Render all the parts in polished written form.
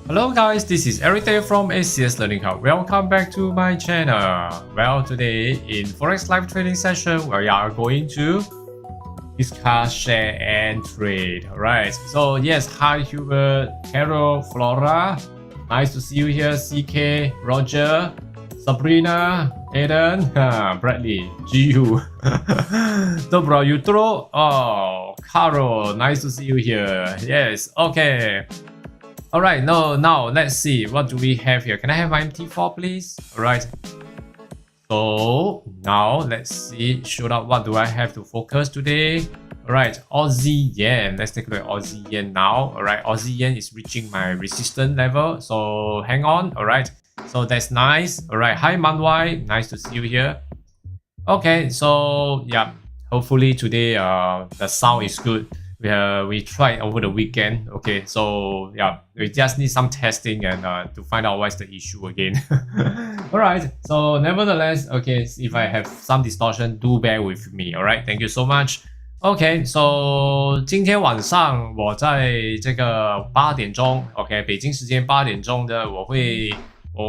Hello guys, this is Eric from ACS Learning Hub. Welcome back to my channel. Well, today in Forex Live Trading session, we are going to discuss, share, and trade. Alright, so yes, hi Hubert, Carol, Flora. Nice to see you here. CK, Roger, Sabrina, Aiden, Bradley, GU. Dobro jutro. Oh, Carol, nice to see you here. Yes, okay. Alright, now let's see. What do we have here? Can I have my MT4 please? Alright. So now let's see. Show up what do I have to focus today? Alright, Aussie Yen. Let's take a look at Aussie Yen now. Alright, Aussie Yen is reaching my resistance level. So hang on. Alright. So that's nice. Alright, hi Manwai. Nice to see you here. Okay, so yeah. Hopefully today the sound is good. We tried over the weekend. Okay, so yeah, we just need some testing and to find out what's the issue again. Alright, so nevertheless, okay, if I have some distortion, do bear with me. Alright, thank you so much. Okay, so 今天晚上我在这个8点钟 ，OK， 北京时间8点钟的，我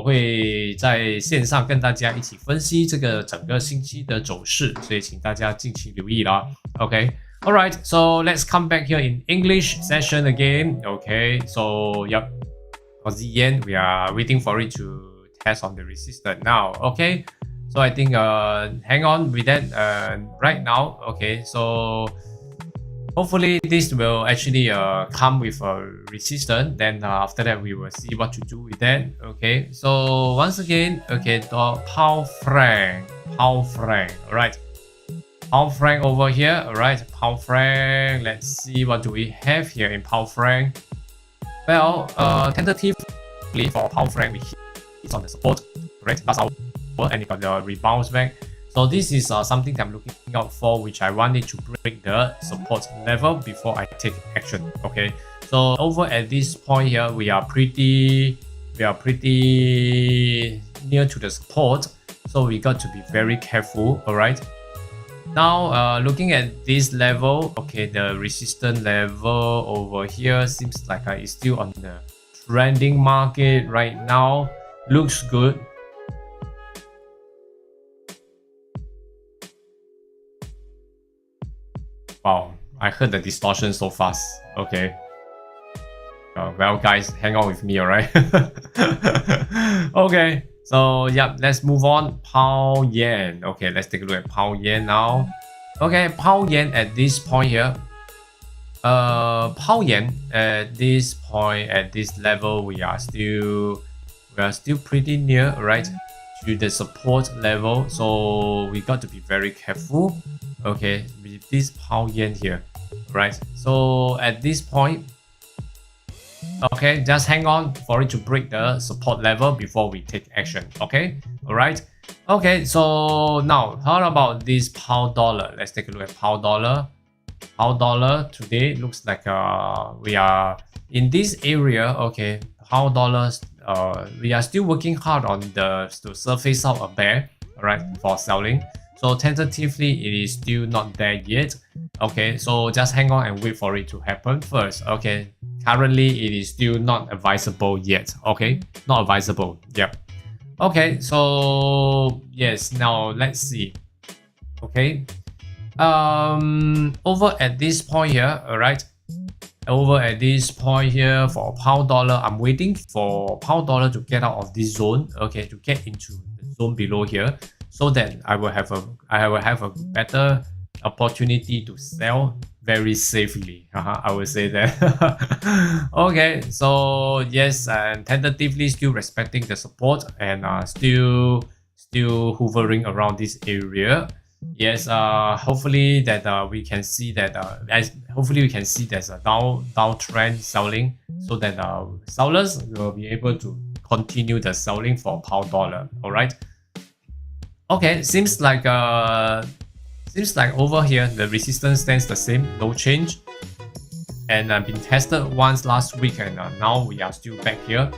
会在线上跟大家一起分析这个整个星期的走势，所以请大家敬请留意啦。OK。Alright, so let's come back here in English session again. Okay, so yep, Aussie Yen, we are waiting for it to test on the resistance now. Okay, so I think hang on with that right now. Okay, so hopefully this will actually come with a resistance. Then after that we will see what to do with that. Okay, so once again, okay, the pound franc, alright. Pound franc over here, alright, pound franc, let's see what do we have here in pound franc. Well, tentatively for pound franc, we hit on the support, right, last hour, and it got the rebounds back. So this is something that I'm looking out for, which I wanted to break the support level before I take action, okay. So over at this point here, we are pretty near to the support, so we got to be very careful, alright. Now, looking at this level, okay, the resistance level over here seems like it's still on the trending market right now. Looks good. Wow, I heard the distortion so fast. Okay. Well, guys, hang on with me, alright? Okay. So yeah, let's move on. Pound yen. Okay, let's take a look at pound yen now. Okay, pound yen at this point here. Pound yen at this point, at this level, we are still pretty near, right, to the support level. So we got to be very careful. Okay, with this pound yen here, right. So at this point, okay, just hang on for it to break the support level before we take action. Okay, alright. Okay, so now how about this pound dollar? Let's take a look at pound dollar. Pound dollar today looks like we are in this area. Okay, pound dollars. We are still working hard on to surface out a bear, alright, for selling. So tentatively, it is still not there yet. Okay, so just hang on and wait for it to happen first. Okay, currently it is still not advisable yet. Okay, not advisable. Yep. Okay, so yes, now let's see. Okay, over at this point here, all right. Over at this point here for pound dollar, I'm waiting for pound dollar to get out of this zone. Okay, to get into the zone below here, so that I will have a better opportunity to sell very safely. I will say that. Okay, so yes, and tentatively still respecting the support and still hovering around this area. Yes, hopefully that we can see that hopefully we can see there's a downtrend selling, so that sellers will be able to continue the selling for pound dollar. All right. Okay, seems like over here the resistance stands the same, no change, and been tested once last week, and now we are still back here.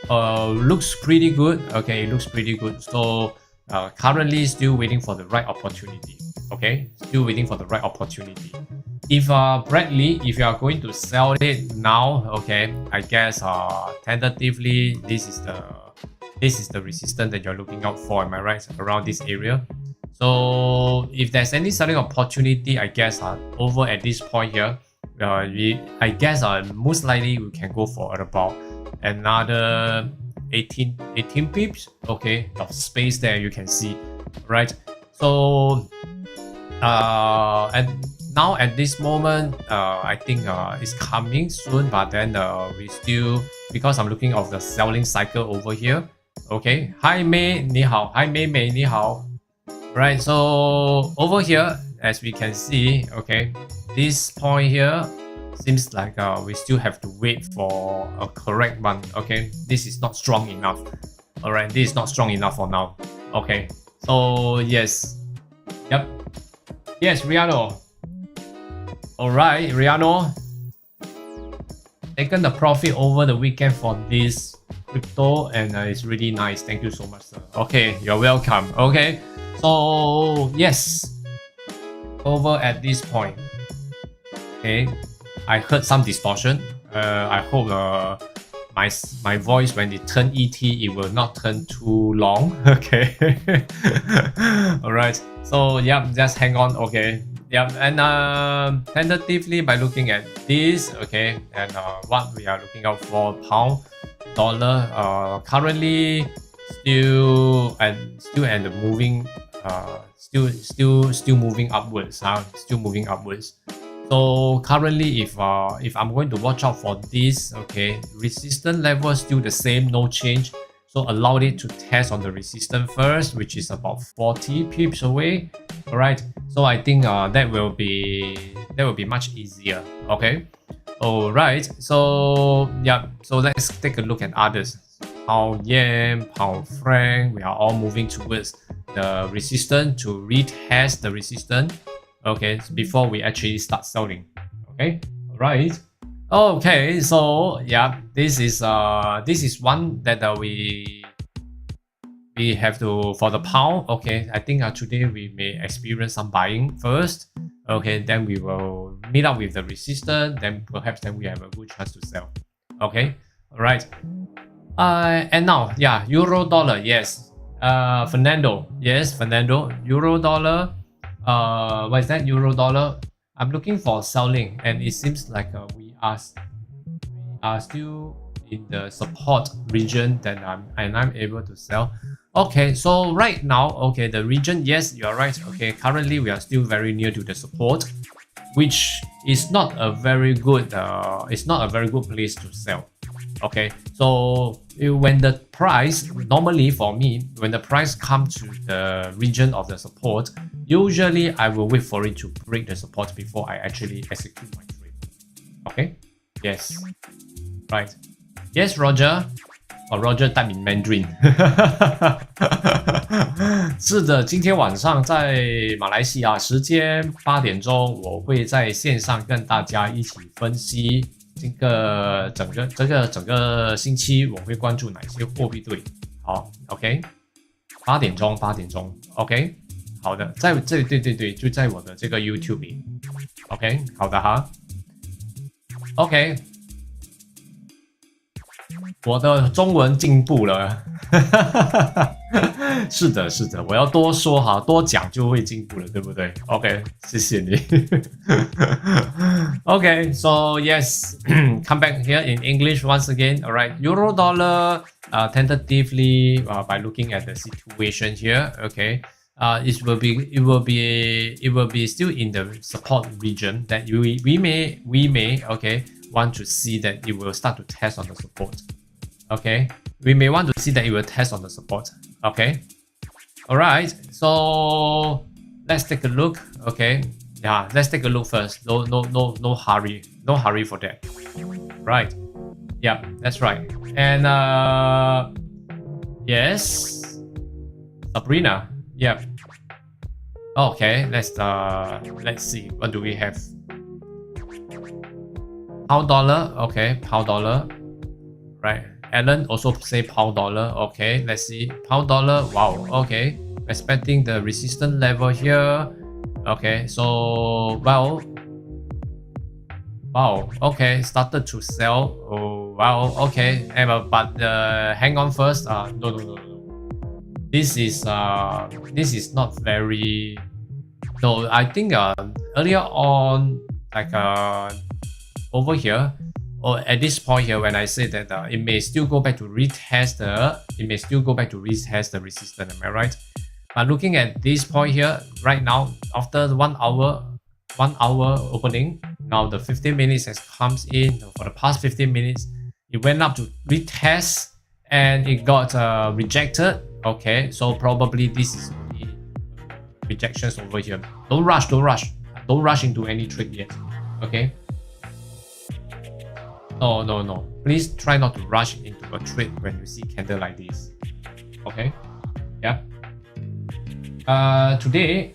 Looks pretty good. Okay, it looks pretty good. So currently still waiting for the right opportunity. Okay, still waiting for the right opportunity. if Bradley, if you are going to sell it now, okay, I guess tentatively this is the resistance that you're looking out for, am I right? Around this area. So if there's any selling opportunity, I guess over at this point here, I guess most likely we can go for about another 18 pips, okay, of space there you can see, right? So and now at this moment, I think it's coming soon, but then we still, because I'm looking at the selling cycle over here. Okay, hi May, 你好, hi May May, 你好. Right, so over here, as we can see, okay, this point here seems like we still have to wait for a correct one. Okay, this is not strong enough. All right, this is not strong enough for now. Okay, so yes, yep, yes, Riano. All right, Riano, taken the profit over the weekend for this crypto, and it's really nice. Thank you so much, sir. Okay, you're welcome. Okay, so yes, over at this point, okay, I heard some distortion. I hope my voice, when it turn ET, it will not turn too long. Okay. All right. So yeah, just hang on. Okay. Yeah, and tentatively by looking at this, okay, and what we are looking out for, pound, dollar, currently still and moving, still moving upwards, still moving upwards. So currently, if I'm going to watch out for this, okay, resistance level is still the same, no change. So allow it to test on the resistance first, which is about 40 pips away. All right. So I think that will be much easier. Okay. All right. So yeah. So let's take a look at others. Pound yen, pound franc. We are all moving towards the resistance to retest the resistance. Okay, so before we actually start selling. Okay, all right. Okay, so yeah, this is one that we have to, for the pound. Okay, I think today we may experience some buying first. Okay, then we will meet up with the resistance. Then perhaps we have a good chance to sell. Okay, all right. And now, yeah, euro dollar. Yes, Fernando. Yes, Fernando. Euro dollar. What is that? Euro dollar. I'm looking for selling, and it seems like we are still in the support region that I'm able to sell. Okay, so right now, okay, the region, yes, you are right. Okay, currently we are still very near to the support, which is not a very good it's not a very good place to sell. Okay, so when the price, normally for me, when the price comes to the region of the support, usually I will wait for it to break the support before I actually execute my trade. Okay, yes, right, yes, Roger. Roger type in Mandarin. 是的，今天晚上在马来西亚时间8点钟，我会在线上跟大家一起分析这个整个星期我会关注哪些货币对。好 ，OK， 8点钟，OK， 好的，在这里，对，就在我的这个 YouTube 里 ，OK， 好的哈 ，OK。我的中文进步了，是的，我要多说哈，多讲就会进步了，对不对 ？OK， 谢谢你。Okay, so yes, come back here in English once again. All right, Euro dollar, tentatively by looking at the situation here. Okay, it will be still in the support region that we may okay want to see that it will start to test on the support. Okay, we may want to see that it will test on the support. Okay, all right. So let's take a look. Okay, yeah, let's take a look first. No hurry for that. Right. Yeah, that's right. And yes, Sabrina. Yeah. Okay, let's see. What do we have? Pound dollar. Okay, pound dollar. Right. Alan also say pound dollar. Okay, let's see. Pound dollar. Wow. Okay. Respecting the resistance level here. Okay. So, well, Wow, okay, started to sell. Oh, wow, okay. But hang on first. No. This is not very. No, I think earlier on, like over here, or at this point here, when I say that it may still go back to retest the resistance. Am I right? But looking at this point here, right now, after the 1 hour opening, now the 15 minutes has comes in. For the past 15 minutes, it went up to retest and it got rejected. Okay, so probably this is only rejections over here. Don't rush into any trade yet. Okay. No. Please try not to rush into a trade when you see candle like this. Okay. Yeah. Today,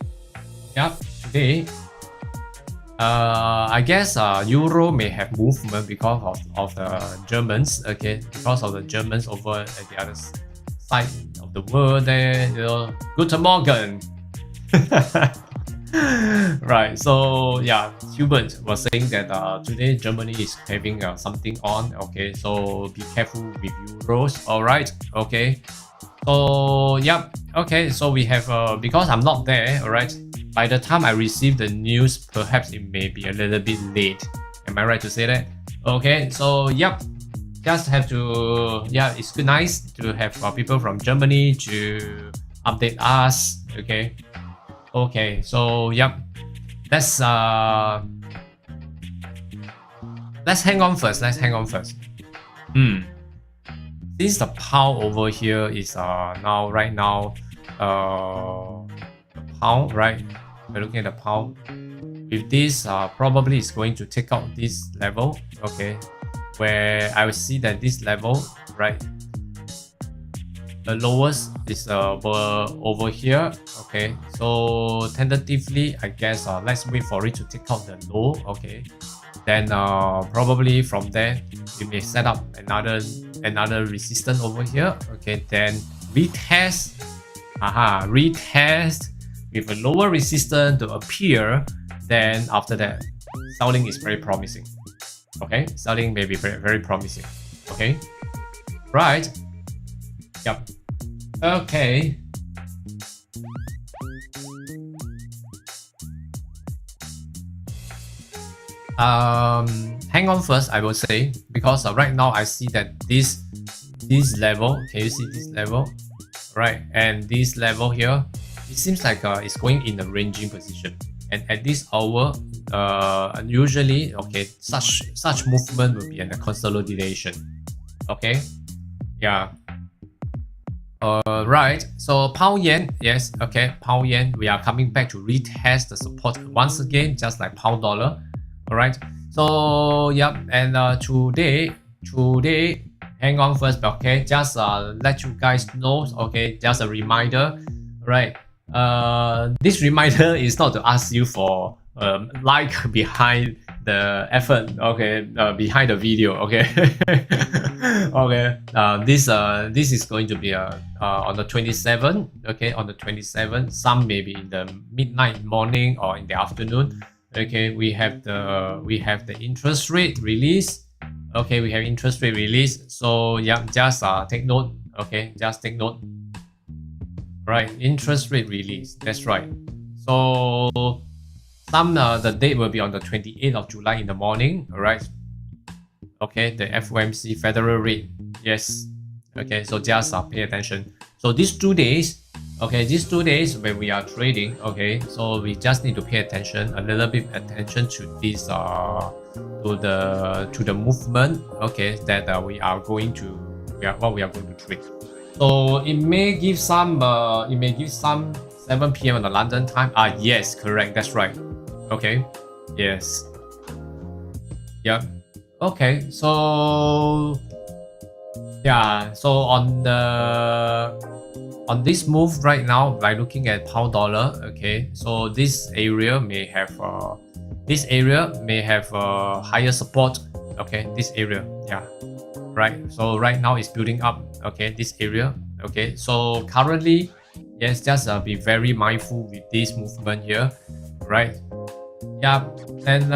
I guess Euro may have movement because of the Germans. Okay, because of the Germans over at the other side of the world. There, Guten Morgen. Right. So yeah, Hubert was saying that today Germany is having something on. Okay, so be careful with euros. All right. Okay. So yeah. Okay. So we have because I'm not there. All right. By the time I receive the news, perhaps it may be a little bit late. Am I right to say that? Okay. So yep. Just have to, yeah, it's nice to have people from Germany to update us. Okay, so yep, let's hang on first. Since the pound over here is right now the pound, right? We're looking at the pound. With this, probably it's going to take out this level. Okay. Where I will see that this level, right, the lowest is over here. Okay, so tentatively, I guess let's wait for it to take out the low. Okay, then probably from there we may set up another resistance over here. Okay, then retest with a lower resistance to appear. Then after that, selling is very promising. Okay, selling may be very, very promising. Okay, right. Yep. Okay. Hang on first, I will say, because right now I see that this level. Can you see this level? Right, and this level here, it seems like it's going in a ranging position, and at this hour. Usually, okay, such movement will be in a consolidation. Okay, yeah. Right. So pound yen, yes. Okay, pound yen. We are coming back to retest the support once again, just like pound dollar. All right. So yeah, and today, hang on first. Okay, just let you guys know. Okay, just a reminder. Right. This reminder is not to ask you for. Like behind the effort, okay, behind the video, okay. Okay, this is going to be on the 27th, okay, on the 27th. Some maybe in the midnight, morning, or in the afternoon. Okay, we have the interest rate release. Okay, we have interest rate release. So yeah, just take note. Okay, just take note. Right, interest rate release. That's right. So. The date will be on the 28th of July in the morning. All right. Okay, the FOMC federal rate. Yes. Okay, so just pay attention. So these 2 days, okay, these 2 days when we are trading, okay, so we just need to pay attention, a little bit attention to this to the movement, okay, that we are going to trade. So it may give some 7 p.m. on the London time. Yes, correct. That's right. Okay. Yes. Yeah. Okay. So yeah. So on this move right now, by looking at pound dollar, okay. So this area may have higher support. Okay. This area. Yeah. Right. So right now it's building up. Okay. This area. Okay. So currently. Yes, just be very mindful with this movement here, right? Yeah, and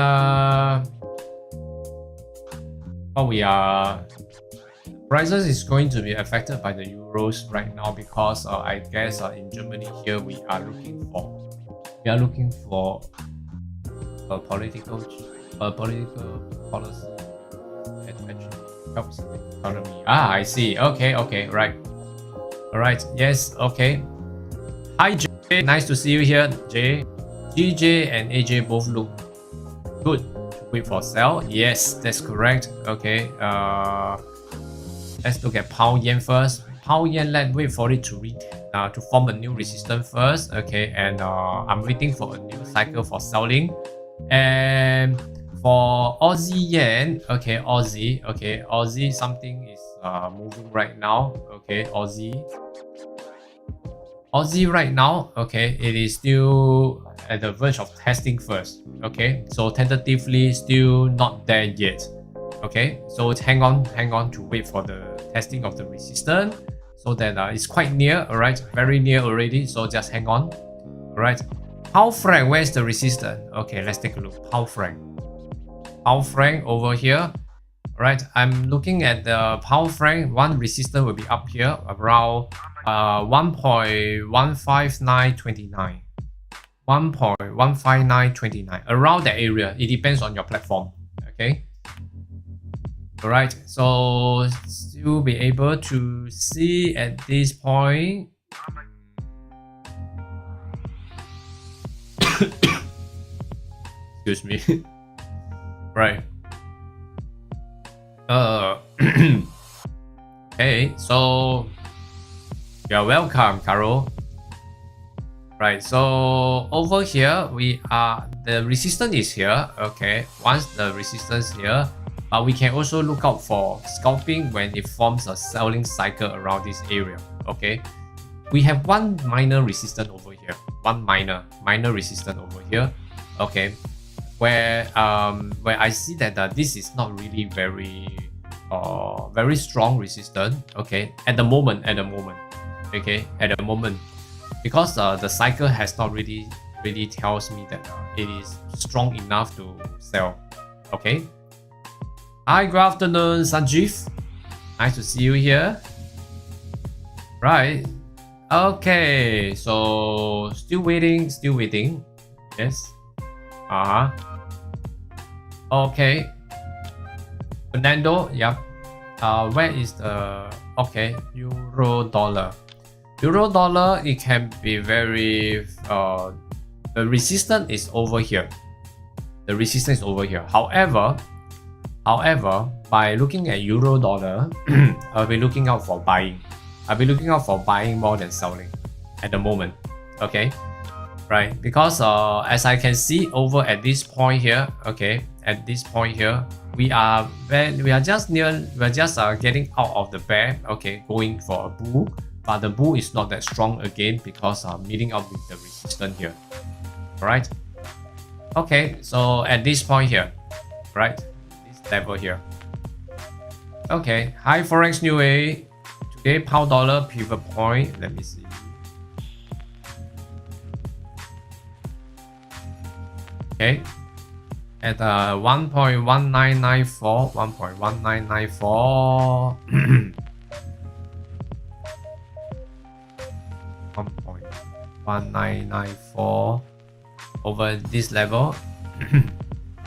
we are prices is going to be affected by the euros right now because I guess in Germany here we are looking for a political policy that actually helps the economy. Ah, I see. Okay, right. All right. Yes. Okay. Hi Jay, nice to see you here, Jay. GJ and AJ both look good. Wait for sell. Yes, that's correct. Okay. Let's look at pound yen first. Pound yen, let's wait for it to form a new resistance first. Okay, and I'm waiting for a new cycle for selling. And for Aussie yen, okay, Aussie, something is moving right now. Okay, Aussie right now, okay, it is still at the verge of testing first. Okay, so tentatively still not there yet. Okay, so hang on to wait for the testing of the resistance, so that it's quite near. All right, very near already, so just hang on. All right, pound franc, where's the resistance? Okay, let's take a look. Pound franc over here. All right, I'm looking at the pound franc. One resistance will be up here around 1.15929, 1.15929, around that area. It depends on your platform. Okay. All right, so you'll be able to see at this point. Excuse me. Right. Okay, so you're welcome, Carol. Right, so over here the resistance is here. Okay, once the resistance here, we can also look out for scalping when it forms a selling cycle around this area. Okay, we have one minor resistance over here, one minor resistance over here. Okay, where I see that this is not really very strong resistance. Okay, at the moment. Okay, at the moment, because the cycle has not really tells me that it is strong enough to sell. Okay. Hi, good afternoon, Sanjeev. Nice to see you here. Right. Okay, so still waiting. Yes. Okay. Fernando, yep. Where is the euro dollar? Euro dollar, it can be very the resistance is over here. However, by looking at euro dollar, I'll be looking out for buying. More than selling at the moment. Okay, right? Because as I can see over at this point here, okay, we are just getting out of the bear. Okay, going for a bull, but the bull is not that strong again because meeting up with the resistance here. All right. Okay, so at this point here, right? Level here. Okay, hi Forex New A. Today pound dollar pivot point. Let me see. Okay, at 1.1994, 1.1994. 1.1994 over this level.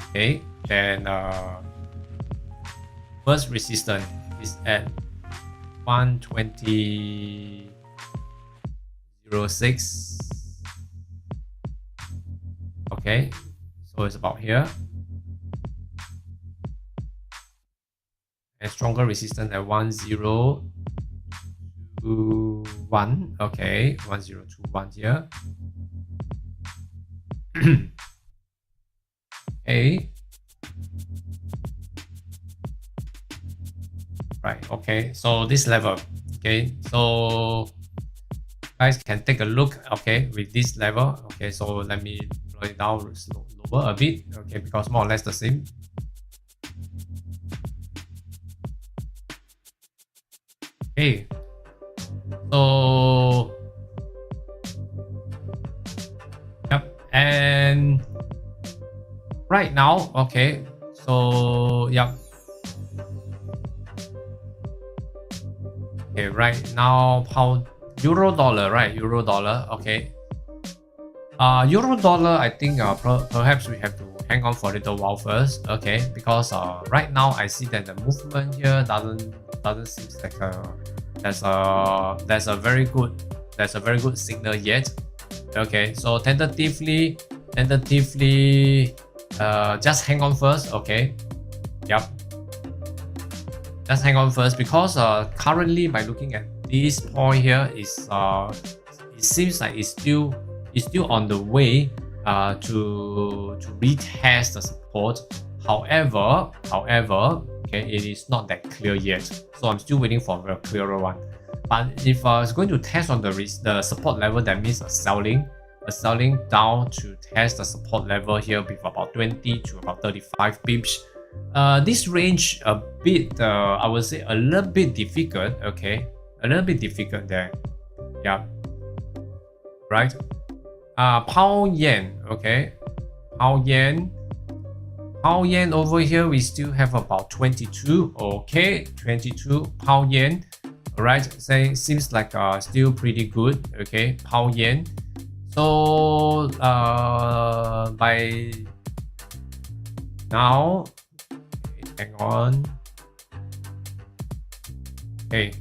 Okay, then first resistance is at 120.06. Okay, so it's about here. And stronger resistance at 1021. Okay, 1021 here. Okay. Right, okay, so this level. Okay, so guys can take a look. Okay, with this level. Okay, so let me blow it down lower a bit. Okay, because more or less the same. Okay, so yep, and right now, okay, so yep, Okay, right now pound euro dollar, right? Euro dollar. Okay. Euro dollar, I think perhaps we have to hang on for a little while first, okay? Because right now I see that the movement here doesn't seem like there's a very good signal yet. Okay, so tentatively, just hang on first, okay? Yep, just hang on first because currently by looking at this point here is it seems like it's still on the way to retest the support. However, okay, it is not that clear yet. So I'm still waiting for a clearer one. But if it's going to test on the support level, that means a selling down to test the support level here with about 20 to about 35 pips. This range a bit, I would say a little bit difficult. Okay, a little bit difficult there. Yeah, right. Pound yen. Okay, pound yen over here we still have about 22. Okay, 22 pound yen. All right, seems like still pretty good. Okay, pound yen. So by now, hang on. Okay,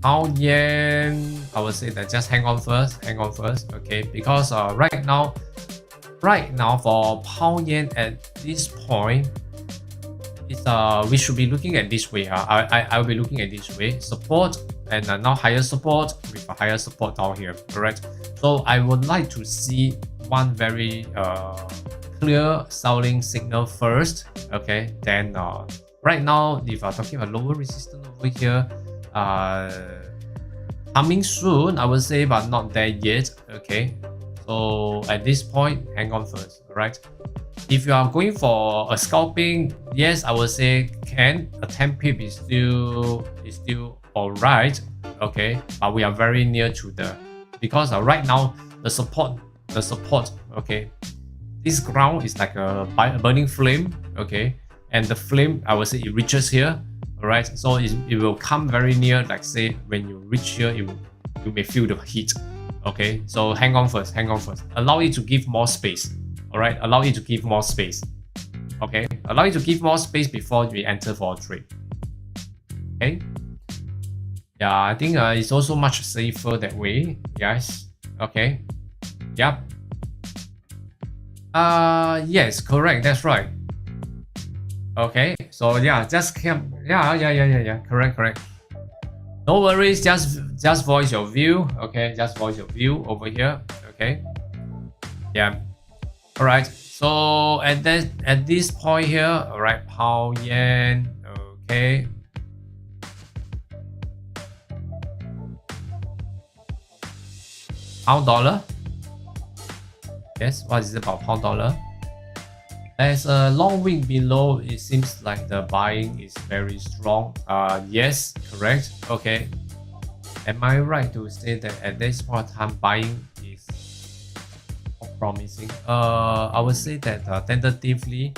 pound yen, I would say that just hang on first, okay, because right now for pound yen at this point, it's we should be looking at this way. I'll be looking at this way, support and now higher support with a higher support down here, correct? So I would like to see one very clear selling signal first, okay? Then right now, if I'm talking about lower resistance over here, coming soon, I would say, but not there yet, okay? So at this point, hang on first, alright? If you are going for a scalping, yes, I would say a 10 pip is still alright, okay? But we are very near to because right now the support, okay? This ground is like a burning flame, okay? And the flame, I would say it reaches here, alright? So it will come very near, like say when you reach here, you may feel the heat, okay? So hang on first. Allow it to give more space, alright? Allow it to give more space, okay? Allow it to give more space before we enter for a trade, okay? Yeah, I think it's also much safer that way, yes, okay? Yep. Yes, correct, that's right. Okay, so yeah, just come, yeah, correct. No worries, just voice your view, okay? Just voice your view over here, okay? Yeah. All right. So at this point here, all right, pound yen, okay. Pound dollar. Yes, what is it about pound dollar? There's a long wick below. It seems like the buying is very strong. Yes, correct. Okay. Am I right to say that at this point of time buying is promising? I would say that tentatively,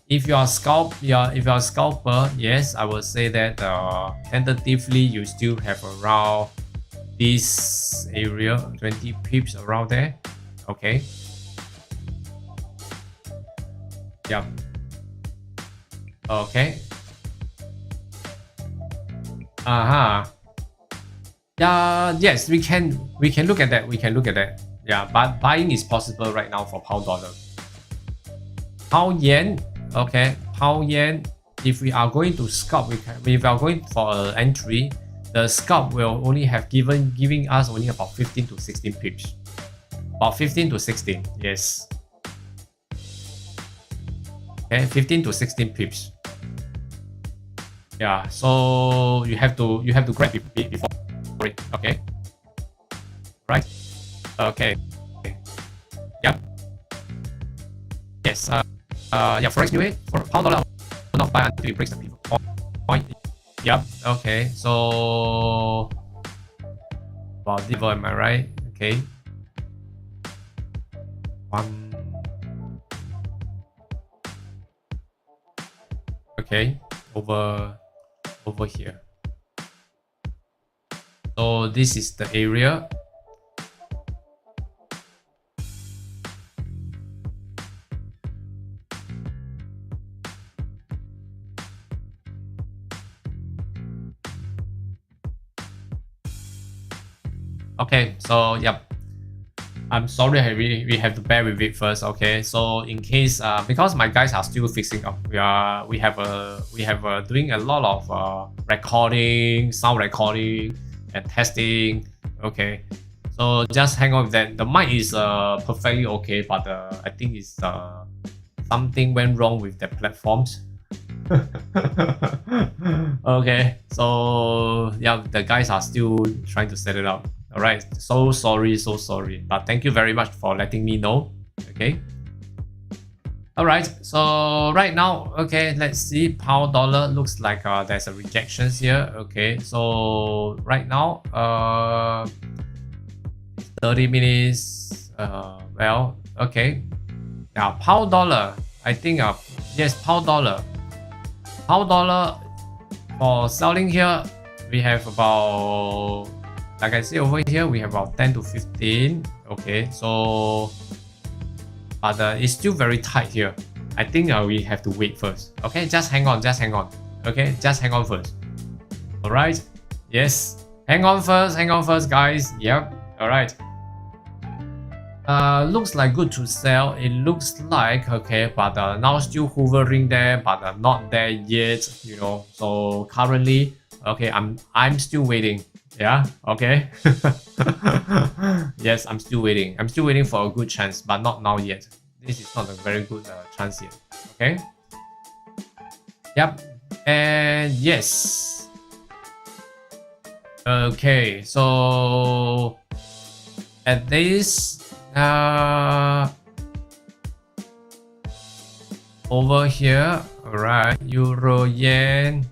if you are a scalper, yes, I would say that tentatively you still have around this area, 20 pips around there. Okay. Yep. Okay. Yeah. Yes, we can look at that. Yeah, but buying is possible right now for pound dollar. Pound yen. Okay. Pound yen. If we are going to scalp, if we are going for an entry, the scalp will only have giving us only about 15 to 16 pips. About 15 to 16. Yes. Okay, 15 to 16 pips. Yeah, so you have to grab it before it. Okay. Right. Okay. Yep. Yes. Yeah. Forex new for pound dollar will not buy until it breaks the pivot point. Yep. Okay. So about this level, am I right? Okay. Okay, over here. So this is the area. Okay, so yep. I'm sorry, we have to bear with it first. Okay, so in case because my guys are still fixing up, we have doing a lot of recording, sound recording, and testing. Okay, so just hang on with that. The mic is perfectly okay, but I think it's something went wrong with the platforms. Okay, so yeah, the guys are still trying to set it up. All right, so sorry, but thank you very much for letting me know. Okay. All right, so right now, okay, let's see. Pound dollar looks like there's a rejections here. Okay, so right now, 30 minutes. Well, okay. Now pound dollar, I think yes, pound dollar. Pound dollar for selling here, we have about, like I say over here, we have about 10 to 15. Okay, so but it's still very tight here. I think we have to wait first. Okay, just hang on. Okay, just hang on first. All right. Yes, hang on first, guys. Yep. All right. Looks like good to sell. It looks like okay, but now still hovering there, but not there yet. You know. So currently, okay, I'm still waiting. Yeah. Okay. Yes, I'm still waiting. I'm still waiting for a good chance, but not now yet. This is not a very good chance yet. Okay. Yep. And yes. Okay. So at this over here, all right, Euro Yen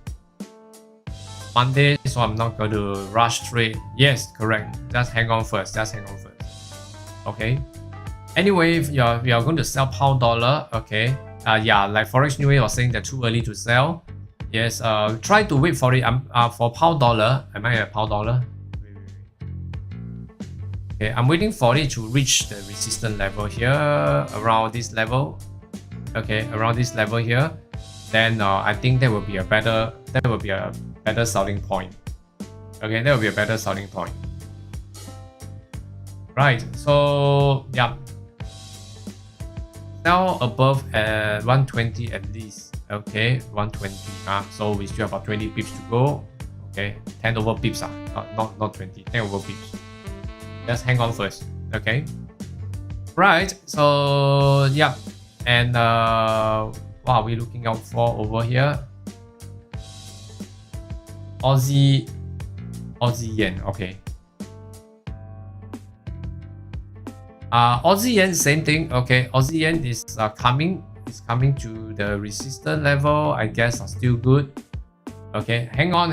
Monday, so I'm not going to rush trade. Yes, correct. Just hang on first. Okay. Anyway, if we are going to sell pound dollar, okay. Yeah, like Forex New Year was saying that too early to sell. Yes. Try to wait for it. For pound dollar. Am I at pound dollar? Okay, I'm waiting for it to reach the resistance level here, around this level. Okay, around this level here. Then I think there will be a better selling point. Okay, there will be a better selling point. Right. So yeah, sell above at 120 at least. Okay, 120. So we still have about 20 pips to go. Okay, 10 over pips. Not 20. 10 over pips. Just hang on first. Okay. Right. So yeah, and what are we looking out for over here? Aussie yen. Okay. Aussie yen, same thing. Okay, Aussie yen is coming to the resistance level. I guess are still good. Okay, hang on.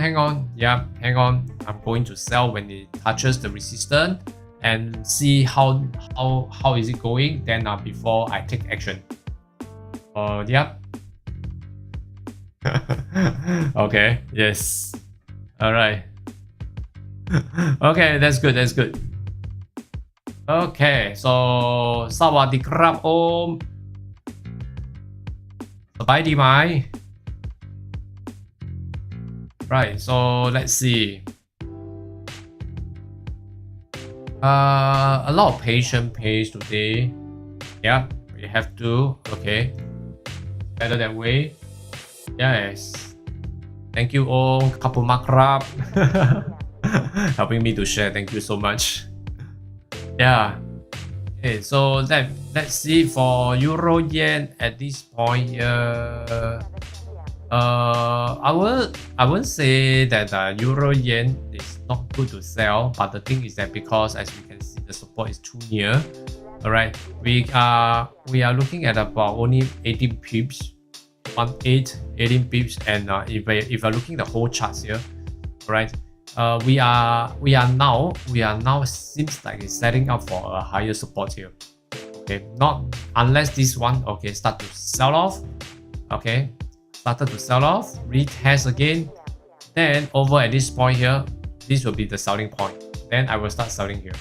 Yeah, hang on. I'm going to sell when it touches the resistance and see how is it going. Then before I take action. Yeah. Okay. Yes. All right. Okay, that's good. Okay, so สวัสดีครับโอมสบายดีไหม Right, so let's see. A lot of patient pays today. Yeah, we have to. Okay, better that way. Yes. Thank you all. ขอบคุณมากครับ Helping me to share. Thank you so much. Yeah. Okay, so let's see for Euro Yen at this point here. I wouldn't say that Euro Yen is not good to sell, but the thing is that because as we can see the support is too near. All right, we are looking at about only 18 pips, 18 pips, and if you're looking at the whole charts here, all right. We are now seems like it's setting up for a higher support here. Okay, not unless this one okay start to sell off. Okay, started to sell off, retest again. Then over at this point here, This will be the selling point. Then I will start selling here.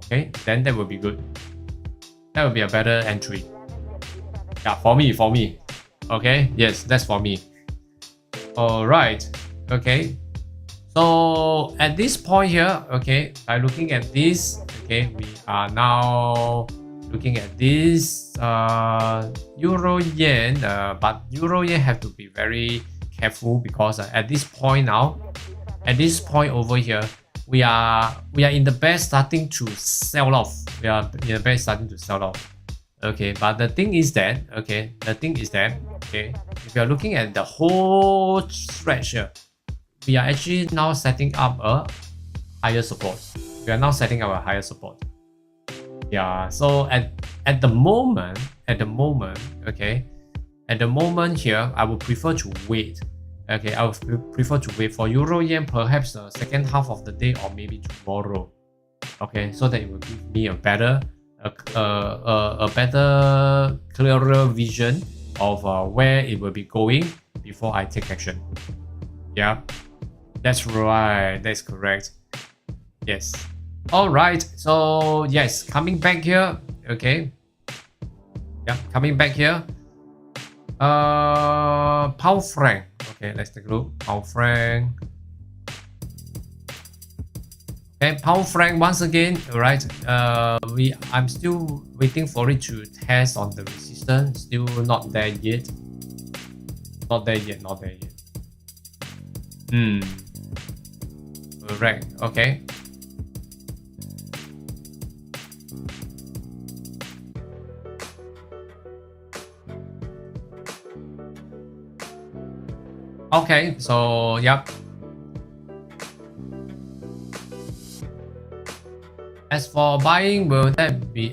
Okay, then that will be good. That will be a better entry. Yeah, for me. Okay, yes, that's for me. All right. Okay. So at this point here, okay, by looking at this, okay, we are now looking at this euro yen, but euro yen have to be very careful because at this point now, at this point over here, we are in the best starting to sell off. We are in the best starting to sell off. Okay, but the thing is that okay, if you are looking at the whole stretch here, we are actually now setting up a higher support. We are now setting up a higher support. Yeah, so at the moment, okay, at the moment here, I would prefer to wait. Okay, I would prefer to wait for euro yen, perhaps the second half of the day or maybe tomorrow. Okay, so that it will give me a better, clearer vision of where it will be going before I take action. Yeah, that's right. That's correct. Yes. All right. So yes, coming back here. Okay. Yeah, coming back here. Pound franc. Okay, let's take a look. Pound franc. Okay, pound franc once again. Right. I'm still waiting for it to test on the resistance. Still not there yet. Not there yet. Not there yet. Correct. Okay. Okay, so yep. As for buying, will that be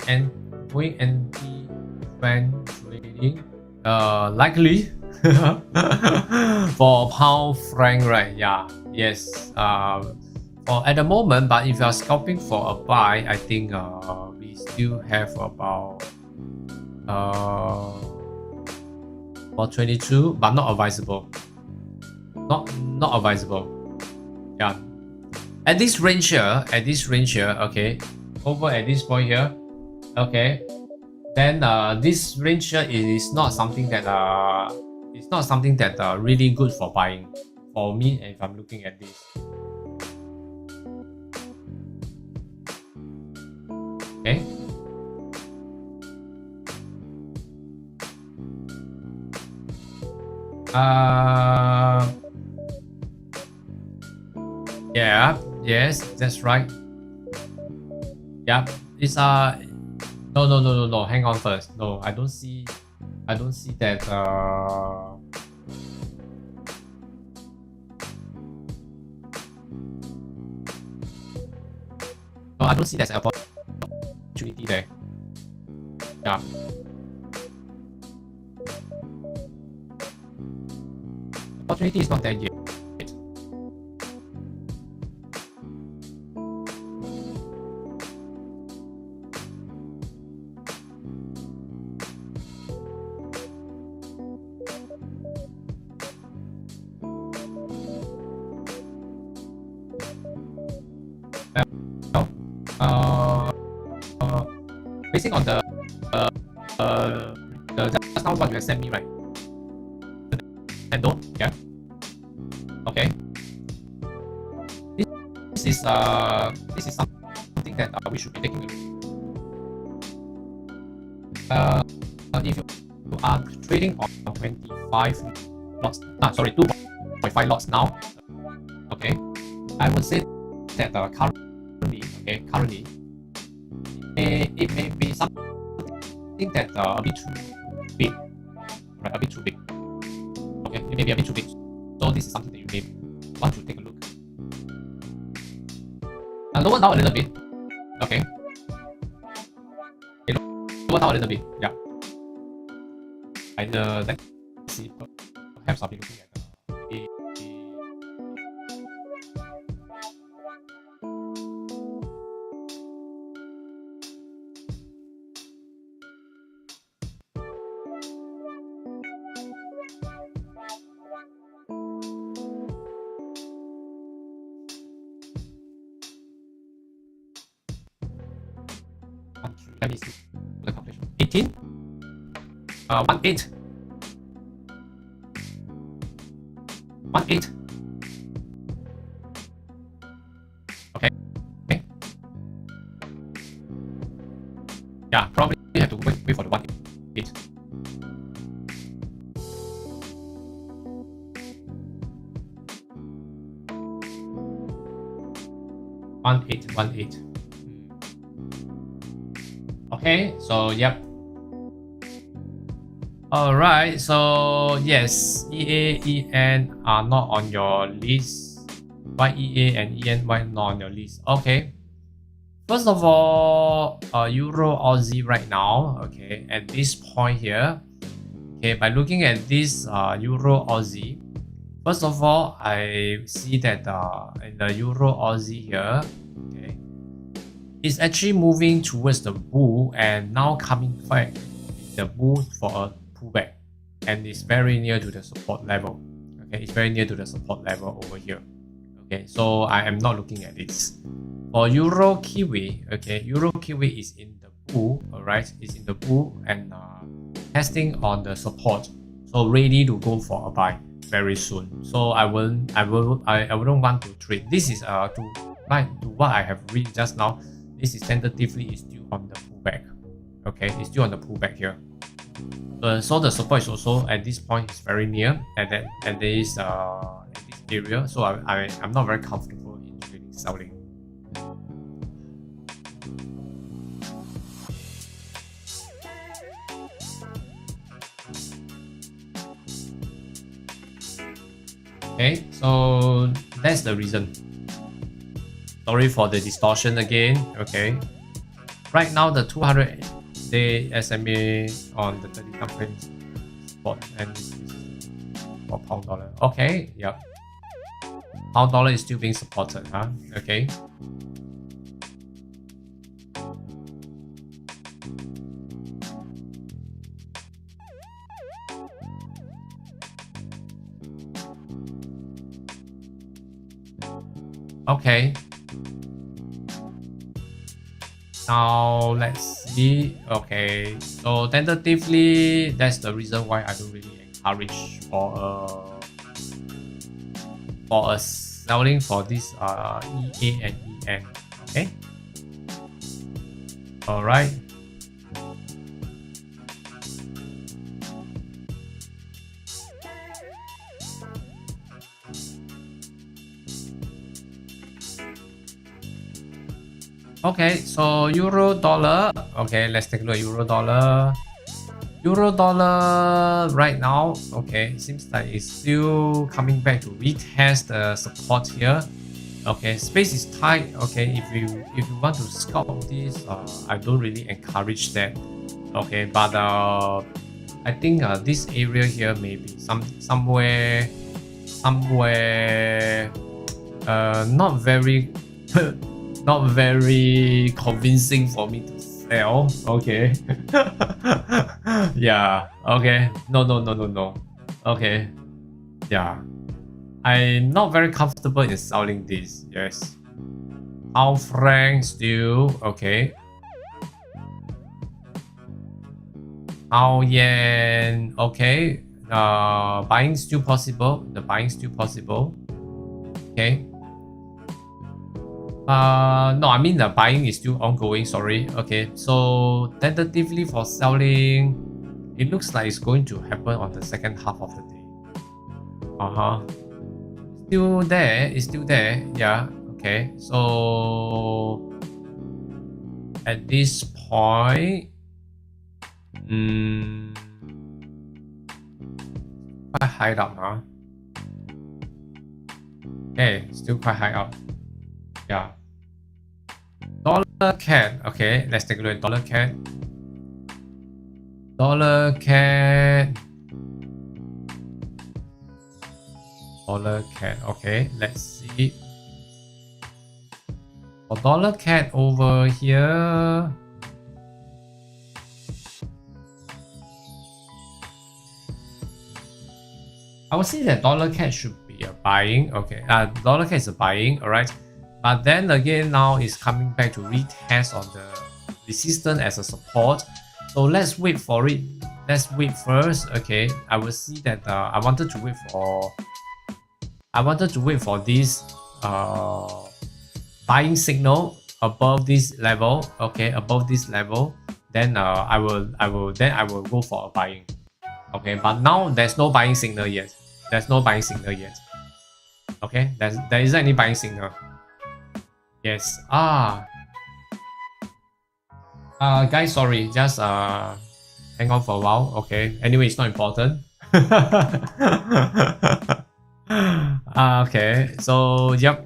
going anti-trend trading? Likely. For pound franc, right? Yeah. Yes. For at the moment, but if you are scalping for a buy, I think we still have about 22, but not advisable. Not advisable. Yeah. At this range here, okay, over at this point here, okay, then this range here is not something that really good for buying for me if I'm looking at this. Okay. Yeah, yes, that's right. Yeah, it's no, hang on first. No, I don't see that no, I don't see there's an opportunity there. Yeah. Opportunity is not there yet. Basing on the just now what you have sent me, right? And don't, yeah. Okay. This is something that we should be taking a look. If you are trading on 25 lots, sorry, 2.5 lots now, okay, I would say that currently, it may be something that a bit too big, right? A bit too big. Okay, it may be a bit too big. So this is something that you may want to take a look. Lower down a little bit. Okay. Okay, lower down a little bit. Yeah. And let's see. Perhaps I'll be looking at Let me see the calculation. 18. 18. 18. Okay. Okay. Yeah, probably have to wait for the 18. 18. Okay, so yep. Alright, so yes, EA, EN are not on your list. Why EA and EN, why not on your list? Okay. First of all, Euro Aussie right now, okay, at this point here, okay, by looking at this Euro Aussie, first of all, I see that in the Euro Aussie here, okay, it's actually moving towards the bull and now coming back the bull for a pullback, and it's very near to the support level. Okay, it's very near to the support level over here. Okay, so I am not looking at this. For Euro Kiwi, okay, Euro Kiwi is in the bull, alright, it's in the bull and testing on the support, so ready to go for a buy very soon. So I wouldn't want to trade. This is to what I have read just now. This is tentatively is still on the pullback. Okay, it's still on the pullback here. So the support is also at this point is very near at this area. So I'm not very comfortable in trading selling. Okay, so that's the reason. Sorry for the distortion again. Okay, right now the 200-day SMA on the 30-time frame support, and this is for pound dollar. Okay, yep. Pound dollar is still being supported, huh? Okay. Okay. Now let's see. Okay, so tentatively, that's the reason why I don't really encourage for a selling for this EA and EN. Okay. All right. Okay, so euro dollar. Okay, let's take a look at euro dollar. Euro dollar right now, okay, it seems like it's still coming back to retest the support here. Okay, space is tight. Okay, if you want to scalp this, I don't really encourage that. Okay, but I think this area here may be somewhere not very not very convincing for me to sell. Okay. Yeah. Okay. No. Okay. Yeah. I'm not very comfortable in selling this. Yes. Pound franc still okay. Pound yen okay. Buying still possible. The buying still possible. Okay. No, I mean the buying is still ongoing, sorry. Okay, so tentatively for selling, it looks like it's going to happen on the second half of the day. Still there, it's still there, yeah, okay. So, at this point, quite high up, huh? Okay, still quite high up, yeah. Dollar CAD. Okay, let's take a look at dollar CAD. Dollar CAD. Dollar CAD. Okay, let's see. For dollar CAD over here. I would say that dollar CAD should be a buying. Okay, dollar CAD is a buying. All right. But then again, now it's coming back to retest on the resistance, as a support. So let's wait for it. Let's wait first. Okay, I will see that I wanted to wait for this buying signal above this level. Okay, above this level, then I will go for a buying. Okay, but now there's no buying signal yet. Okay, there isn't any buying signal. Yes. Guys, sorry, just hang on for a while. Okay, anyway, it's not important. Okay, so yep.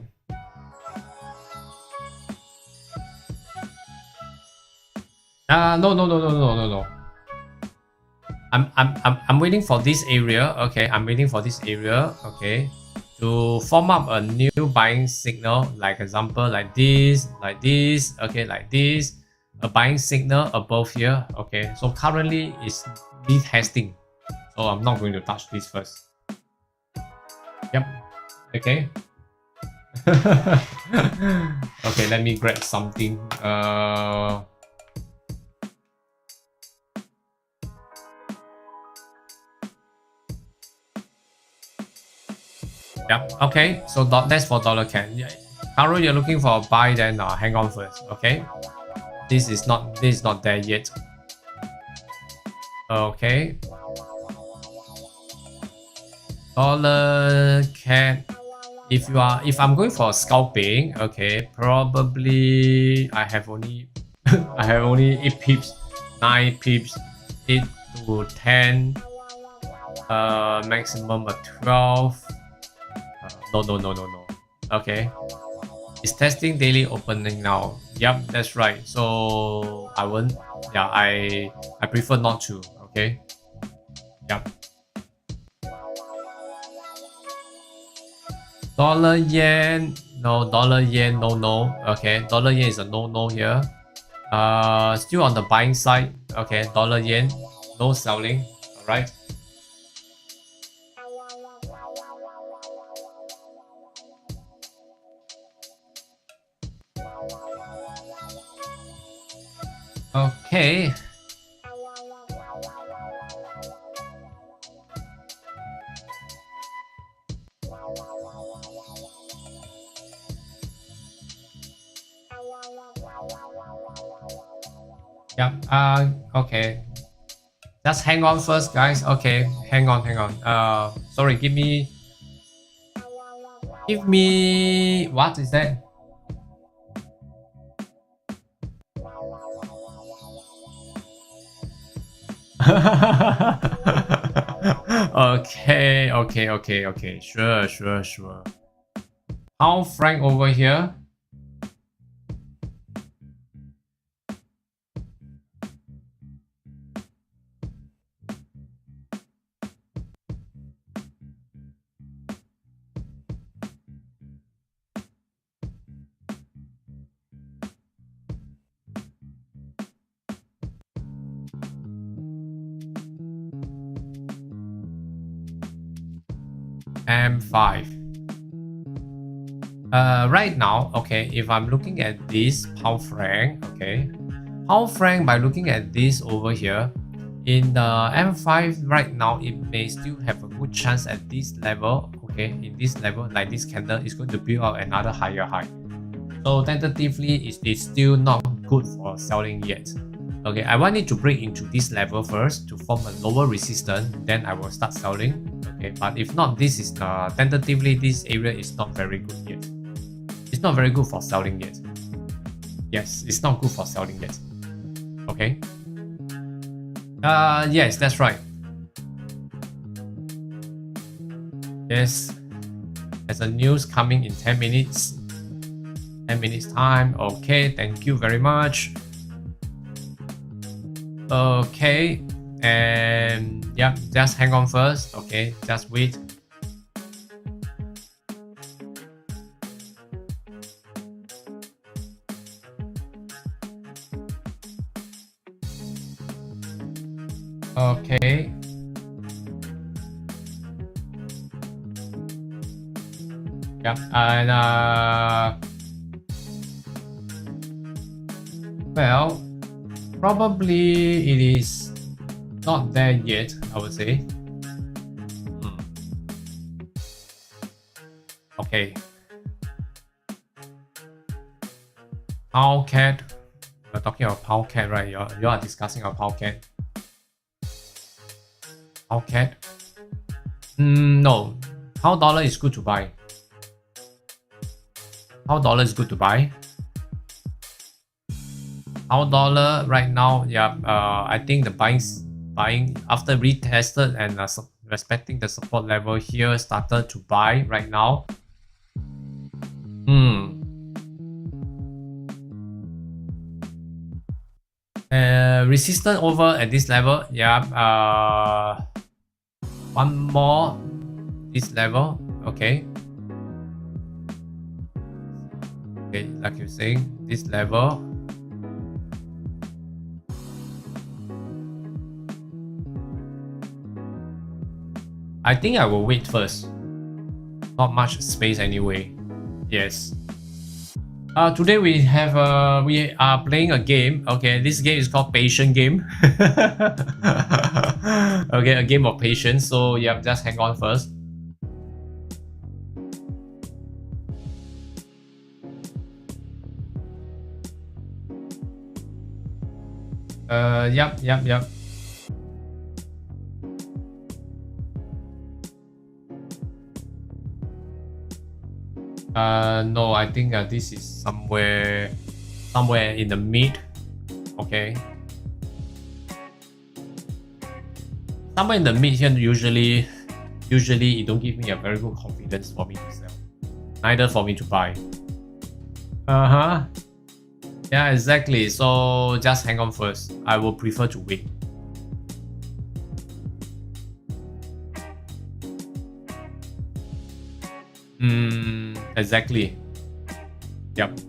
No. I'm waiting for this area. Okay, I'm waiting for this area. Okay, to form up a new buying signal, like example, like this. Okay, like this. A buying signal above here. Okay, so currently it's retesting, so I'm not going to touch this first. Yep. Okay. Okay, let me grab something. Yep. Okay, so that's for dollar can. Yeah. Currently you're looking for a buy, then hang on first. Okay. This is not there yet. Okay. Dollar can. If I'm going for scalping, okay, probably I have only 8 pips, 9 pips, 8 to 10, maximum of 12. No. Okay, it's testing daily opening now. Yep, that's right. So I won't. Yeah, I prefer not to. Okay. Yep. Dollar yen, no. Okay, dollar yen is a no here. Still on the buying side. Okay, dollar yen, no selling. All right. Okay. Yep. Okay. Just hang on first, guys. Okay. Hang on. Sorry. Give me. What is that? Okay. Sure. How Frank over here? M5. Right now, okay, if I'm looking at this pound franc, okay, pound franc, by looking at this over here, in the M5 right now, it may still have a good chance at this level. Okay, in this level, like this candle is going to build out another higher high. So tentatively, it's still not good for selling yet. Okay, I want it to break into this level first to form a lower resistance, then I will start selling. Okay, but if not, this is tentatively, this area is not very good yet. It's not very good for selling yet. Yes, it's not good for selling yet. Okay. Yes, that's right. Yes, there's a news coming in 10 minutes. 10 minutes time. Okay, thank you very much. Okay, and yeah, just hang on first. Okay, just wait. Okay. Yeah, and well, Probably it is not there yet, I would say. Okay. Powcat. We're talking about Powcat, right? You are discussing about Powcat. Powcat. No. Pound dollar is good to buy. Pound dollar is good to buy. Pound dollar right now, yeah. I think the buying after retested and respecting the support level here, started to buy right now. Resistance over at this level, yeah. One more this level, okay. Okay, like you're saying, this level. I think I will wait first. Not much space anyway. Yes. Today we are playing a game. Okay, this game is called Patient Game. Okay, a game of patience. So yeah, just hang on first. Yep. No, I think this is somewhere in the mid. Okay. Somewhere in the mid here, usually it don't give me a very good confidence for me to sell. Neither for me to buy. Yeah, exactly. So just hang on first. I will prefer to wait. Exactly. Yep.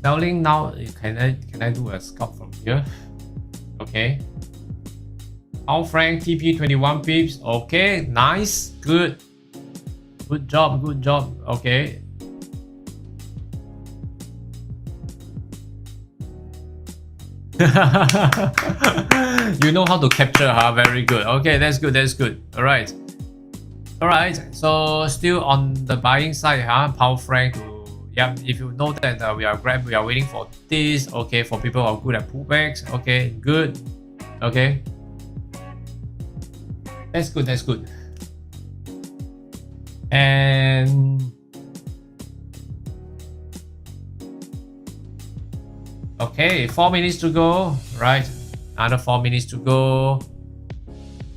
Selling now. Can I do a scalp from here? Okay. All franc TP 21 pips. Okay, nice, good job. Okay. You know how to capture, huh? Very good. Okay, that's good. All right. So still on the buying side, huh? Pound franc to, yeah. If you know that we are waiting for this. Okay, for people who are good at pullbacks. Okay, good. Okay, that's good. And okay, 4 minutes to go. Right, another 4 minutes to go.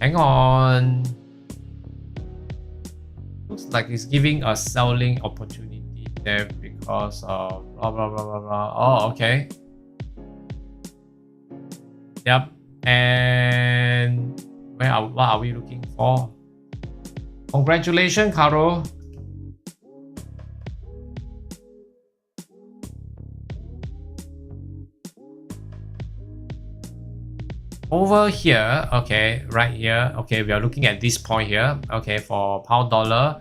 Hang on. Looks like it's giving a selling opportunity there because of blah blah blah blah blah. Oh, okay. Yep. And what are we looking for? Congratulations, Caro. Over here, okay, right here, okay, we are looking at this point here, okay, for pound dollar.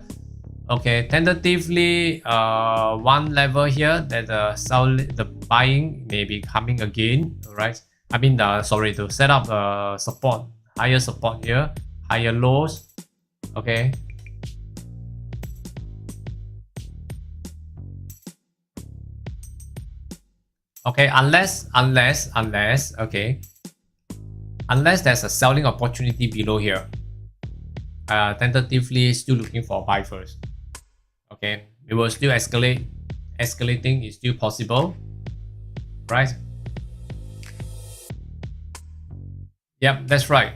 Okay, tentatively, one level here that the buying may be coming again, right? I mean, sorry, to set up support, higher support here, higher lows, okay. Okay, unless, okay. Unless there's a selling opportunity below here, tentatively still looking for a buy first. Okay, it will still escalate. Escalating is still possible, right? Yep, that's right.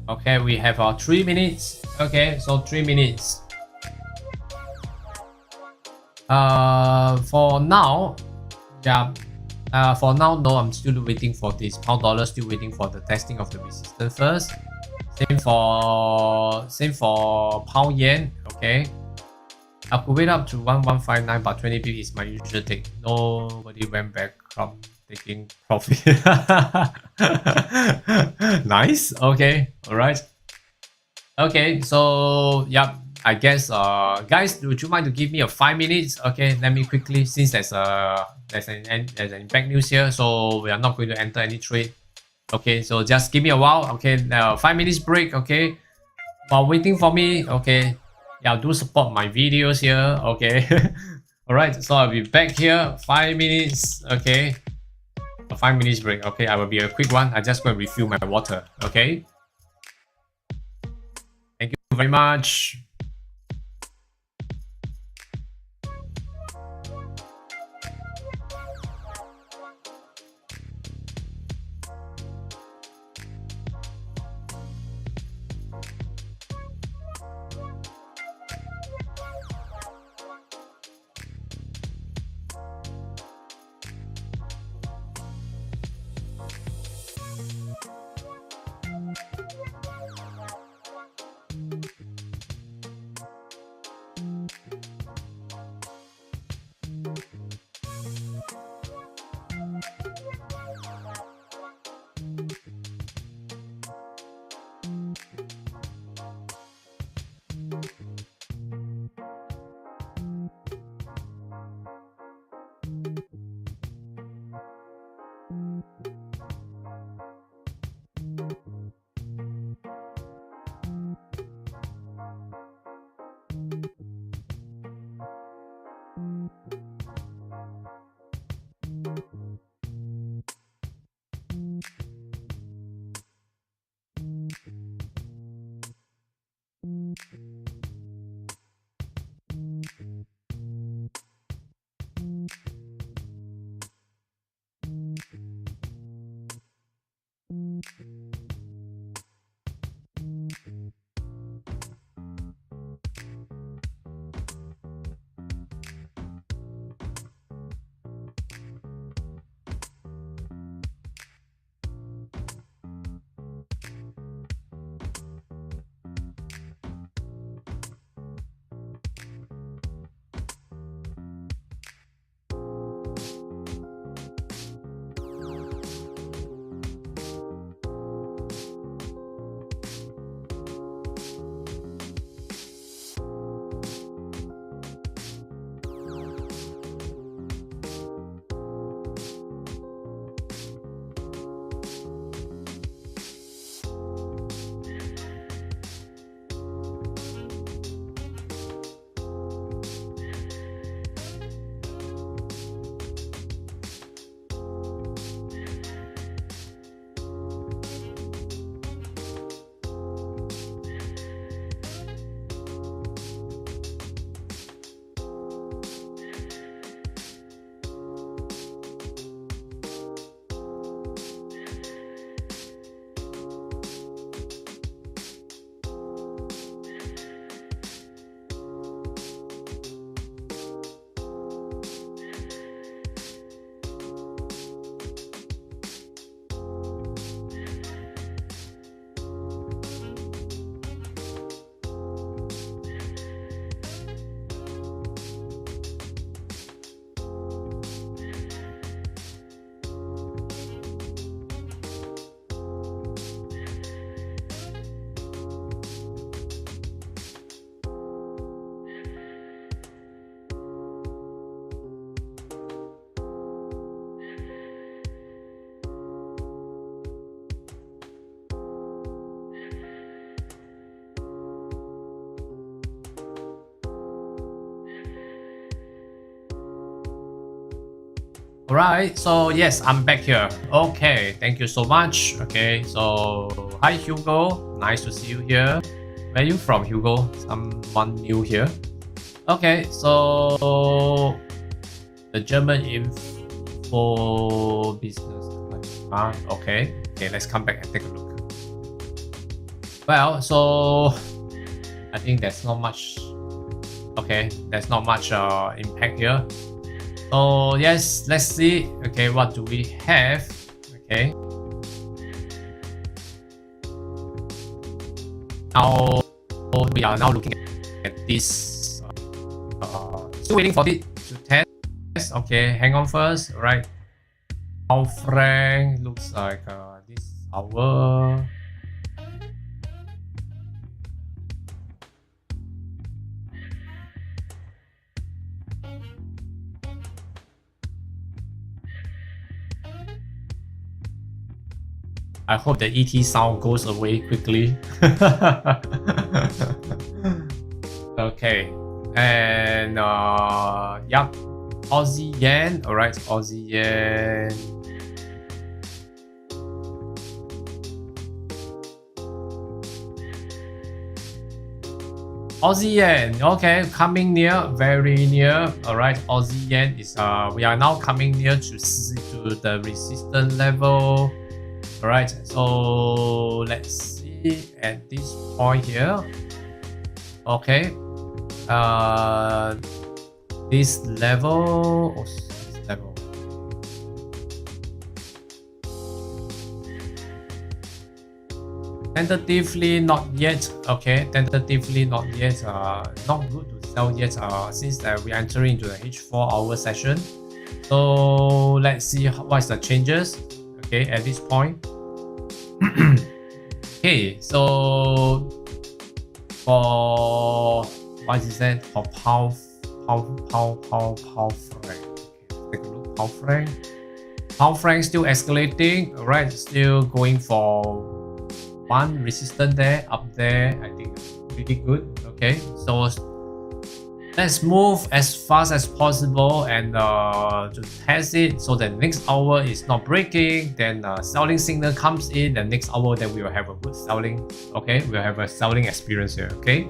Okay, we have our 3 minutes. Okay, so 3 minutes. For now, yeah. For now, no, I'm still waiting for this pound dollar. Still waiting for the testing of the resistance first. Same for pound yen. Okay. I could wait up to 1159, but 20 pips is my usual take. Nobody went bankrupt taking profit. Nice. Okay. All right. Okay. So yeah, I guess guys, would you mind to give me a 5 minutes? Okay, let me quickly, since there's an impact news here, so we are not going to enter any trade. Okay, so just give me a while. Okay, now 5 minutes break. Okay, while waiting for me. Okay, yeah, do support my videos here. Okay. All right, so I'll be back here 5 minutes. Okay, a 5 minutes break. Okay, I will be a quick one. I just going to refill my water. Okay, thank you very much. Alright, so yes, I'm back here. Okay, thank you so much. Okay, so hi Hugo, nice to see you here. Where are you from, Hugo? Someone new here. Okay, so the German info business. Okay, let's come back and take a look. Well, so I think there's not much. Okay, there's not much impact here. So yes, let's see. Okay, what do we have? Okay. Now we are now looking at this Still waiting for it to test. Okay, hang on first. All right. How frank looks like this hour. I hope the ET sound goes away quickly. Okay, and yep, Aussie yen. All right, Aussie yen. Aussie yen, okay, coming near, very near. All right, Aussie yen is we are now coming near to the resistance level. All right, so let's see at this point here. Okay, this level, this level. Tentatively not yet. Okay, tentatively not yet. Not good to sell yet. Since we are entering into the H4-hour session. So let's see what's the changes. Okay, at this point. Okay, so for what is that? For pound franc. Okay, take a look. Pound franc. Pound franc still escalating. Alright, still going for one resistance there, up there. I think pretty good. Okay, so let's move as fast as possible and to test it. So the next hour is not breaking, then selling signal comes in. The next hour, then we will have a good selling. Okay, we'll have a selling experience here. Okay,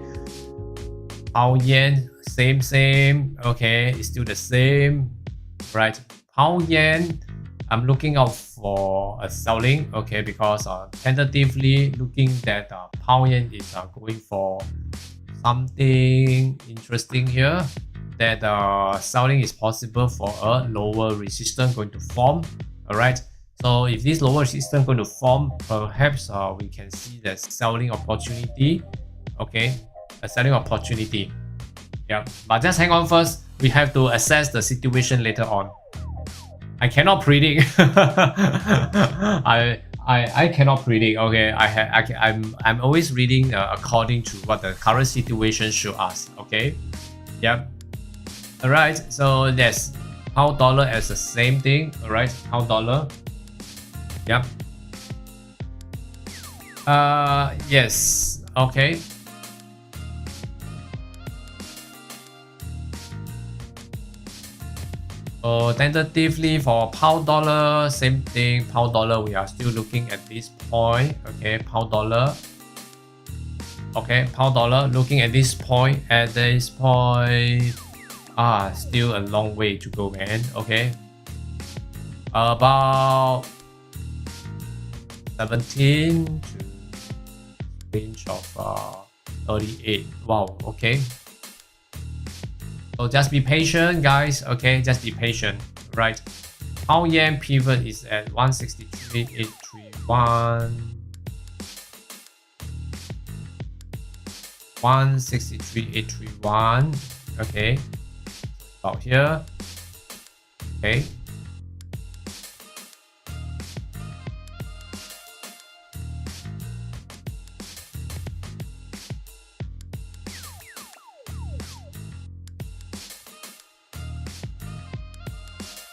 pound yen, same. Okay, it's still the same. Right, pound yen. I'm looking out for a selling, okay, because tentatively looking that pound yen is going for something interesting here. That selling is possible for a lower resistance going to form. All right. So if this lower resistance going to form, perhaps we can see the selling opportunity. Okay, a selling opportunity. Yeah, but just hang on first. We have to assess the situation later on. I cannot predict. I cannot predict. Okay, I'm always reading according to what the current situation show us. Okay, yep. All right. So yes, pound dollar as the same thing. All right, pound dollar. Yep. Yes. Okay. So tentatively for pound dollar, same thing. Pound dollar, we are still looking at this point. Okay, pound dollar. Okay, pound dollar, looking at this point. At this point, still a long way to go, man. Okay, about 17 to range of 38. Wow. Okay. So just be patient, guys. Okay, just be patient. Right. Pound yen pivot is at 163.831. 163.831. Okay. About here. Okay.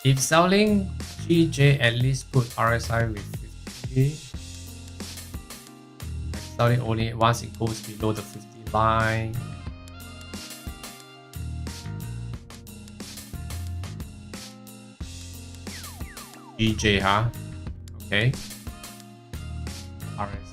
If selling GJ, at least put RSI with 50. Selling only once it goes below the 50 line. GJ, huh? Okay. RSI.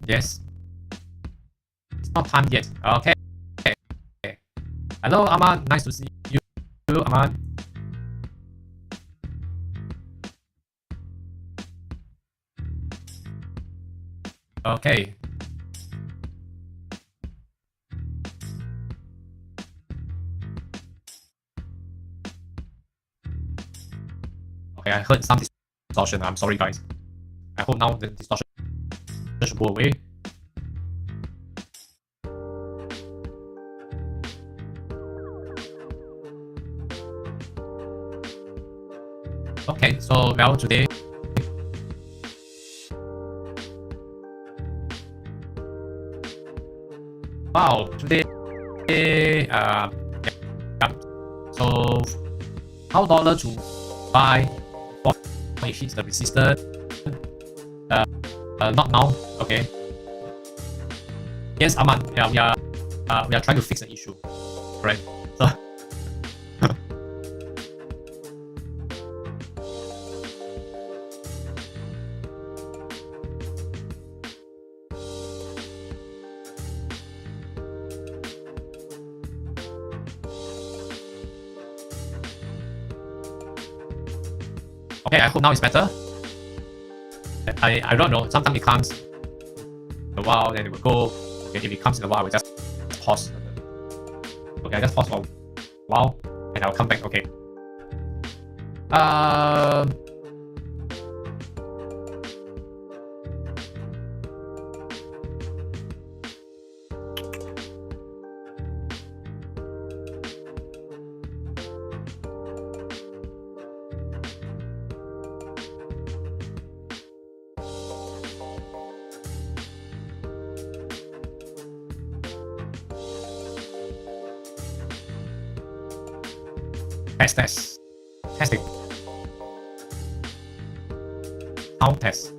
Yes. It's not time yet. Okay. Hello, Ahmad. Nice to see you, Ahmad. Okay. Okay, I heard some distortion. I'm sorry, guys. I hope now the distortion should go away. Okay, so well today. Wow, today. Yeah. So how dollar to buy when it hits the resistance? Not now. Okay. Yes, Ahmad. Yeah, we are trying to fix the issue, right? So. Okay, I hope now it's better. I don't know. Sometimes it comes in a while, then it will go. Okay, if it comes in a while, we just pause. Okay, I just pause for a while, and I'll come back. Okay. Testing. Sound test.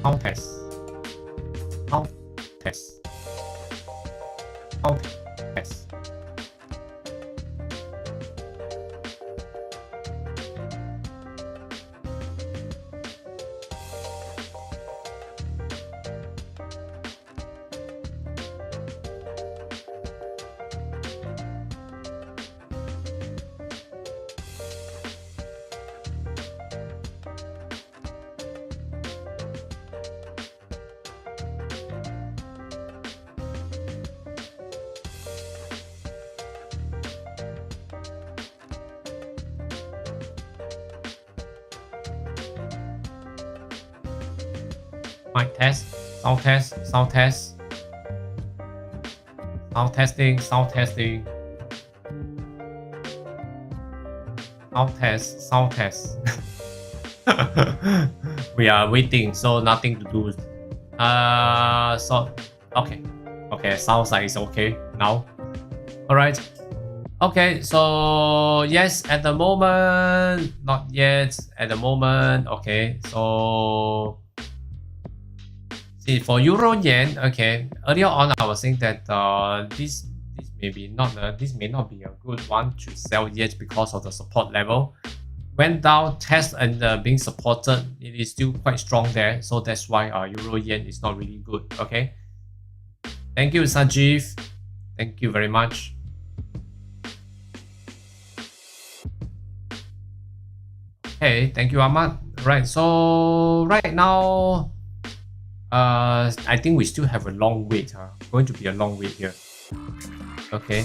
Sound test. Sound test. Sound test. Mic test, sound test, sound test, sound testing, sound testing, sound test, sound test. We are waiting, so nothing to do. So okay, sounds like it's okay now. All right. Okay, so yes, at the moment, not yet. At the moment, okay. So see for Euro Yen, okay. Earlier on, I was saying that this may not be a good one to sell yet because of the support level. Went down, test and being supported, it is still quite strong there. So that's why Euro Yen is not really good. Okay. Thank you, Sanjeev. Thank you very much. Okay, thank you, Ahmad. Right, so right now, I think we still have a long wait. Going to be a long wait here. Okay.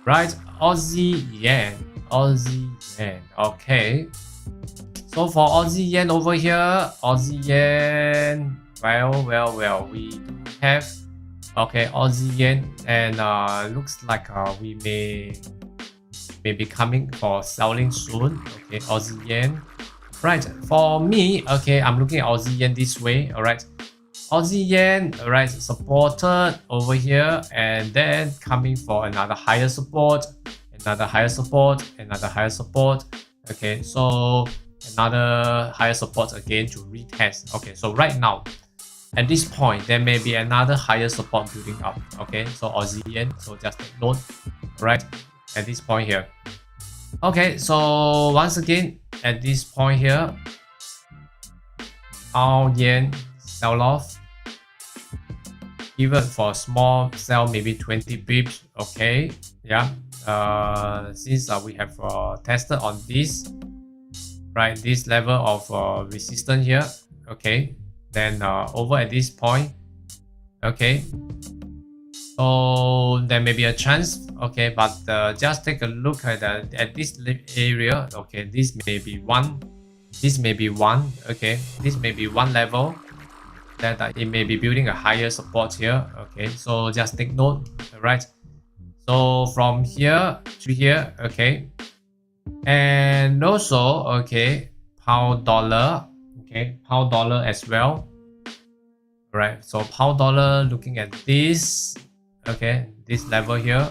Right, Aussie Yen. Okay. So for Aussie Yen over here, Aussie Yen. Well. We do have Aussie Yen, and looks like we may be coming for selling soon. Okay, Aussie Yen. Right, for me, okay, I'm looking at Aussie Yen this way. All right, Aussie Yen, all right, supported over here, and then coming for another higher support, another higher support. Okay, so another higher support again to retest. Okay, so right now, at this point, there may be another higher support building up. Okay, so Aussie Yen, so just take note. Right, at this point here. Okay, so once again, at this point here, pound yen sell off. Even for small sell, maybe 20 pips. Okay, yeah. Since we have tested on this, right, this level of resistance here. Okay, then over at this point. Okay, so there may be a chance. Okay, but just take a look at this area. Okay, this may be one. This may be one. Okay, this may be one level that it may be building a higher support here. Okay, so just take note. All right, so from here to here. Okay, and also okay, pound dollar. Okay, pound dollar as well. All right, so pound dollar, looking at this. Okay, this level here.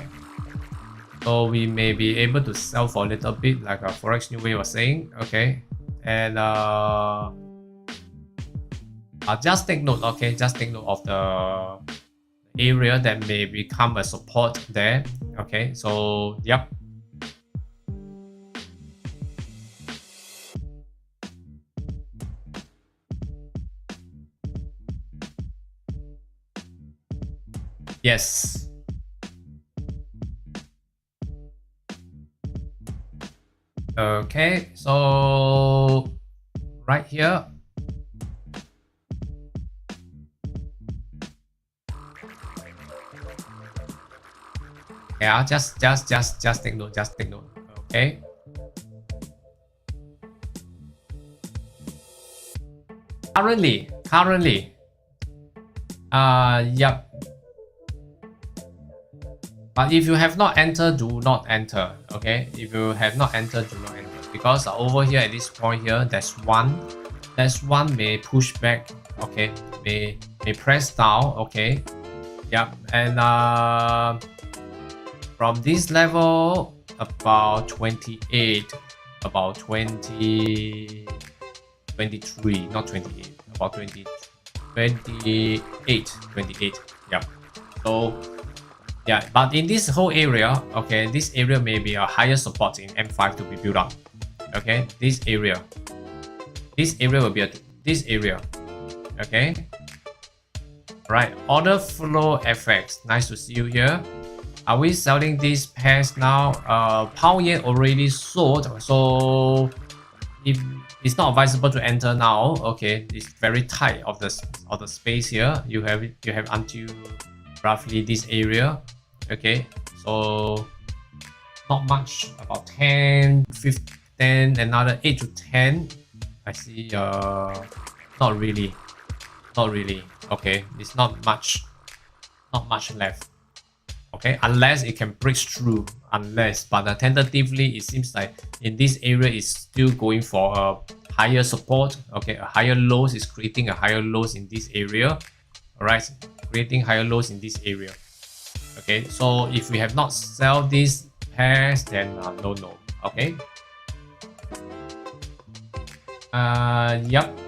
So we may be able to sell for a little bit, like a Forex New Way was saying. Okay, and just take note. Okay, just take note of the area that may become a support there. Okay, so yep. Yes. Okay, so right here. Yeah, just take note, just take note. Okay. Currently, yep. But if you have not entered, do not enter. Okay, if you have not entered, do not enter, because over here at this point here, there's one may push back. Okay, may press down. Okay, yep, and from this level about 28, about 20, 23, not 28, about 20, 28. Yep. So yeah, but in this whole area, okay, this area may be a higher support in M5 to be built up. Okay, this area will be this area. Okay, right. Order flow FX. Nice to see you here. Are we selling these pairs now? Pound yen already sold, so if it's not advisable to enter now. Okay, it's very tight of the space here. You have until roughly this area. Okay, so not much, about 10, 15, another 8 to 10. I see. Not really. Okay, it's not much left. Okay, unless it can break through, but tentatively it seems like in this area is still going for a higher support. Okay, a higher lows is creating a higher lows in this area. All right, creating higher lows in this area. Okay, so if we have not sell these pairs, then no. Okay. Yep.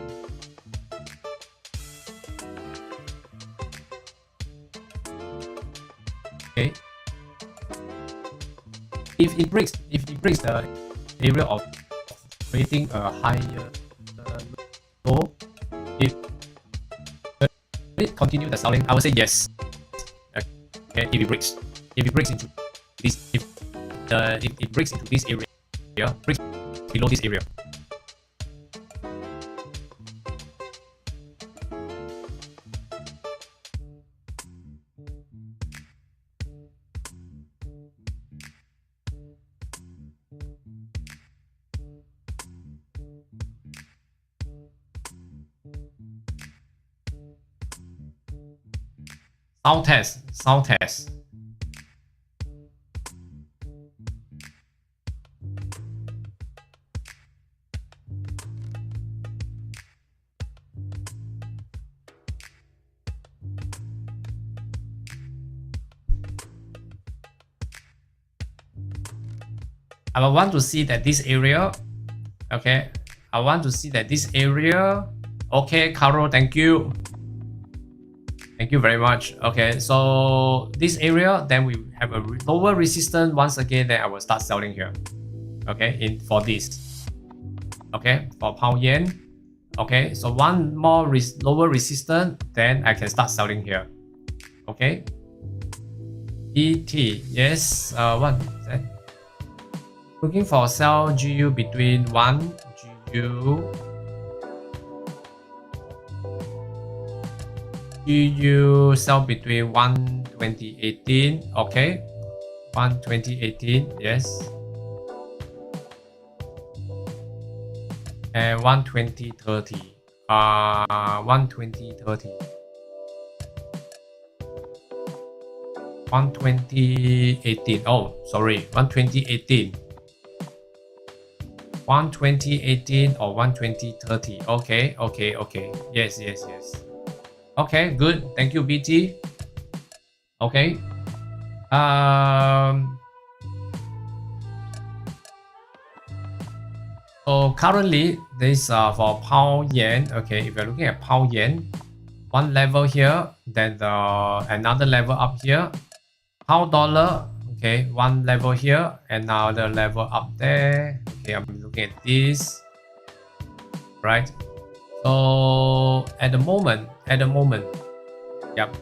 Okay. If it breaks the area of creating a higher low, if it continue the selling, I would say yes. Okay, if it breaks into this, if it breaks into this area, breaks below this area. Sound test. I want to see that this area. Okay, I want to see that this area. Okay, Carol, thank you. Thank you very much. Okay, so this area, then we have a lower resistance once again. Then I will start selling here. Okay, for this. Okay, for pound yen. Okay, so one more lower resistance, then I can start selling here. Okay. ET, yes, what is that? Looking for sell GU between 1 GU sell between 12018, okay, 12018, yes, and 12030, 12030, 12018, oh sorry, 12018, 12018 or 12030, okay, okay, okay, yes, yes, yes. Okay, good. Thank you, BT. Okay. So currently, this for pound yen. Okay, if you're looking at pound yen, one level here, then another level up here. Pound dollar. Okay, one level here, another level up there. Okay, I'm looking at this. Right. So at the moment, yep.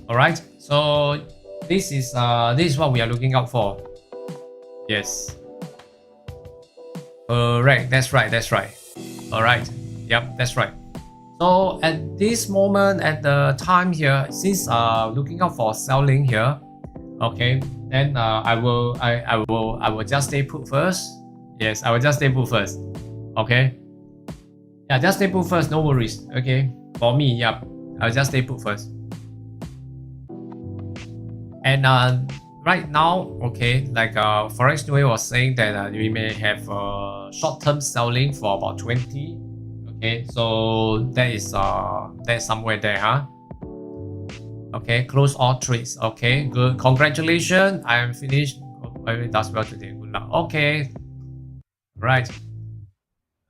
All right, so this is what we are looking out for. Yes, correct, that's right, all right, yep, that's right. So at this moment, at the time here, since looking out for selling here, okay, then I will just stay put first. Yes, I will just stay put first. Okay, yeah, just stay put first, no worries. Okay, for me, yep, I'll just stay put first. And right now, okay, like Forex New was saying that we may have short-term selling for about 20. Okay, so that is somewhere there, huh? Okay, close all trades. Okay, good. Congratulations, I am finished. It does well today. Good luck. Okay, right.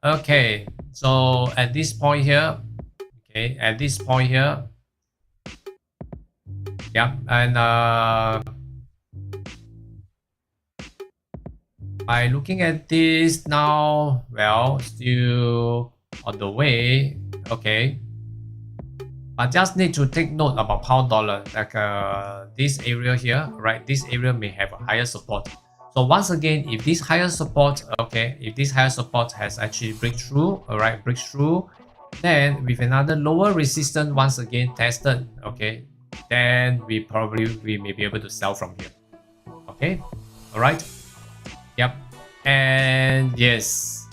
Okay, so at this point here, okay, at this point here, yeah, and by looking at this now, well, still on the way, okay. I just need to take note about pound dollar, like this area here, right? This area may have a higher support. So once again, if this higher support, okay, if this higher support has actually breakthrough, all right, breakthrough, then with another lower resistance once again tested, okay, then we may be able to sell from here. Okay, all right. Yep. And yes.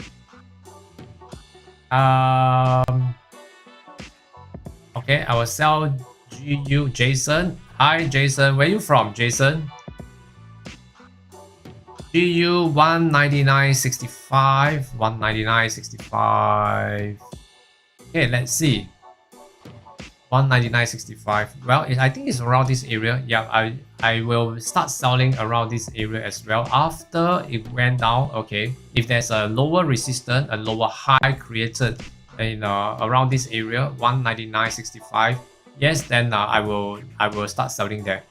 Okay, I will sell GU Jason. Hi Jason, where you from, Jason? GU 199.65, 199.65. Okay, let's see. 199.65. Well, I think it's around this area. Yeah, I will start selling around this area as well after it went down. Okay, if there's a lower resistance, a lower high created in around this area, 199.65. Yes, then I will start selling there,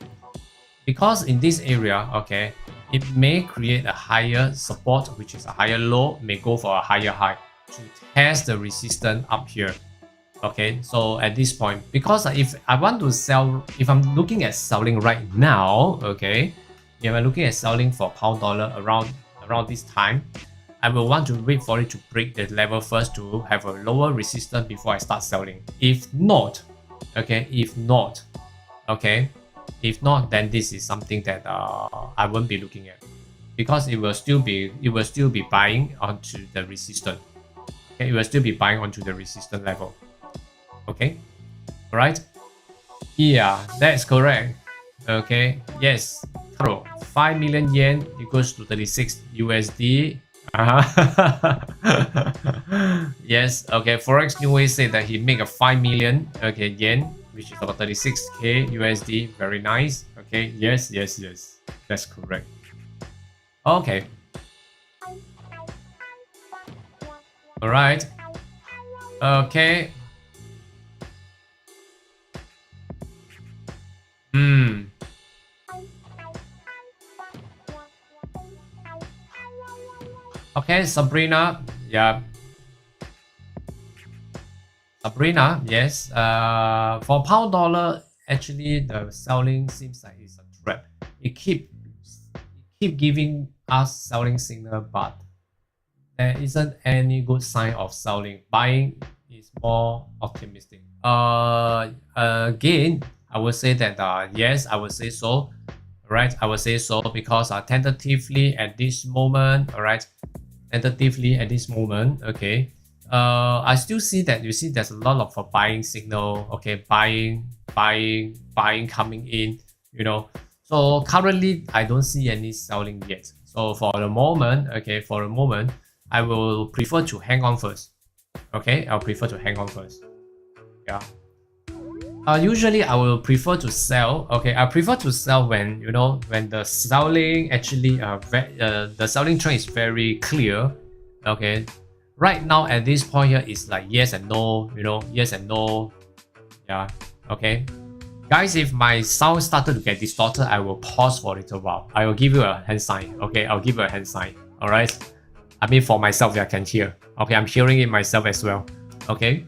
because in this area, okay, it may create a higher support, which is a higher low, may go for a higher high to test the resistance up here. Okay, so at this point, because if I want to sell, if I'm looking at selling right now, okay, if I'm looking at selling for pound dollar around this time, I will want to wait for it to break the level first to have a lower resistance before I start selling. If not, okay, if not, then this is something that I won't be looking at, because it will still be buying onto the resistance. Okay, it will still be buying onto the resistance level. Okay, all right, yeah, that's correct. Okay, yes, Taro, 5 million yen equals to 36 USD. Yes, okay, Forex New Way said that he make a 5 million, okay, yen, which is about 36k USD. Very nice. Okay, yes, that's correct. Okay, all right, okay. Okay, Sabrina, yeah. Sabrina, yes. For pound dollar, actually the selling seems like it's a trap. It keep giving us selling signal, but there isn't any good sign of selling. Buying is more optimistic. Again, I would say that yes, I would say so. Right, I would say so because tentatively at this moment, all right, tentatively at this moment, okay. I still see that you see there's a lot of buying signal, okay, buying coming in, you know. So currently I don't see any selling yet. So for the moment, okay, for the moment, I will prefer to hang on first. Okay, I'll prefer to hang on first. Yeah. Usually I will prefer to sell. Okay, I prefer to sell when when the selling actually the selling trend is very clear. Okay, right now at this point here is like yes and no. Yes and no. Yeah. Okay, guys, if my sound started to get distorted, I will pause for a little while. I will give you a hand sign. Okay, I'll give you a hand sign. All right. I mean for myself, I can hear. Okay, I'm hearing it myself as well. Okay.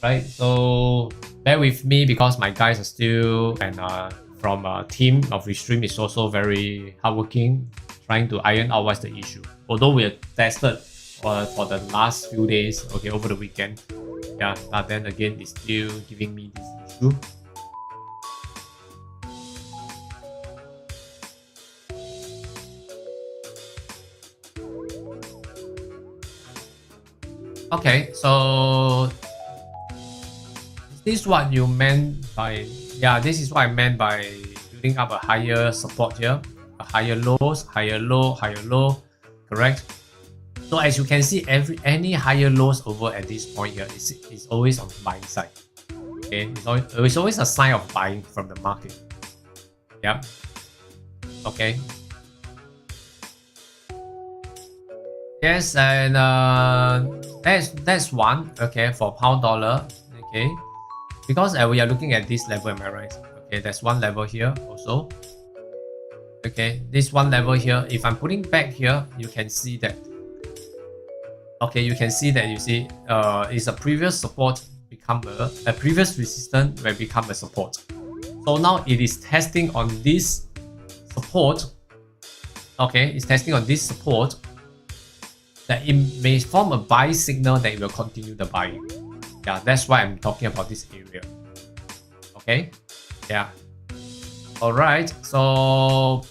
Right. So bear with me because my guys are still and from a team of Restream is also very hardworking, trying to iron out what's the issue. Although we are tested for the last few days, okay, over the weekend, yeah, but then again, it's still giving me this issue. Okay, so this is what you meant by, yeah, this is what I meant by building up a higher support here, a higher lows, higher low, correct? So as you can see, any higher lows over at this point here is always on the buying side. Okay, it's always a sign of buying from the market. Yeah. Okay. Yes, and that's one. Okay, for pound dollar. Okay. Because we are looking at this level, am I right? Okay, there's one level here also. Okay, this one level here. If I'm putting back here, you can see that. Okay, you can see that. You see, it's a previous support become a previous resistance will become a support. So now it is testing on this support. Okay, it's testing on this support. That it may form a buy signal that it will continue the buying. Yeah, that's why I'm talking about this area. Okay, yeah. All right, so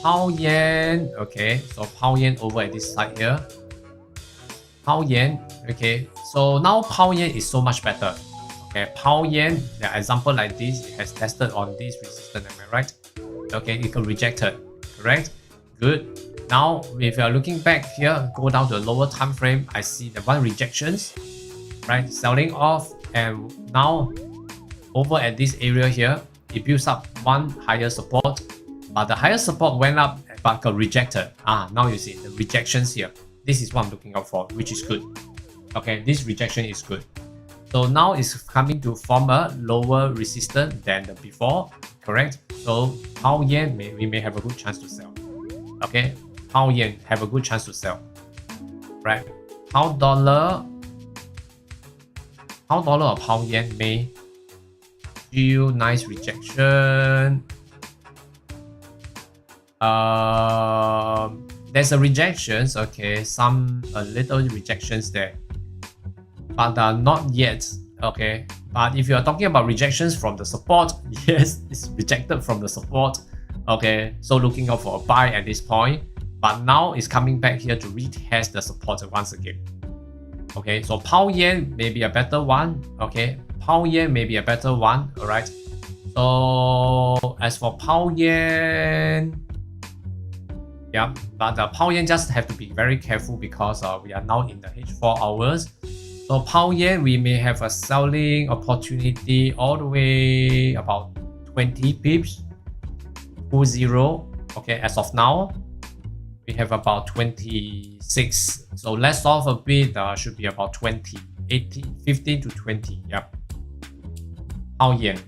pound yen. Okay, so pound yen over at this side here. Pound yen. Okay, so now pound yen is so much better. Okay, pound yen. The example like this, it has tested on this resistance. Am I right? Okay, it got rejected. Correct. Good. Now, if you are looking back here, go down to a lower time frame. I see the one rejections. Right, selling off, and now over at this area here, it builds up one higher support, but the higher support went up but got rejected. Now you see the rejections here. This is what I'm looking out for, which is good. Okay, this rejection is good. So now it's coming to form a lower resistance than the before, correct? So pound yen we may have a good chance to sell. Okay, pound yen have a good chance to sell. Right, pound dollar or pound yen may feel nice rejection. There's a rejections, okay, a little rejections there, but not yet. Okay, but if you are talking about rejections from the support, yes, it's rejected from the support. Okay, so looking out for a buy at this point, but now it's coming back here to retest the support once again. Okay, so pound yen may be a better one. Okay, pound yen may be a better one. All right. So as for pound yen, yeah, but the pound yen just have to be very careful because we are now in the H4 hours. So pound yen, we may have a selling opportunity all the way about 20 pips, 20. Okay, as of now, we have about 26. So less off a bit, should be about 20, 18, 15 to 20. Yep. Pound yen.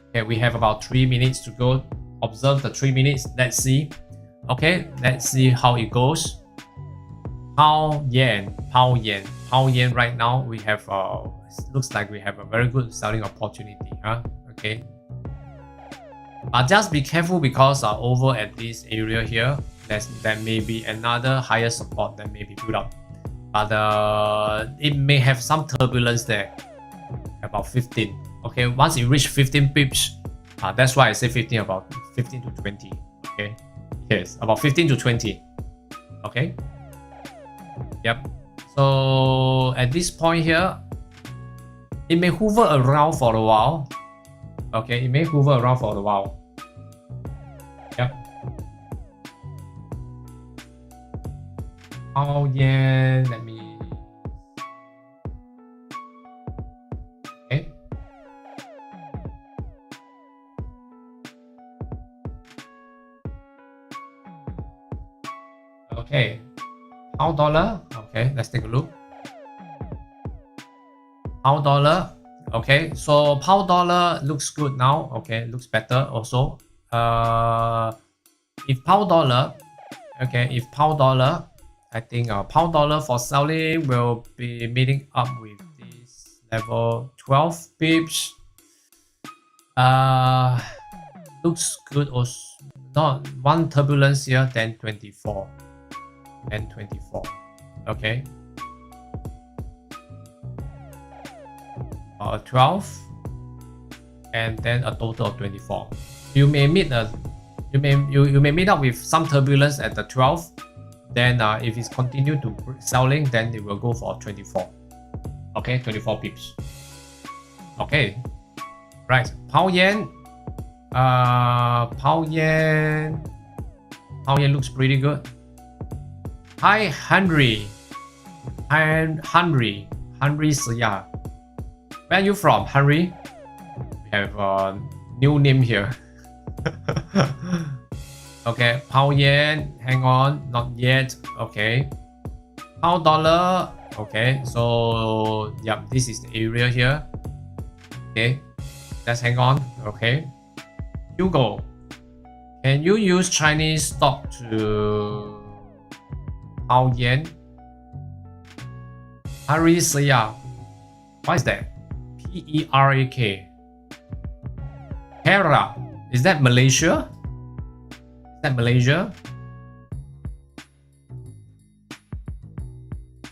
Okay, we have about 3 minutes to go. Observe the 3 minutes. Let's see. Okay, let's see how it goes. Pound yen. Right now we have looks like we have a very good selling opportunity. Okay. But just be careful because over at this area here, there may be another higher support that may be built up. But it may have some turbulence there. About 15. Okay, once you reach 15 pips, that's why I say 15, about 15 to 20. Okay, yes, about 15 to 20. Okay, yep. So at this point here, it may hover around for a while. Okay, it may hover around for a while. Yep. Oh yeah, let me. Okay. Okay. Pound dollar. Okay, let's take a look. Pound dollar. Okay, so pound dollar looks good now. Okay, looks better also. If pound dollar, okay, if pound dollar, I think pound dollar for selling will be meeting up with this level 12 pips. Looks good also. Not one turbulence here, then 24. And 24. Okay. 12 and then a total of 24. You may meet you may meet up with some turbulence at the 12. Then if it's continue to selling, then it will go for 24. Okay, 24 pips. Okay, right. Pound yen. Pound yen looks pretty good. Hi Henry. Henry Siya. Where are you from, Henry? We have a new name here. Okay, pound yen, hang on, not yet. Okay, pound dollar. Okay, so yep, this is the area here. Okay, let's hang on. Okay, Hugo, can you use Chinese stock to pound yen? Harisiya, what is that? P-E-R-A-K. Hera, is that Malaysia? Is that Malaysia?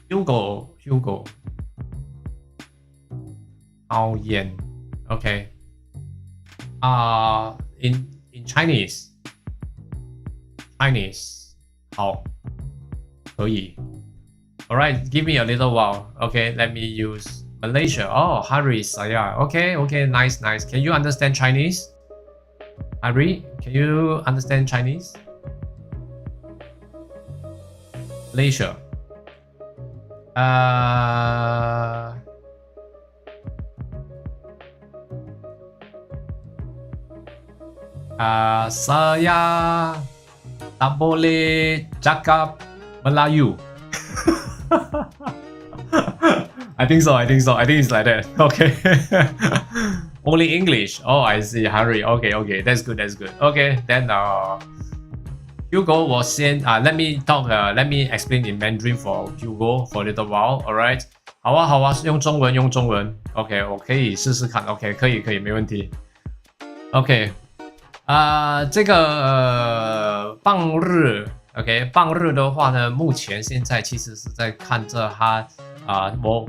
Hugo. Pound yen. Okay. In Chinese. 好，可以。Alright, give me a little while. Okay, let me use Malaysia. Oh, Haris. Yeah. Okay. Nice. Can you understand Chinese? Hari, can you understand Chinese? Malaysia. Saya tak boleh cakap Melayu. I think so. I think it's like that. Okay. Only English. Oh, I see. Harry. Okay. That's good. Okay, then Hugo was saying, let me talk. Let me explain in Mandarin for Hugo for a little while. Alright. 好啊，用中文。OK， 我可以试试看。OK， 可以，没问题。OK， 这个棒日 ，OK， 棒日的话呢，目前现在其实是在看着它。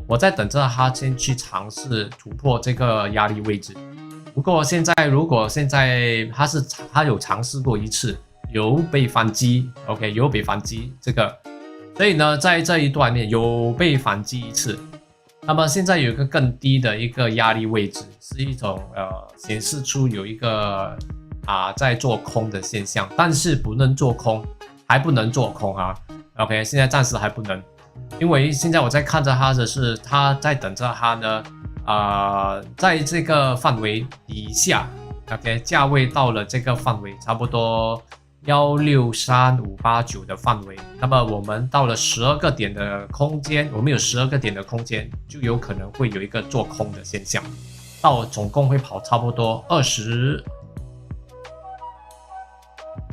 我在等着他先去尝试突破这个压力位置。不过如果现在他有尝试过一次，有被反击 ，OK， 有被反击这个，所以呢，在这一段呢有被反击一次。那么现在有一个更低的一个压力位置，是一种显示出有一个在做空的现象，但是不能做空，还不能做空啊。OK， 现在暂时还不能。因为现在我在看着它的是，它在等着它呢，在这个范围底下 ，OK， 价位到了这个范围，差不多163589的范围，那么我们到了12个点的空间，我们有12个点的空间，就有可能会有一个做空的现象，到总共会跑差不多20，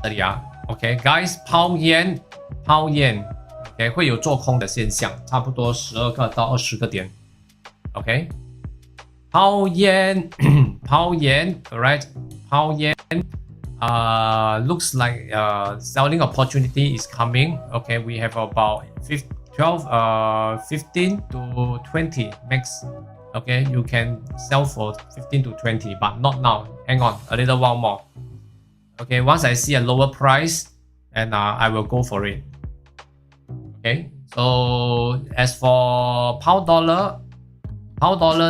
这里 OK guys， 抛烟 OK 会有做空的现象，差不多12个到20个点。OK， 抛烟，alright， 抛烟。Looks like selling opportunity is coming. Okay, we have about 15 to 20 max. Okay, you can sell for 15 to 20, but not now. Hang on, a little while more. Okay, once I see a lower price, and I will go for it. Okay, so as for pound dollar,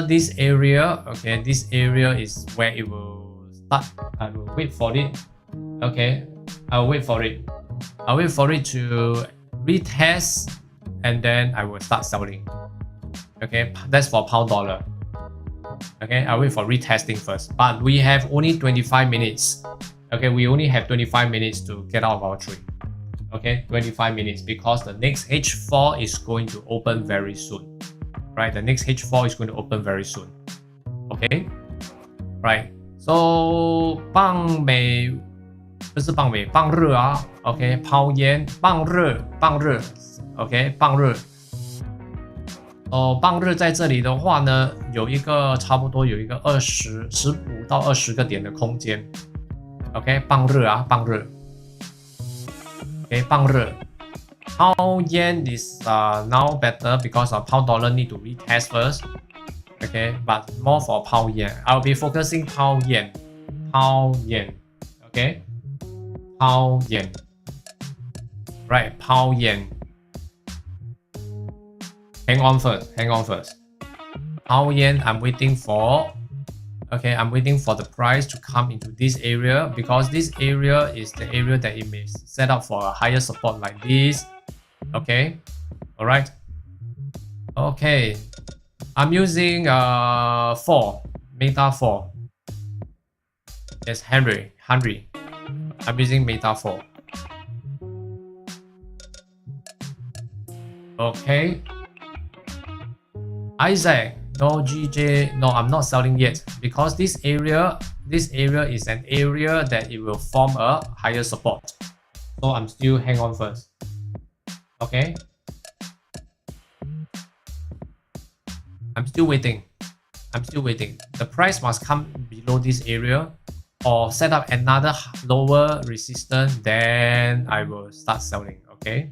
this area, okay, this area is where it will start. I will wait for it. Okay, I'll wait for it. I'll wait for it to retest, and then I will start selling. Okay, that's for pound dollar. Okay, I'll wait for retesting first. But we have only 25 minutes. Okay, we only have 25 minutes to get out of our trade. Okay, 25 minutes because the next H4 is going to open very soon. Right, the next H4 is going to open very soon. Okay, right. So 棒美不是棒美，棒热啊。OK， 抛烟，棒热 ，OK， 棒热。棒热在这里的话呢，有一个差不多有一个15到20个点的空间。OK， 棒热啊，棒热。OK， 棒热。抛烟 is now better because of pound dollar need to retest first. Okay, but more for 抛烟 I'll be focusing 抛烟 Okay, 抛烟 Right, 抛烟 Hang on first 抛烟 I'm waiting for Okay, I'm waiting for the price to come into this area because this area is the area that it may set up for a higher support like this. Okay, alright. Okay, I'm using 4 Meta 4. Yes, Henry. I'm using Meta 4. Okay. Isaac, no GJ, no, I'm not selling yet because this area is an area that it will form a higher support. So I'm still hang on first. Okay. I'm still waiting. The price must come below this area or set up another lower resistance, then I will start selling. Okay.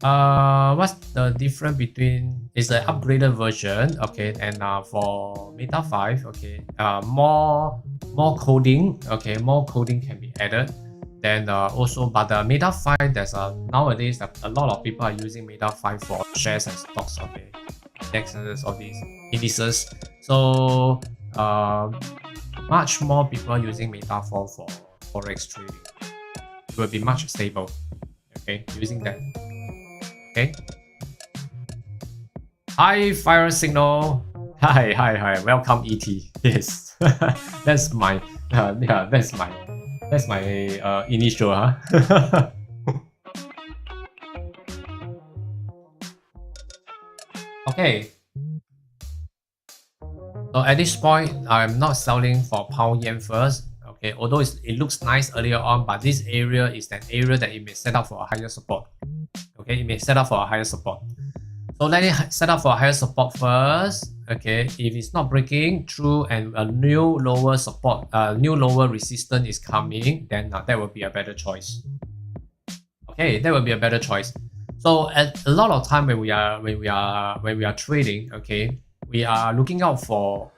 What's the difference between is the upgraded version? Okay, and for Meta 5, okay, more coding. Okay, more coding can be added. Then also, but the Meta 5, there's nowadays a lot of people are using Meta 5 for shares and stocks, okay, indexes of these indices. So much more people are using Meta 4 for Forex trading. It will be much stable. Okay, using that. Okay. Hi, Fire Signal. Hi. Welcome, ET. Yes, that's my that's my initial, huh? Okay. So at this point, I'm not selling for pound yen first. Okay, although it looks nice earlier on, but this area is an area that it may set up for a higher support. Okay, it may set up for a higher support. So let it set up for a higher support first. Okay, if it's not breaking through and a new lower support, new lower resistance is coming, then that will be a better choice. Okay, that will be a better choice. So at a lot of time when we are trading, okay, we are looking out for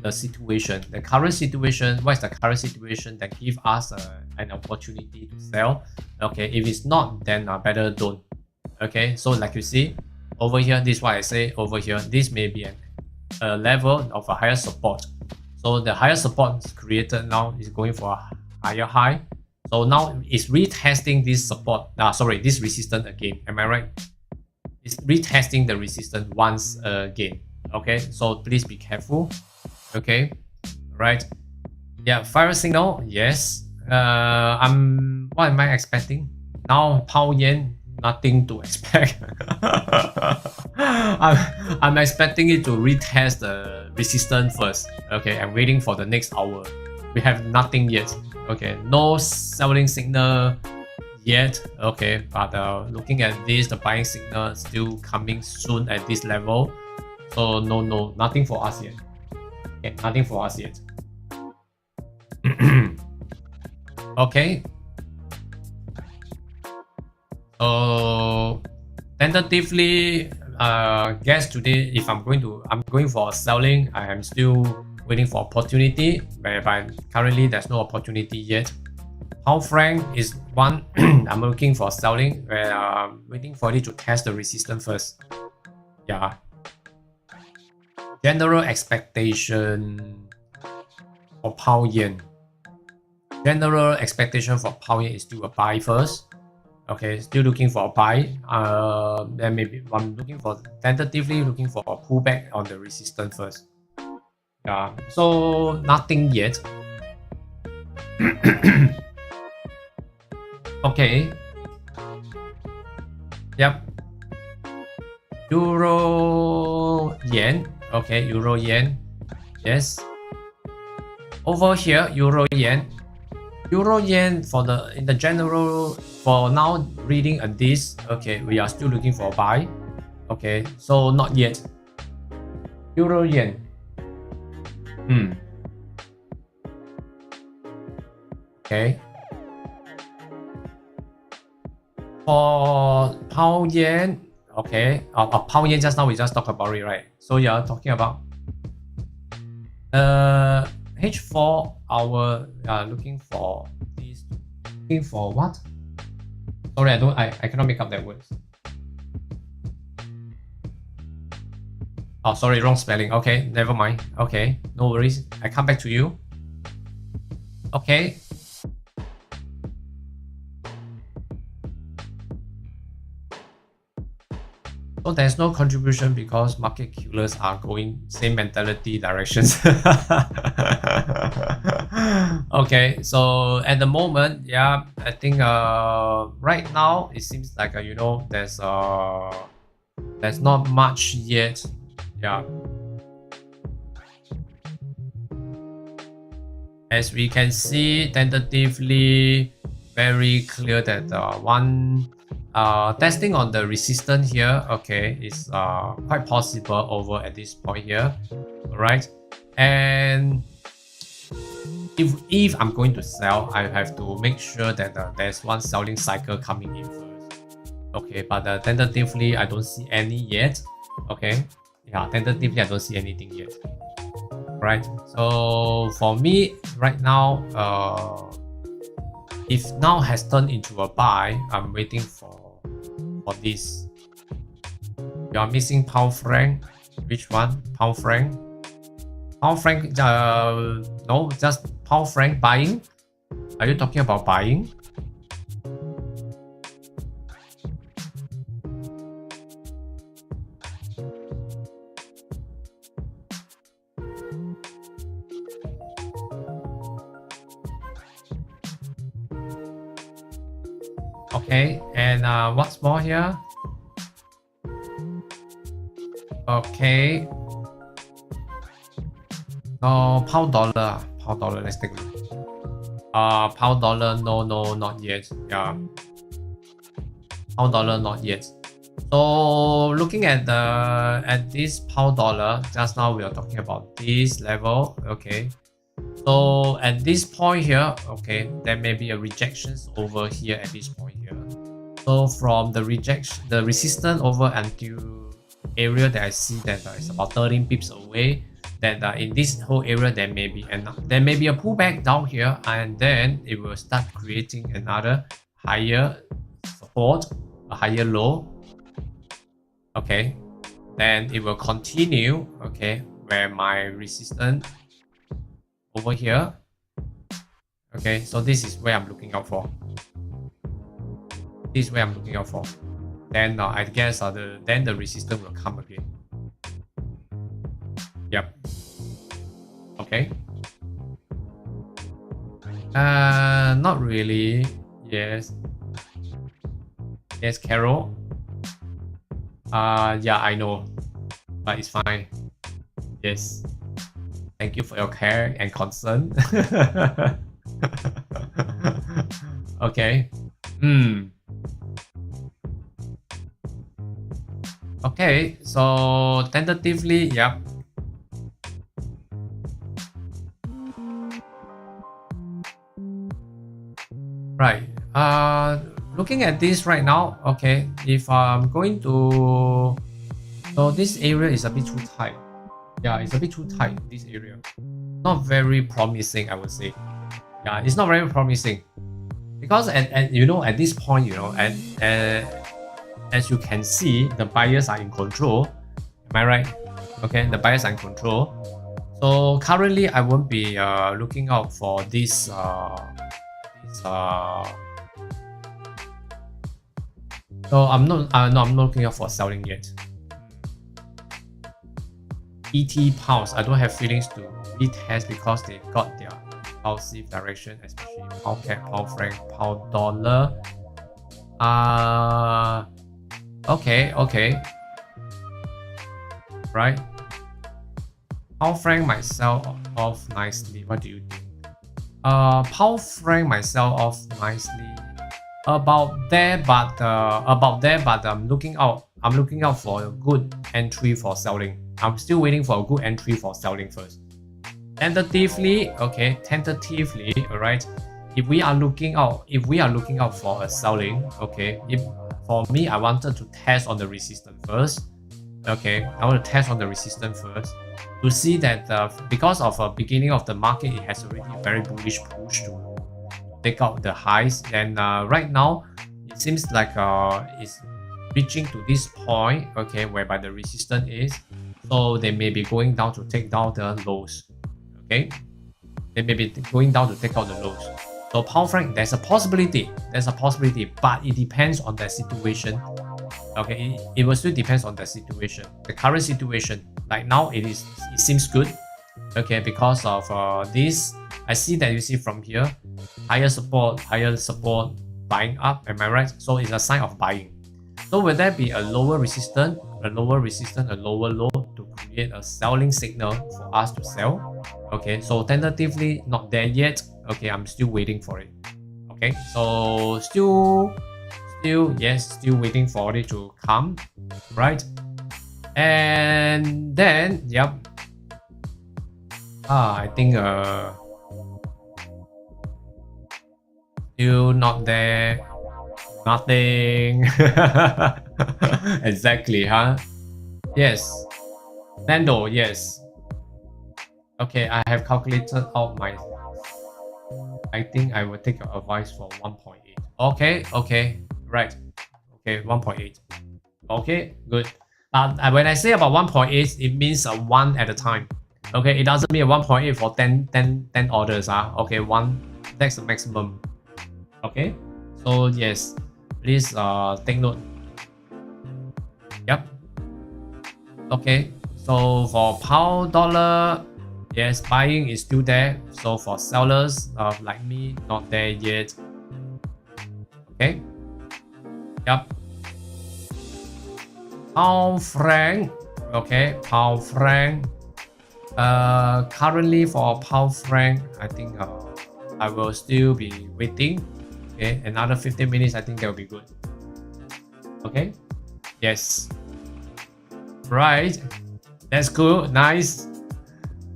the situation, the current situation. What is the current situation that give us an opportunity to sell? Okay, if it's not, then better don't. Okay, so like you see over here, this is why I say over here, this may be a level of a higher support. So the higher support is created now is going for a higher high. So now it's retesting this support, this resistance again. Am I right? It's retesting the resistance once again. Okay, so please be careful. Okay, right? Yeah, fire signal. Yes. What am I expecting now? Pound yen. Nothing to expect. I'm expecting it to retest the resistance first. Okay, I'm waiting for the next hour. We have nothing yet. Okay, no selling signal yet. Okay, but looking at this, the buying signal still coming soon at this level. So no, nothing for us yet. Okay, nothing for us yet. Okay. So tentatively, guess today if I'm going for selling. I am still waiting for opportunity, but currently there's no opportunity yet. Pound franc is one I'm looking for selling, where I'm waiting for it to test the resistance first. Yeah. General expectation for pound yen. General expectation for pound yen is still a buy first. Okay, still looking for a buy. Then maybe I'm tentatively looking for a pullback on the resistance first. Yeah, so nothing yet. Okay. Yep. Euro yen. Okay, Euro yen. Yes. Over here, Euro yen. Euro yen in the general for now reading at this. Okay, we are still looking for a buy. Okay, so not yet. Euro yen. Okay. For pound yen, okay. Pound yen just now we just talked about it, right? So you're talking about H4 hour. Looking for this. Looking for what? Sorry, I cannot make up that words. Oh, sorry, wrong spelling. Okay, never mind. Okay, no worries. I come back to you. Okay. So there's no contribution because market killers are going same mentality directions. Okay, so at the moment, yeah, I think right now it seems like there's not much yet. Yeah. As we can see, tentatively very clear that one testing on the resistance here, okay, is quite possible over at this point here. All right, and if I'm going to sell, I have to make sure that there's one selling cycle coming in first. Okay, but tentatively I don't see any yet. Okay, yeah, tentatively I don't see anything yet. Right, so for me right now, if now has turned into a buy, I'm waiting for this. You are missing pound franc. Which one? Pound franc. Pound franc. No, just pound franc buying. Are you talking about buying? Okay, and what's more here? Okay. No, pound dollar. Pound dollar, let's take a look. Pound dollar, no, not yet. Yeah. Pound dollar, not yet. So looking at this pound dollar, just now we are talking about this level. Okay. So at this point here, okay, there may be a rejections over here at this point here. So from the resistance over until area that I see that is about 13 pips away, that in this whole area there may be a pullback down here, and then it will start creating another higher support, a higher low. Okay, then it will continue. Okay, where my resistance over here. Okay, so this is where I'm looking out for. This is where I'm looking out for. Then I guess then the resistance will come again. Yep. Okay. Not really. Yes. Yes, Carol. Yeah, I know, but it's fine. Yes. Thank Thank you for your care and concern. Okay. Okay, so tentatively, yep. Right. Looking at this right now, okay, if I'm going to, so this area is a bit too tight. Yeah, it's a bit too tight, this area. Not very promising, I would say. Yeah, it's not very promising. Because at you know, at this point, you know, and as you can see, the buyers are in control. Am I right? Okay, the buyers are in control. So currently, I won't be looking out for this. So I'm not. No, I'm not looking out for selling yet. ET pounds, I don't have feelings to retest because they got their impulsive direction, especially pound cap, pound franc, pound dollar. Okay. Right. Pound franc might sell off nicely. What do you think? Pound franc might sell off nicely. About there, but I'm looking out. I'm looking out for a good entry for selling. I'm still waiting for a good entry for selling first. Tentatively, okay, alright. If we are looking out for a selling, okay. If for me, I wanted to test on the resistance first. Okay, I want to test on the resistance first to see that because of a beginning of the market, it has already a very bullish push to take out the highs. And right now, it seems like it's reaching to this point, okay, whereby the resistance is. So they may be going down to take down the lows. Okay, they may be going down to take out the lows. So pound franc, there's a possibility, but it depends on the situation. Okay, it will still depends on the situation, the current situation. Like now, it seems good. Okay, because of this, I see that you see from here, higher support, buying up. Am I right? So it's a sign of buying. So will there be a lower resistance, a lower low to create a selling signal for us to sell? Okay, so tentatively not there yet. Okay, I'm still waiting for it. Okay, so still waiting for it to come, right? And then, yep. I think still not there. Nothing. Exactly, huh? Yes. Nando, yes. Okay, I have calculated out my. I think I will take your advice for 1.8. Okay, right. Okay, 1.8. Okay, good. But when I say about 1.8, it means one at a time. Okay, it doesn't mean 1.8 for 10 orders. Okay, that's the maximum. Okay, so yes, please take note. Yep. Okay, so for pound dollar, yes, buying is still there. So for sellers like me, not there yet. Okay. Yep. Pound franc. Okay, pound franc. Currently for pound franc, I think I will still be waiting. Okay, another 15 minutes. I think that will be good. Okay. Yes. Right. That's cool. Nice.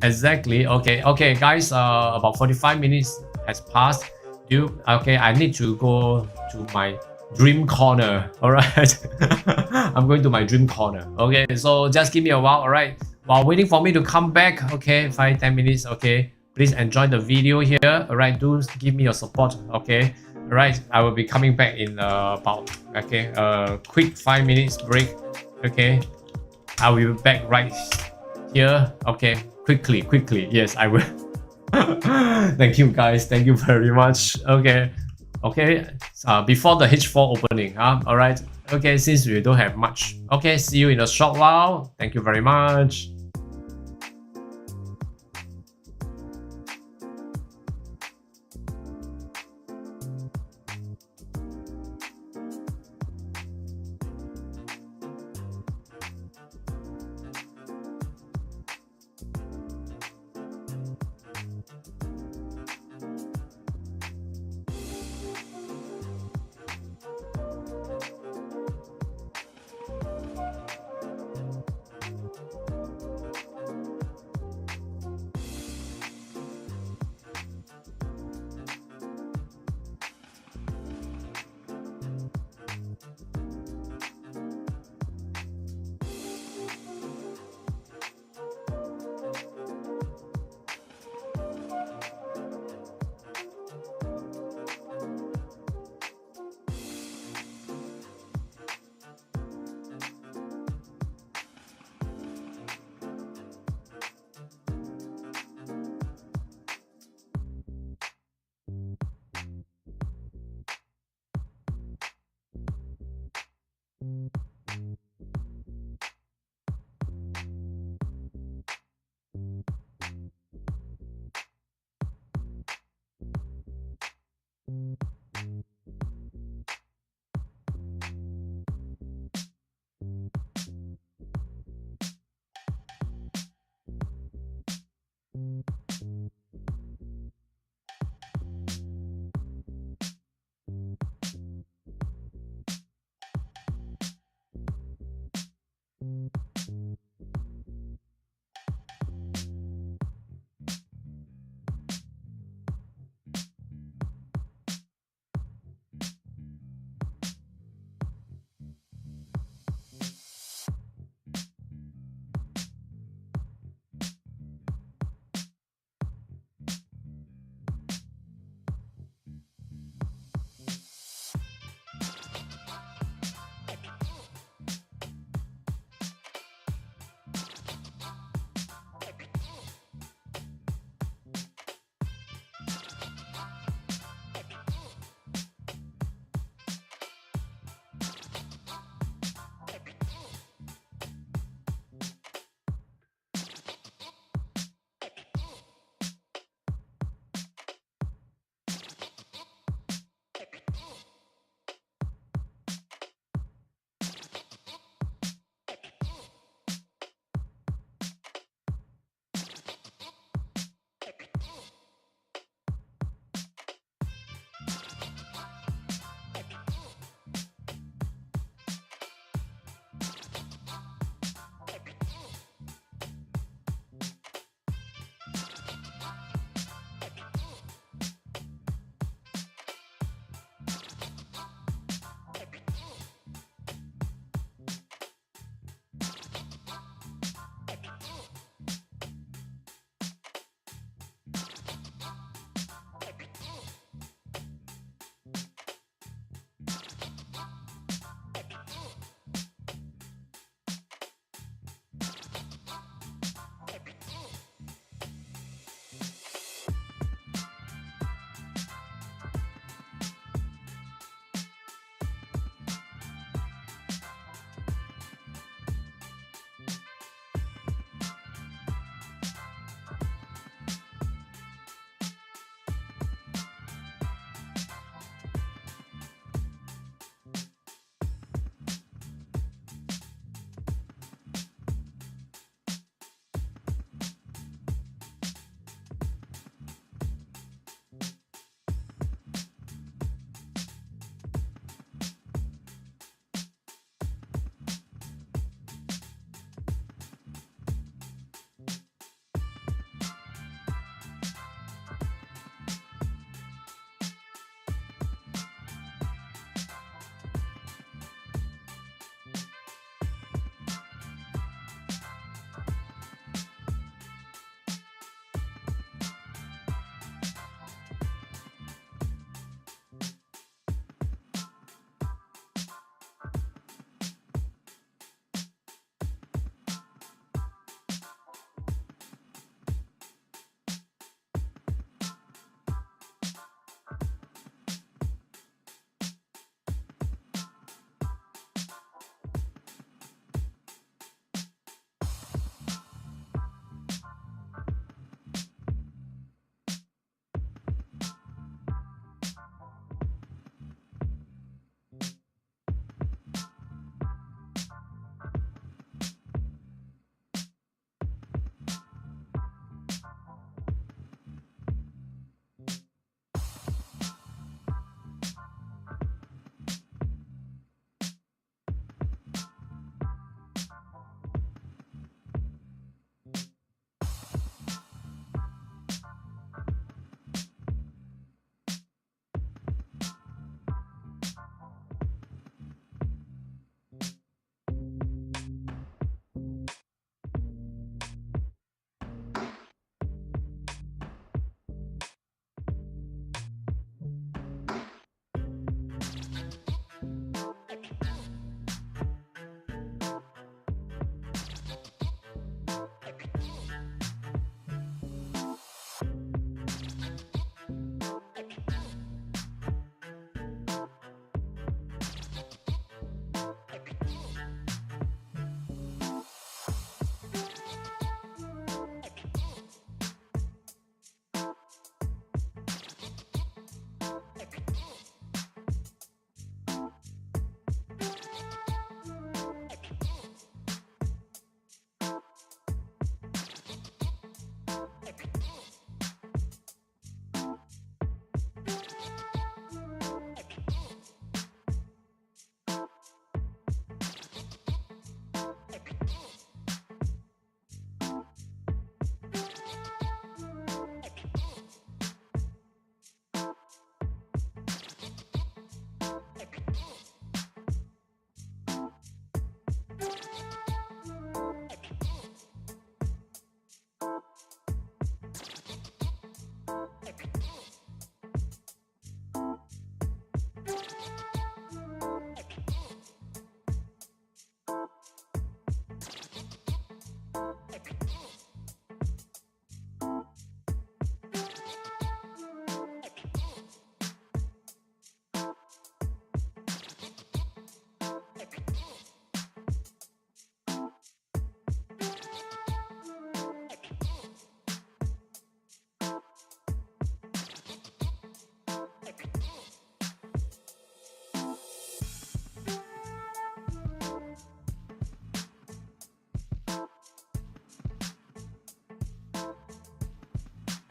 Exactly. Okay, guys. About 45 minutes has passed. Okay? I need to go to my dream corner. All right. I'm going to my dream corner. Okay. So just give me a while. All right. While waiting for me to come back. Okay. 5-10 minutes. Okay. Please enjoy the video here. All right. Do give me your support. Okay. All right. I will be coming back in about quick 5 minutes break. Okay. I will be back right here. Okay. Quickly. Yes, I will. Thank you, guys. Thank you very much. Okay. Before the H4 opening. All right. Okay. Since we don't have much. Okay. See you in a short while. Thank you very much.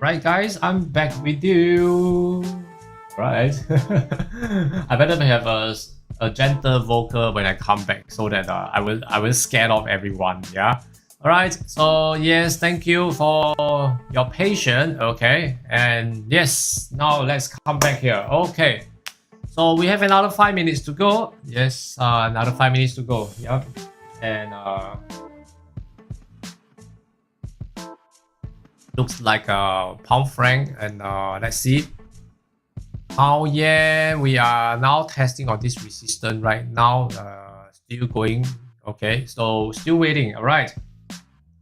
Right, guys, I'm back with you. Right. I better have a gentle vocal when I come back so that I will scare off everyone. Yeah. All right. So yes, thank you for your patience. Okay. And yes, now let's come back here. Okay. So we have another 5 minutes to go. Yes, another 5 minutes to go. Yep. And looks like a pound franc, and let's see. Pound yen, we are now testing on this resistance right now. Still going. Okay, so still waiting. All right.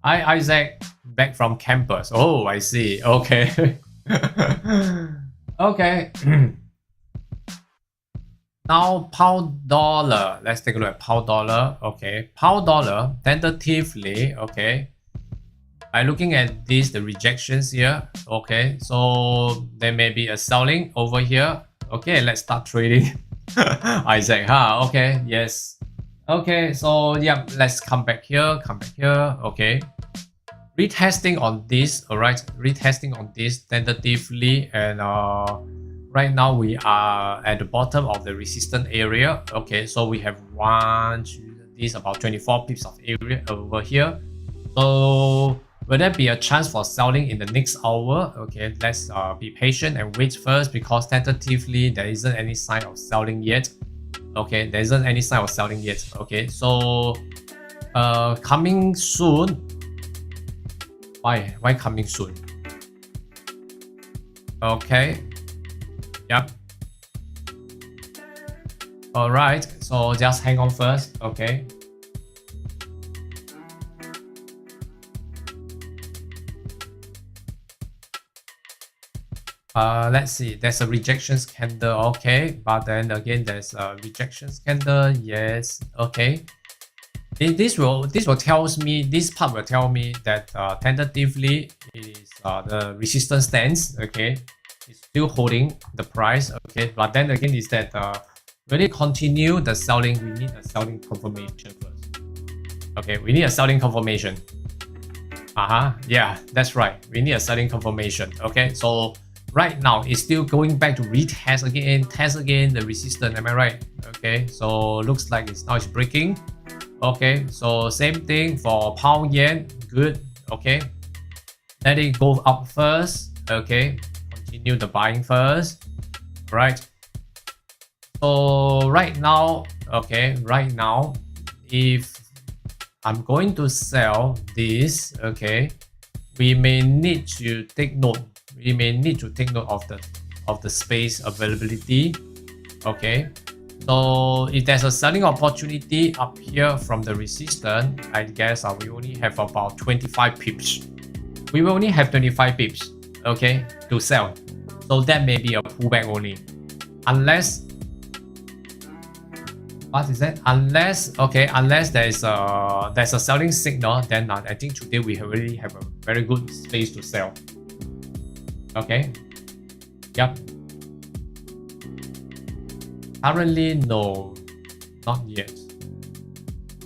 Hi, Isaac, back from campus. Oh, I see. Okay. Okay. Now pound dollar. Let's take a look at pound dollar. Okay, pound dollar tentatively. Okay. I'm looking at this, the rejections here. Okay, so there may be a selling over here. Okay, let's start trading. Isaac, huh? Okay, yes. Okay, so yeah, let's come back here, Okay, retesting on this. All right, retesting on this tentatively, and right now we are at the bottom of the resistance area. Okay, so we have this about 24 pips of area over here. So will there be a chance for selling in the next hour? Okay, let's be patient and wait first, because tentatively there isn't any sign of selling yet. Okay, there isn't any sign of selling yet. Okay, so coming soon. Why coming soon? Okay. Yep. All right. So just hang on first. Okay. Let's see. There's a rejections candle. Okay, but then again, there's a rejections candle. Yes. Okay. This tells me, this part will tell me that tentatively it is the resistance stance. Okay, it's still holding the price. Okay, but then again, is that when it continue the selling, we need a selling confirmation first. Okay, we need a selling confirmation. Yeah, that's right. We need a selling confirmation. Okay, so right now it's still going back to retest again, test again the resistance. Am I right? Okay, so looks like it's breaking. Okay, so same thing for pound yen. Good. Okay, let it go up first. Okay, continue the buying first. Right. So right now, okay, right now, if I'm going to sell this, okay, we may need to take note. We may need to take note of the space availability. Okay, so if there's a selling opportunity up here from the resistance, I guess we only have about 25 pips. We will only have 25 pips, okay, to sell. So that may be a pullback only, unless, what is that? Unless, okay, unless there's a selling signal, then I think today we already have a very good space to sell. Okay. Yep. Currently, no, not yet.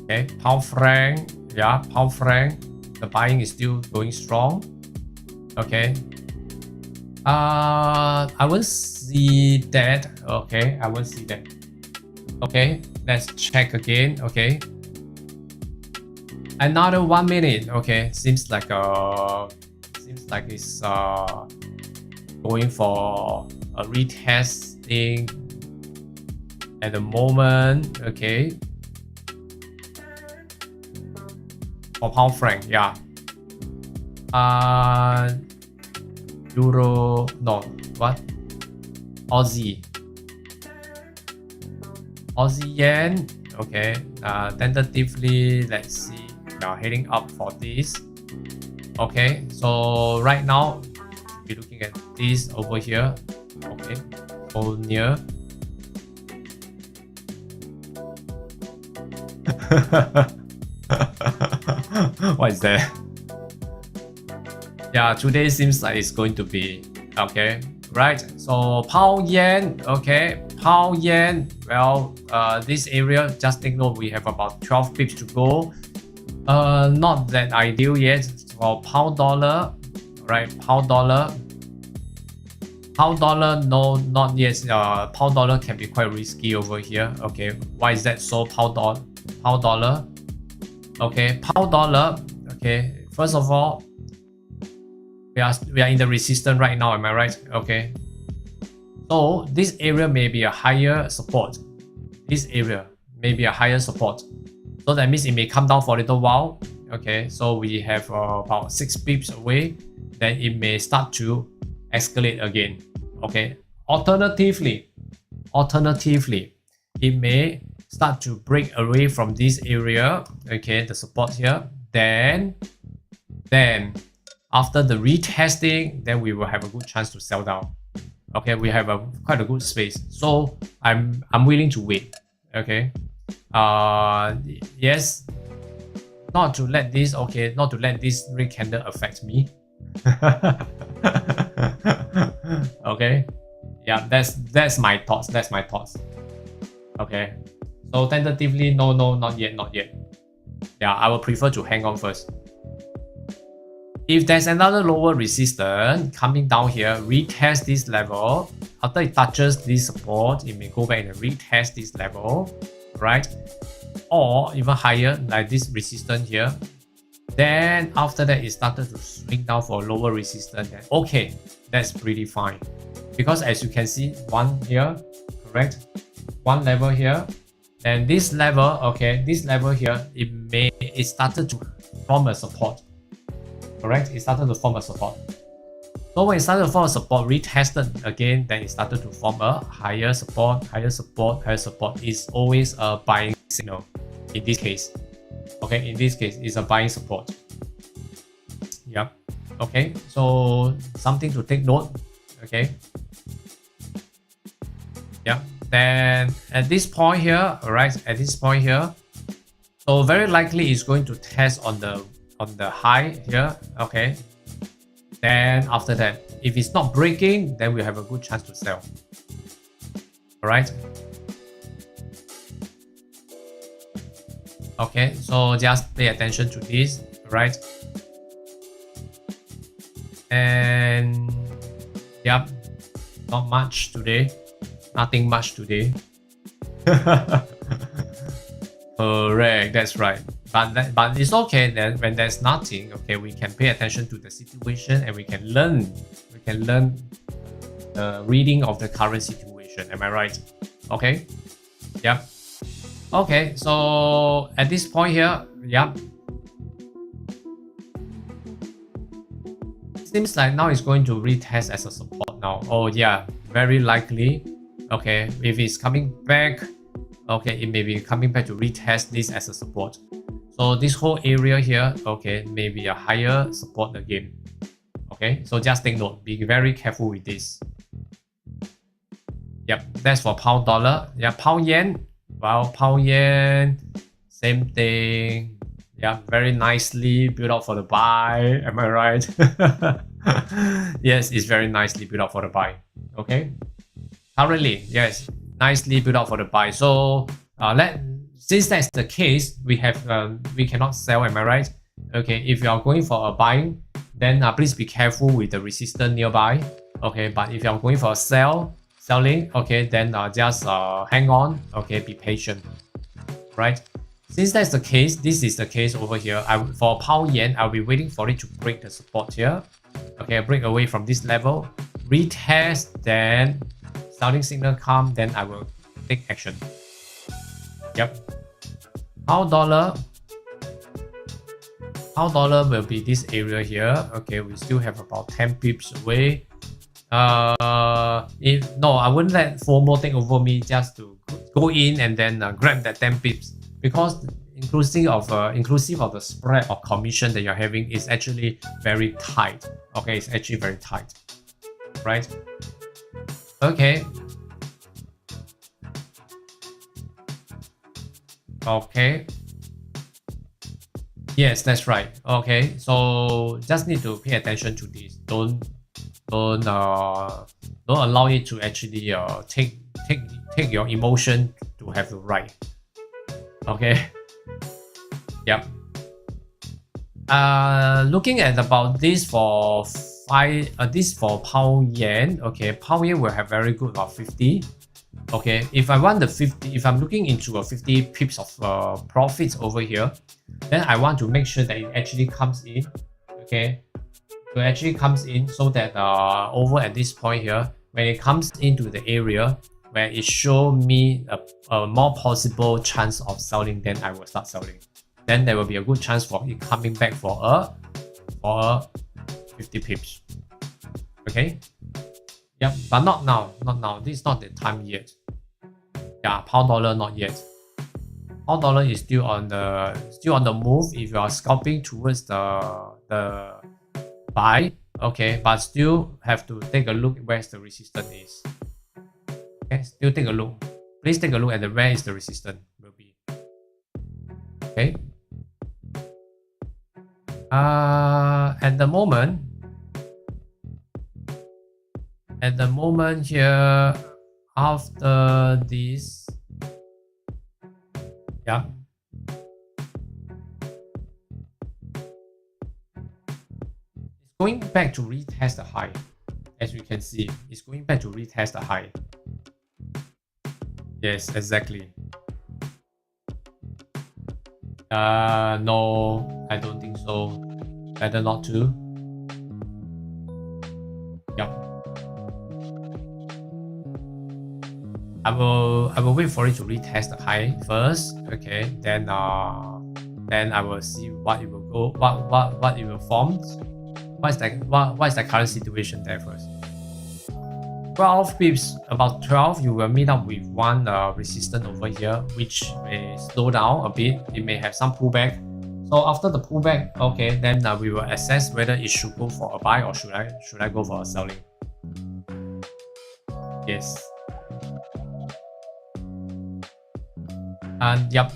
Okay, pound franc. Yeah, pound franc. The buying is still going strong. Okay. I will see that. Okay, I will see that. Okay, let's check again. Okay. Another 1 minute. Okay, seems like it's going for a retesting at the moment. Okay, for pound franc, yeah. Euro, no, what? Aussie yen. Okay, tentatively, let's see. We are heading up for this. Okay, so right now we're looking at this over here. Okay, so near. What is that? Yeah, today seems like it's going to be okay. Right, so pound yen. Okay, pound yen. Well, this area, just take note, we have about 12 pips to go. Not that ideal yet. For pound dollar, right? Pound dollar, Pound dollar, no, not yet. Pound dollar can be quite risky over here. Okay, why is that so? Pound dollar. Okay, pound dollar. Okay, first of all, we are in the resistance right now. Am I right? Okay. So this area may be a higher support. This area may be a higher support. So that means it may come down for a little while. Okay, so we have about 6 pips away. Then it may start to escalate again. Okay. Alternatively, it may start to break away from this area. Okay, the support here. Then after the retesting, then we will have a good chance to sell down. Okay, we have quite a good space. So I'm willing to wait. Okay. Yes. Not to let this red candle affect me. Okay. Yeah, that's my thoughts. Okay. So tentatively, no, not yet. Yeah, I will prefer to hang on first. If there's another lower resistance coming down here, retest this level. After it touches this support, it may go back and retest this level, right? Or even higher, like this resistance here. Then after that, it started to swing down for lower resistance. Then okay, that's pretty fine. Because as you can see, one here, correct? One level here. Then this level, okay, this level here, it started to form a support. Correct? It started to form a support. So when it started to form a support, retested again, then it started to form a higher support. It's always a buying signal in this case. Okay, in this case, it's a buying support. Yep. Okay, so something to take note. Okay. Yep. Then at this point here, alright, so very likely it's going to test on the high here. Okay. Then after that, if it's not breaking, then we have a good chance to sell. Alright. Okay, so just pay attention to this, right? And yep, not much today. Nothing much today. Correct, that's right. But it's okay that when there's nothing, okay, we can pay attention to the situation and we can learn the reading of the current situation. Am I right? Okay. Yep. Okay, so at this point here, yep. Seems like now it's going to retest as a support now. Oh yeah, very likely. Okay, if it's coming back, okay, it may be coming back to retest this as a support. So this whole area here, okay, may be a higher support again. Okay, so just take note, be very careful with this. Yep, that's for pound dollar. Yeah, pound yen. Well, pound yen, same thing. Yeah, very nicely built up for the buy. Am I right? Yes, it's very nicely built up for the buy. Okay. Currently, yes, nicely built up for the buy. So since that's the case, we cannot sell. Am I right? Okay. If you are going for a buying, then please be careful with the resistance nearby. Okay. But if you are going for a selling, okay, then just hang on. Okay, be patient. Right. Since that's the case, this is the case over here. For pound yen, I'll be waiting for it to break the support here. Okay, break away from this level, retest, then selling signal come, then I will take action. Yep. Pound dollar will be this area here. Okay, we still have about 10 pips away. No, I wouldn't let FOMO take over me just to go in and then grab that 10 pips, because inclusive of the spread or commission that you're having is actually very tight. Okay, it's actually very tight, right? Okay. Okay. Yes, that's right. Okay, so just need to pay attention to this. Don't allow it to actually take your emotion to have the right. Okay. Yep. Looking at about this for this for pound yen. Okay, pound yen will have very good about 50. Okay, if I want the 50, if I'm looking into a 50 pips of profits over here, then I want to make sure that it actually comes in. Okay, it actually comes in so that over at this point here, when it comes into the area where it show me a more possible chance of selling, then I will start selling. Then there will be a good chance for it coming back for a 50 pips. Okay. Yep, but not now. Not now. This is not the time yet. Yeah, pound dollar not yet. Pound dollar is still on the move. If you are scalping towards the buy, okay, but still have to take a look where the resistance is. Okay, still take a look. Please take a look at where is the resistance will be. Okay. At the moment here, after this, yeah, it's going back to retest the high. As we can see, it's going back to retest the high. Yes, exactly. No, I don't think so. Better not to. Yep. I will wait for it to retest the high first. Okay, then I will see what it will go, what it will form. What is the current situation there first? 12 pips, about 12, you will meet up with one resistance over here, which may slow down a bit. It may have some pullback. So after the pullback, okay, then we will assess whether it should go for a buy or should I go for a selling. Yes. And yep.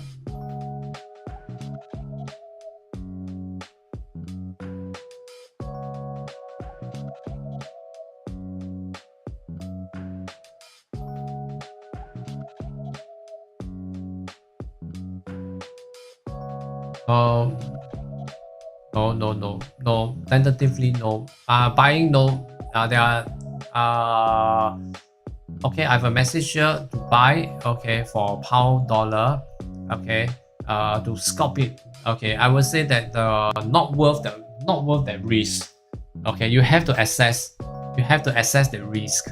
No. Tentatively, no. Buying, no. There are. Okay, I have a message here to buy. Okay, for pound dollar. Okay, to scalp it. Okay, I would say that not worth that risk. Okay, you have to assess. You have to assess the risk.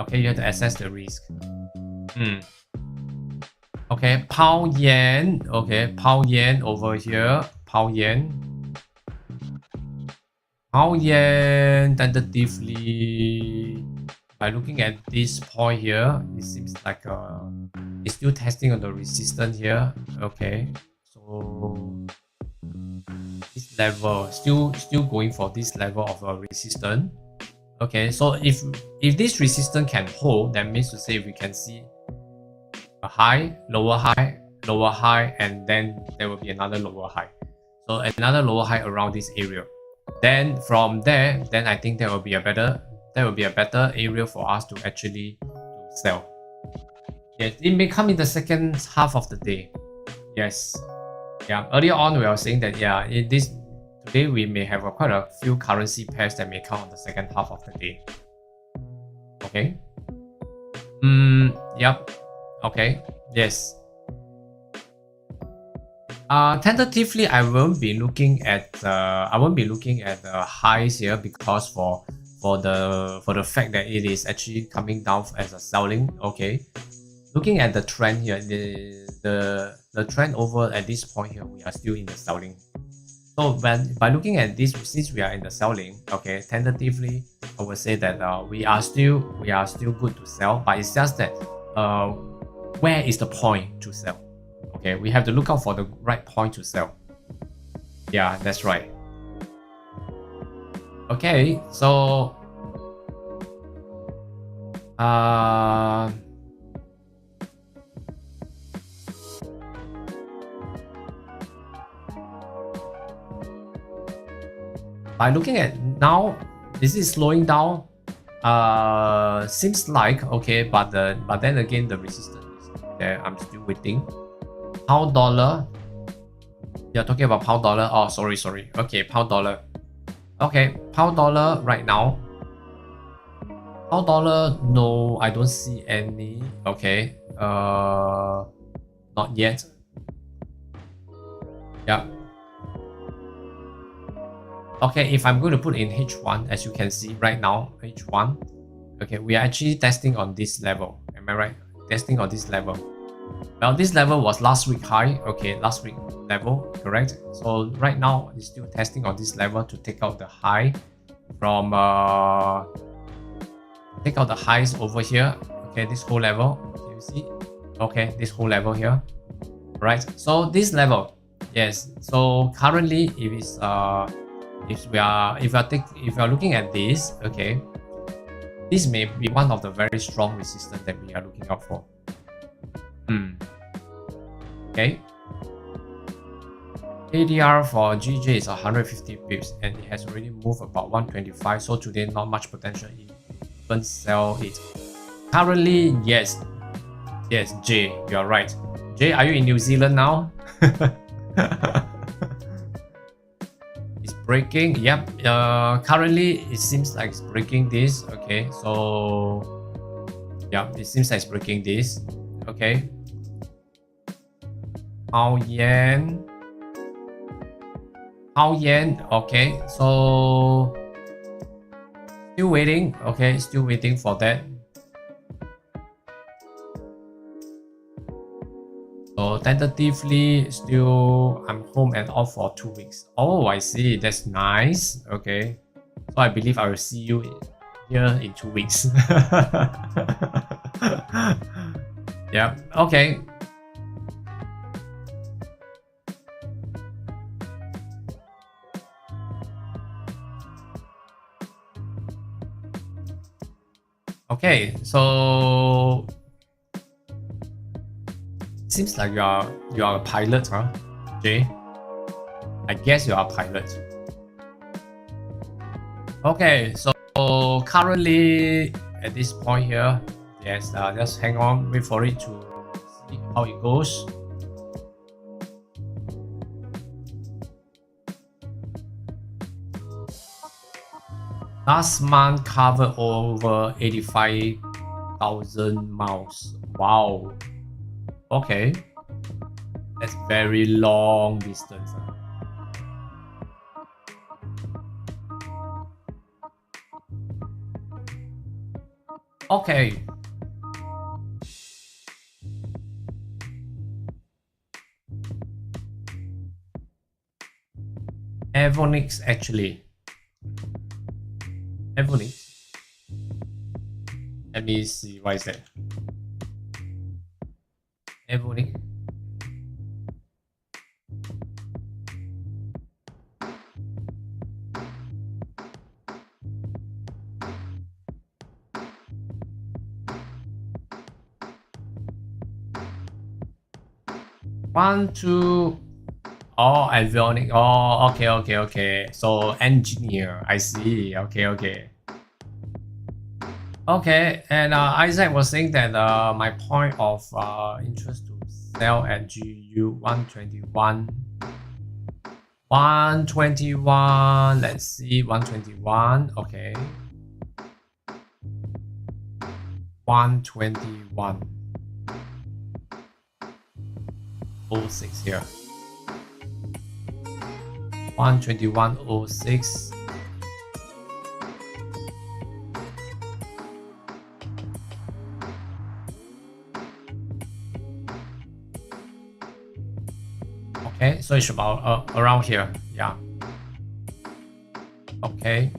Okay, you have to assess the risk. Okay, pound yen. Okay, pound yen over here. Pound yen. Pound yen tentatively. By looking at this point here, it seems like it's still testing on the resistance here. Okay, so this level still going for this level of resistance. Okay, so if this resistance can hold, that means to say we can see a high, lower high, and then there will be another lower high. So another lower high around this area. Then from there, then I think there will be a better area for us to actually sell. Yes, it may come in the second half of the day. Yes. Yeah. Earlier on, we were saying that today we may have quite a few currency pairs that may come on the second half of the day. Okay. Yep. Okay. Yes. Tentatively, I won't be looking at the highs here because for the fact that it is actually coming down as a selling. Okay. Looking at the trend here, the trend over at this point here, we are still in the selling. So by looking at this, since we are in the selling, okay, tentatively, I would say that we are still good to sell, but it's just that where is the point to sell? Okay, we have to look out for the right point to sell. Yeah, that's right. Okay, so by looking at now, is it slowing down? Seems like okay, but then again the resistance is there. I'm still waiting. Pound dollar. You're talking about pound dollar. Oh, sorry. Okay, pound dollar. Okay, pound dollar right now. Pound dollar, no, I don't see any. Okay, not yet. Yeah. Okay, if I'm going to put in H1, as you can see right now, H1. Okay, we are actually testing on this level. Am I right? Testing on this level. Well, this level was last week high. Okay, last week level, correct? So right now, it's still testing on this level to take out the high from take out the highs over here. Okay, this whole level. Can you see? Okay, this whole level here. Right. So this level, yes. So currently, if it's if we are looking at this, okay, this may be one of the very strong resistance that we are looking out for. Okay. ADR for GJ is 150 pips and it has already moved about 125. So today not much potential even sell it. Currently, yes, Jay, you are right. Jay, are you in New Zealand now? It's breaking. Yep. Currently, it seems like it's breaking this. Okay, so yeah, it seems like it's breaking this. Okay. Pound yen. Okay, so still waiting. Okay, still waiting for that. So tentatively, still I'm home and off for 2 weeks. Oh, I see. That's nice. Okay, so I believe I will see you here in 2 weeks. Yeah. Okay. Okay, so seems like you are a pilot, huh, Jay? I guess you are a pilot. Okay, so currently at this point here, yes, just hang on, wait for it to see how it goes. Last month covered over 85,000 miles. Wow. Okay. That's very long distance. Okay. Avonix actually. Avonix. Let me see, what is that? Avonix. One, two. Oh, avionic. Oh, okay. So engineer. I see. Okay. Okay, and Isaac was saying that my point of interest to sell at GU 121. 121. Let's see, 121. Okay. 121. 06 here. 121.06. Okay, so it's about around here. Yeah. Okay.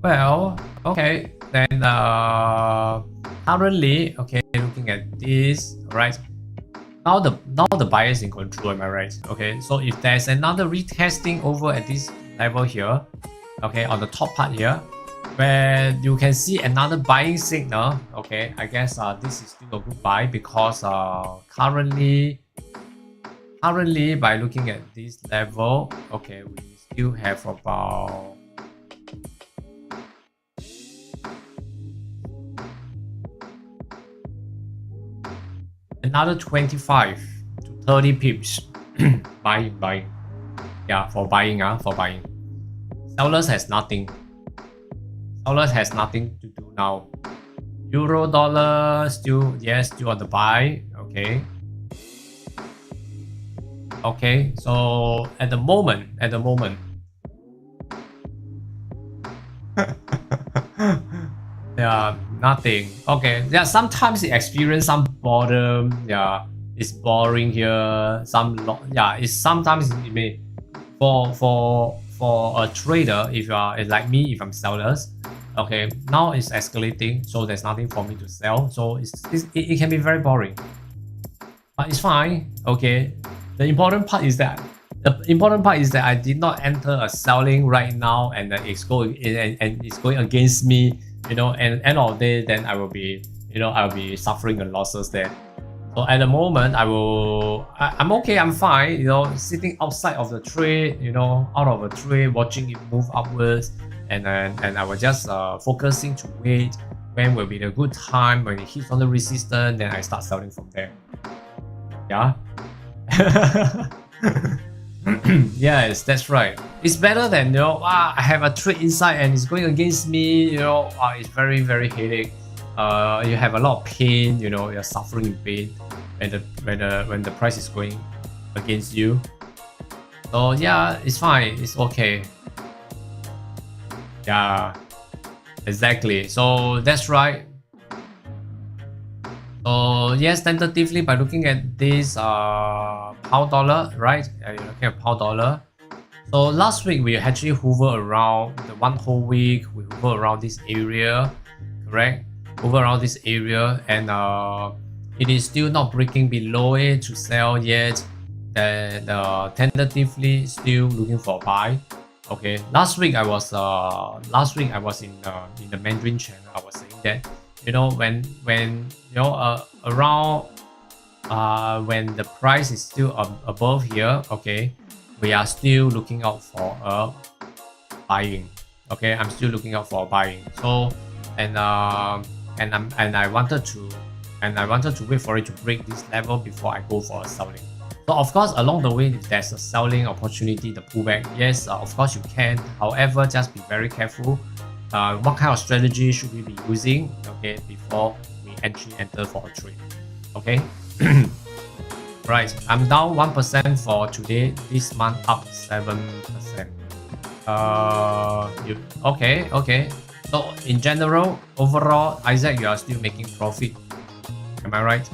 Well, okay, then currently, okay, looking at this, right? now the buyer is in control, am I right? Okay, so if there's another retesting over at this level here, okay, on the top part here, where you can see another buying signal, okay, I guess this is still a good buy because currently by looking at this level, okay, we still have about another 25 to 30 pips buying. Yeah, for buying. Sellers has nothing to do now. Euro dollar still, yes, still on the buy. Okay, so at the moment yeah, nothing. Okay, yeah, sometimes it experience some boredom. Yeah, it's boring here. It's sometimes it may for a trader, if you are like me, if I'm sellers, okay, now it's escalating, so there's nothing for me to sell, so it can be very boring, but it's fine. Okay, the important part is that I did not enter a selling right now, and it's going against me, you know, and end of the day, then I'll be suffering the losses there. So at the moment, I'm okay, I'm fine, you know, sitting outside of the trade, you know, out of a trade, watching it move upwards, and I was just focusing to wait when will be the good time. When it hits on the resistance, then I start selling from there. Yeah. Yes, that's right. It's better than, you know, I have a trade inside and it's going against me, you know, it's very, very headache. You have a lot of pain, you know, you're suffering in pain when the price is going against you. So yeah, it's fine, it's okay. Yeah, exactly. So that's right. So yes, tentatively by looking at this pound dollar, right? You're looking at pound dollar. So last week we actually hover around the one whole week. We hover around this area, correct? Over around this area, and it is still not breaking below it to sell yet. Then tentatively still looking for a buy. Okay, last week I was in the Mandarin channel. I was saying that, you know, when you know around when the price is still above here, okay, we are still looking out for a buying. Okay, I'm still looking out for a buying. So and I wanted to wait for it to break this level before I go for a selling. So of course, along the way, if there's a selling opportunity, the pullback, yes, of course you can. However, just be very careful. What kind of strategy should we be using, okay, before we enter for a trade? Okay. Right, I'm down 1% for today. This month up 7%. Okay. So in general, overall, Isaac, you are still making profit. Am I right?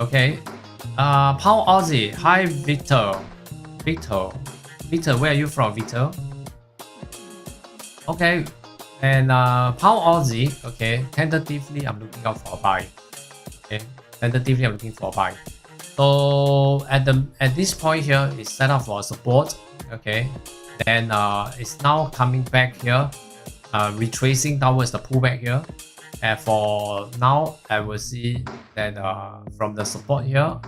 Okay. Pound Aussie. Hi, Victor. Victor, where are you from, Victor? Okay. And Pound Aussie. Okay. Tentatively, I'm looking out for a buy. Okay. Tentatively, I'm looking for a buy. So at this point here, it's set up for a support. Okay. Then it's now coming back here. Retracing downwards the pullback here, and for now I will see that from the support here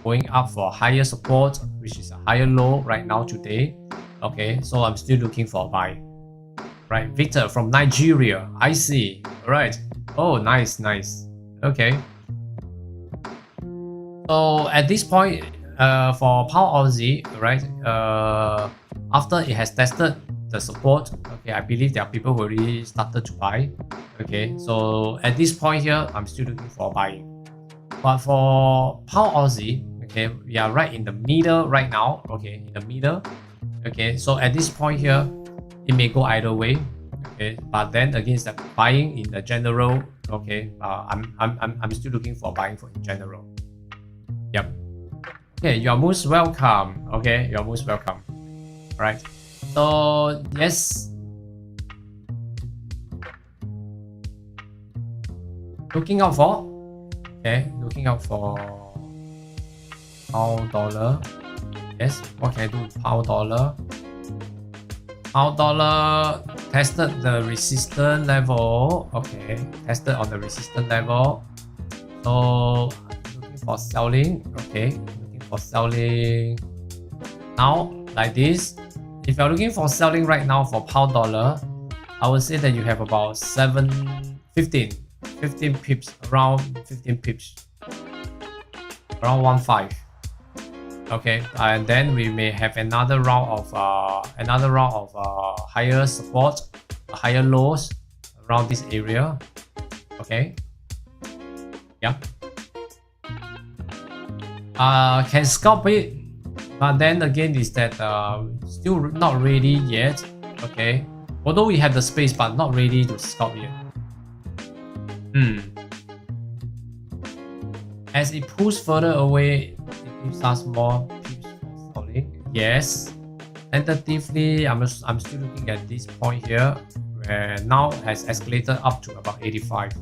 going up for higher support, which is a higher low right now today. Okay, so I'm still looking for a buy. Right, Victor from Nigeria, I see. All right. Oh, nice. Okay, so at this point for Pound Aussie, right, after it has tested the support, okay, I believe there are people who already started to buy. Okay, so at this point here, I'm still looking for buying. But for Pound Aussie, okay, we are right in the middle right now. Okay, in the middle. Okay, so at this point here, it may go either way. Okay, but then against the buying in the general, okay, I'm still looking for buying for in general. Yep. Okay, you're most welcome. Okay, you're most welcome. All right. So yes, looking out for Pound dollar. Yes, what can I do with pound dollar? Pound dollar tested the resistance level. Okay, tested on the resistance level. So looking for selling. Okay, looking for selling. Now like this. If you're looking for selling right now for pound dollar, I would say that you have about 15 pips, around 15 pips, around 1.5. Okay, and then we may have another round of higher support, higher lows around this area. Okay, yeah. Can scalp it, but then again is that still not ready yet. Okay, although we have the space, but not ready to scalp yet. As it pulls further away, it gives us more pips for selling. Yes. Tentatively, I'm still looking at this point here, where now has escalated up to about 85.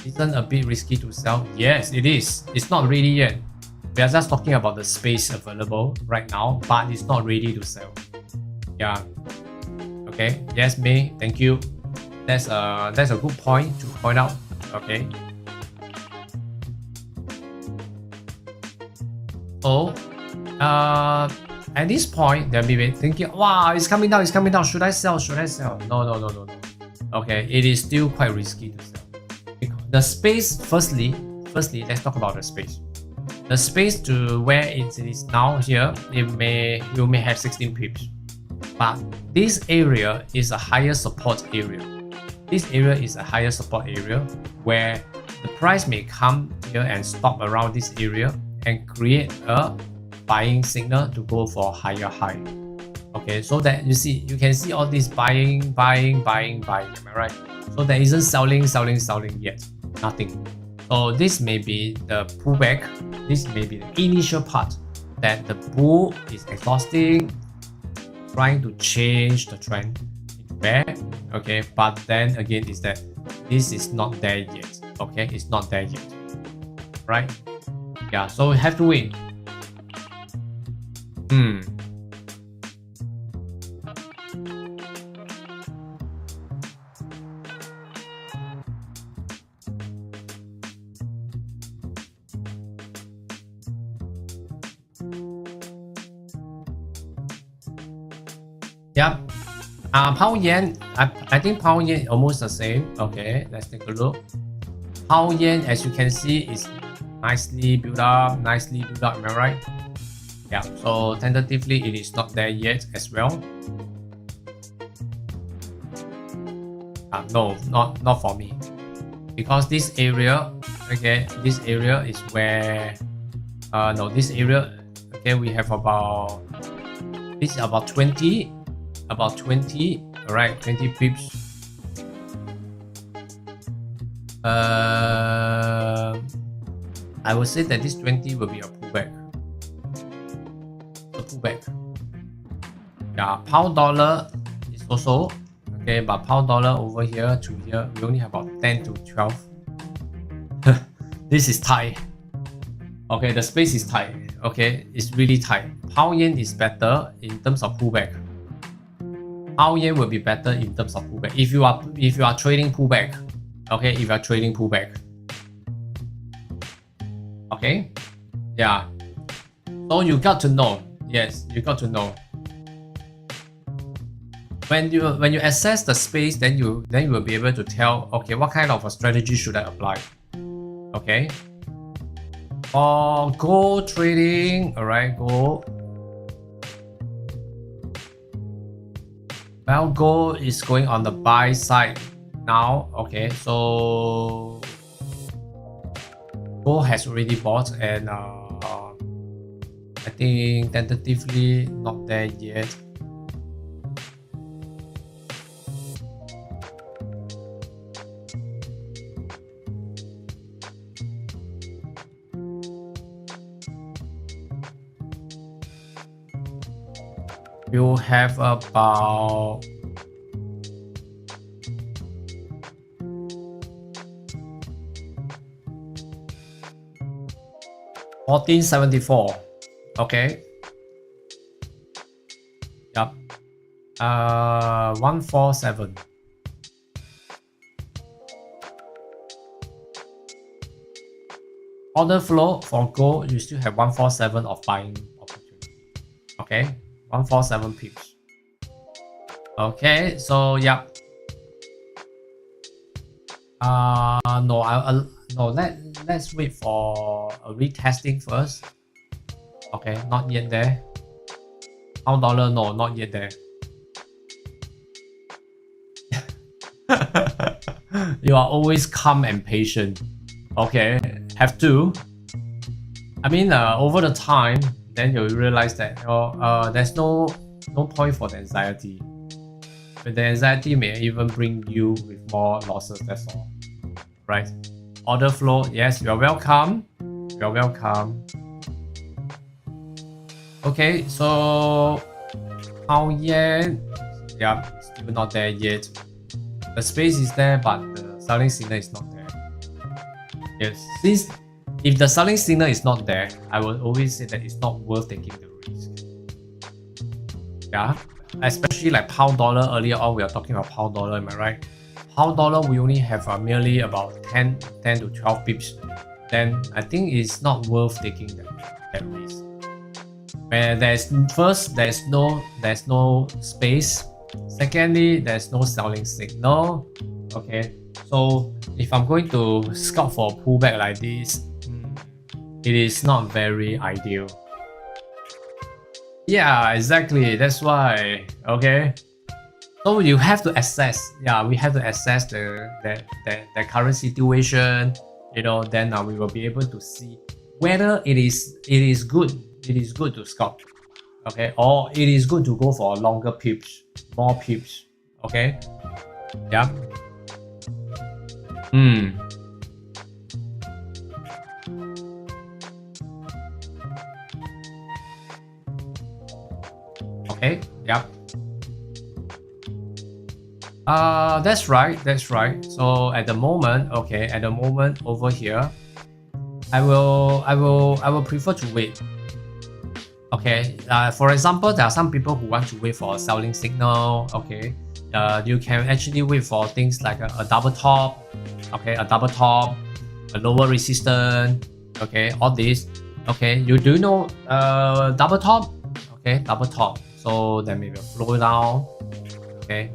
Isn't a bit risky to sell? Yes, it is. It's not ready yet. We are just talking about the space available right now, but it's not ready to sell. Yeah. Okay. Yes, May. Thank you. That's a good point to point out. Okay. So, at this point, they'll be thinking, wow, it's coming down, should I sell? No. Okay, it is still quite risky to sell. The space, firstly, let's talk about the space. The space to where it is now here, you may have 16 pips. But this area is a higher support area. This area is a higher support area where the price may come here and stop around this area and create a buying signal to go for higher high. Okay, so that you can see all this buying, am I right? So there isn't selling yet, nothing. So this may be the pullback, this may be the initial part that the bull is exhausting, trying to change the trend into bear. Okay, but then again is that this is not there yet. Okay, it's not there yet, right? Yeah, so we have to wait. Yeah. Pound yen, I think pound yen almost the same. Okay, let's take a look. Pound yen, as you can see, is nicely built up, am I right? Yeah, so tentatively it is not there yet as well. No, not for me, because this area, okay, this area is where no, this area, okay, we have about, this is about 20, all right, 20 pips. I would say that this 20 will be a pullback. Yeah, pound dollar is also okay, but pound dollar over here to here, we only have about 10 to 12. This is tight. Okay, the space is tight. Okay, it's really tight. Pound yen is better in terms of pullback. Pound yen will be better in terms of pullback if you are trading pullback. Okay, if you are trading pullback. Okay, yeah. So you got to know. Yes, you got to know. When you assess the space, then you will be able to tell, okay, what kind of a strategy should I apply? Okay. For gold trading, all right, gold. Well, gold is going on the buy side now. Okay, so gold has already bought, and I think tentatively not there yet. You have about 1474. Okay. Yep. 147. Order flow for gold, you still have 147 of buying opportunity. Okay, 147 pips. Okay, so yeah. No, no. Let's wait for a retesting first. Okay, not yet there. Pound dollar, no, not yet there. You are always calm and patient. Okay, have to. I mean, over the time, then you realize that there's no point for the anxiety. But the anxiety may even bring you with more losses. That's all, right? Order flow, yes, you are welcome. You are welcome. Okay, so pound yen, yeah, still not there yet. The space is there, but the selling signal is not there. Yes, since if the selling signal is not there, I will always say that it's not worth taking the risk. Yeah, especially like pound dollar. Earlier on, we are talking about pound dollar. Am I right? Pound dollar, we only have merely about 10 to 12 pips. Then I think it's not worth taking that risk. Where there's no space. Secondly, there's no selling signal. Okay, so if I'm going to scout for a pullback like this, it is not very ideal. Yeah, exactly. That's why. Okay, so you have to assess. Yeah, we have to assess the current situation. You know, then we will be able to see whether it is good. It is good to scout. Okay, or it is good to go for longer pips, more pips. Okay, yeah. Okay, yeah. That's right. So at the moment, okay, over here, I will prefer to wait. Okay, for example, there are some people who want to wait for a selling signal. Okay, you can actually wait for things like a double top. Okay, a double top, a lower resistance. Okay, all this. Okay, you do know double top. Okay, double top. So then maybe flow down. Okay,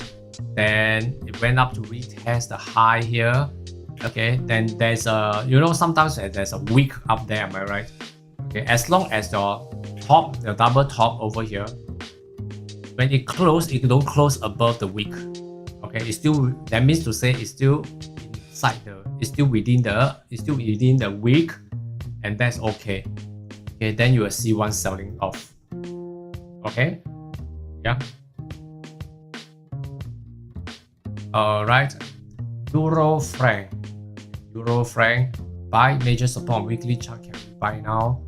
then it went up to retest the high here. Okay, then there's a sometimes there's a wick up there. Am I right? Okay, as long as your top, the double top over here, when it close, it don't close above the wick. Okay, it's still, that means to say it's still inside it's still within the wick, and that's okay. Okay, then you will see one selling off. Okay, yeah. All right, Euro franc, buy major support weekly chart. Can we buy now?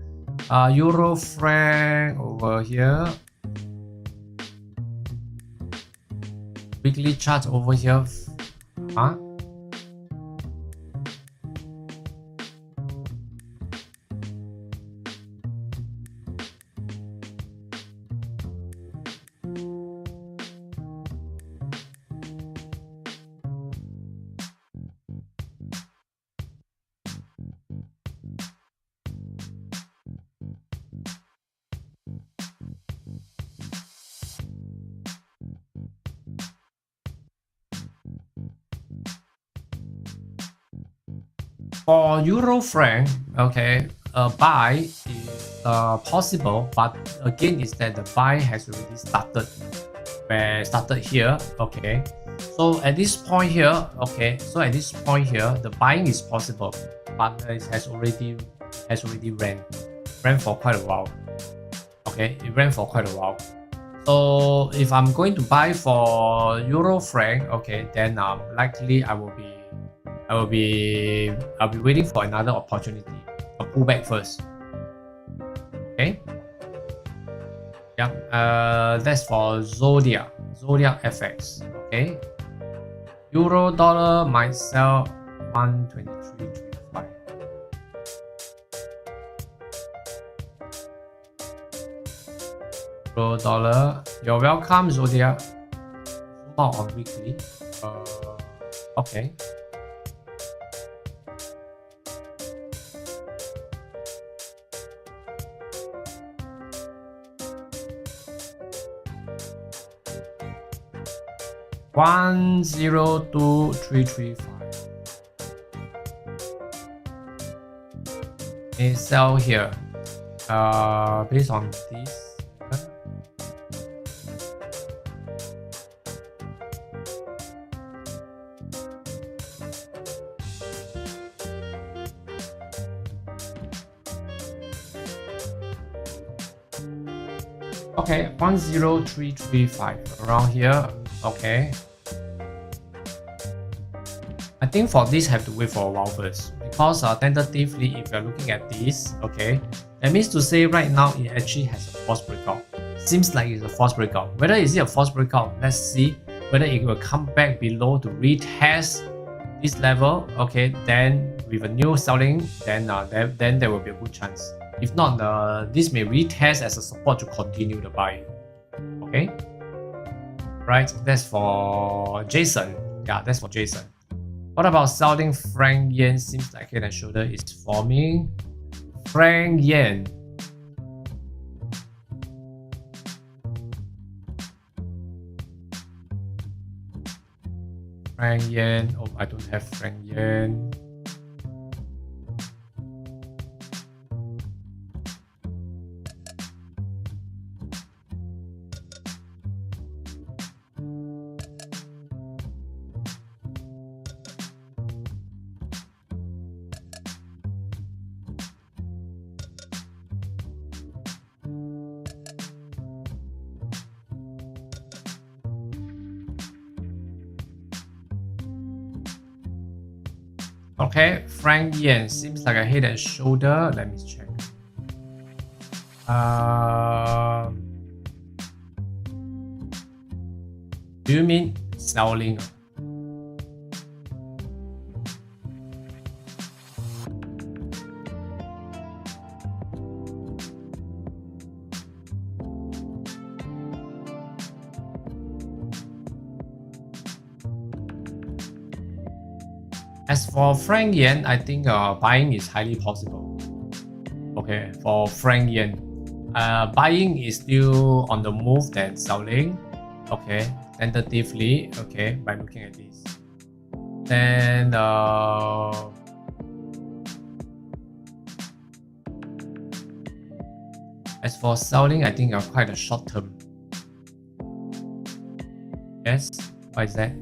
Euro franc over here, weekly chart over here. Huh? For Euro franc, okay, buy is possible, but again, is that the buy has already started. Where started here, okay. So at this point here, okay. So at this point here, the buying is possible, but it has already ran for quite a while. Okay, it ran for quite a while. So if I'm going to buy for Euro franc, okay, then likely I'll be waiting for another opportunity, a pullback first. Okay. Yeah. That's for Zodiac FX. Okay. Euro dollar might sell 123.25. $. You're welcome, Zodiac. Not on weekly. Okay. $102,335. They sell here. Based on this. Okay, 10335 around here. Okay. I think for this have to wait for a while first because tentatively if you're looking at this, okay, that means to say right now it actually has a false breakout. Seems like it's a false breakout. Whether is it a false breakout, let's see whether it will come back below to retest this level. Okay, then with a new selling, then there will be a good chance. If not, this may retest as a support to continue the buying. Okay, right? That's for Jason. Yeah, that's for Jason. What about selling franc yen? Seems like head and shoulder is forming. Franc yen. Franc yen. Oh, I don't have franc yen. Okay, franc yen seems like a head and shoulder. Let me check. Do you mean selling? As for franc yen, I think buying is highly possible. Okay, for franc yen, buying is still on the move than selling. Okay, tentatively. Okay, by looking at this, then as for selling, I think quite a short term. Yes, why is that?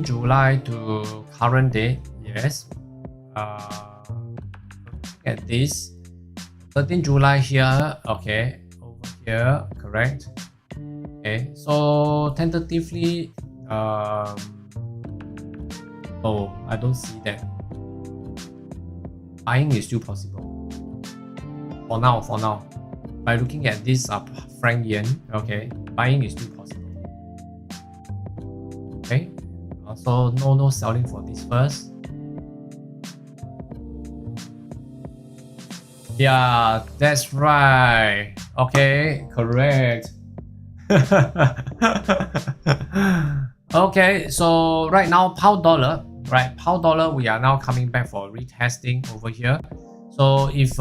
July 13 to current date, yes. At this 13 July here, okay, over here, correct. Okay, so tentatively, oh, I don't see that. Buying is still possible. For now, by looking at this franc yen, okay, buying is still possible. Okay. So no selling for this first. Yeah, that's right. Okay, correct. Okay, so right now pound dollar, right? Pound dollar, we are now coming back for retesting over here. So if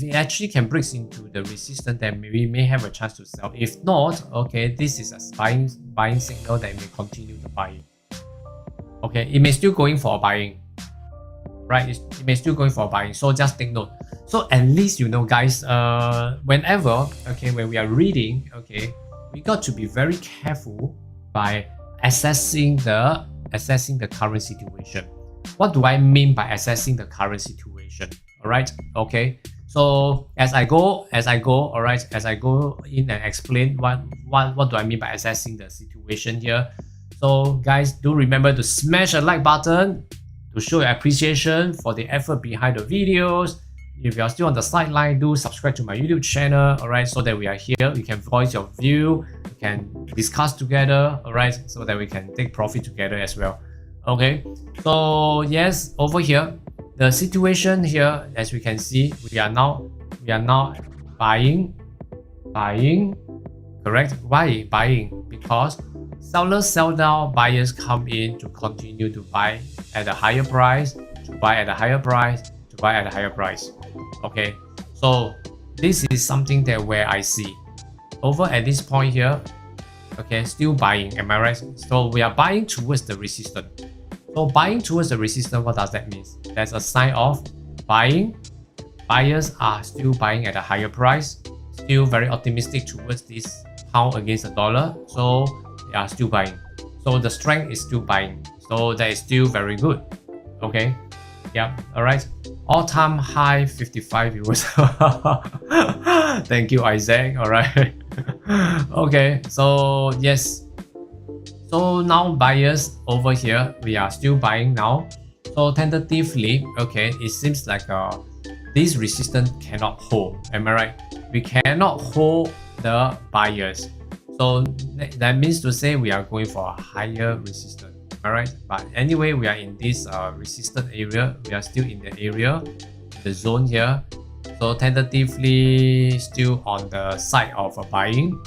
it actually can break into the resistance, then we may have a chance to sell. If not, okay, this is a buying signal that may continue to buy. Okay, it may still going for buying, right? It may still going for buying. So just take note. So at least you know, guys, whenever, okay, when we are reading, okay, we got to be very careful by assessing the current situation. What do I mean by assessing the current situation? All right, okay. So as I go, all right, as I go in and explain what do I mean by assessing the situation here. So guys, do remember to smash a like button to show your appreciation for the effort behind the videos. If you are still on the sideline, do subscribe to my YouTube channel, alright, so that we are here, we can voice your view, we can discuss together, alright, so that we can take profit together as well. Okay, so yes, over here, the situation here, as we can see, we are now buying, correct? Why buying? Because sellers sell down, buyers come in to continue to buy at a higher price, to buy at a higher price, to buy at a higher price. Okay, so this is something that where I see over at this point here. Okay, still buying, am I right? So we are buying towards the resistance. So buying towards the resistance, what does that mean? That's a sign of buying. Buyers are still buying at a higher price, still very optimistic towards this pound against the dollar. So they are still buying. So the strength is still buying. So that is still very good. Okay. Yeah. All right. All-time high 55 viewers. Thank you, Isaac. All right. Okay. So yes. So now buyers over here, we are still buying now. So tentatively, okay, it seems like this resistance cannot hold. Am I right? We cannot hold the buyers. So that means to say we are going for a higher resistance. All right. But anyway, we are in this resistance area. We are still in the area, the zone here. So tentatively still on the side of buying.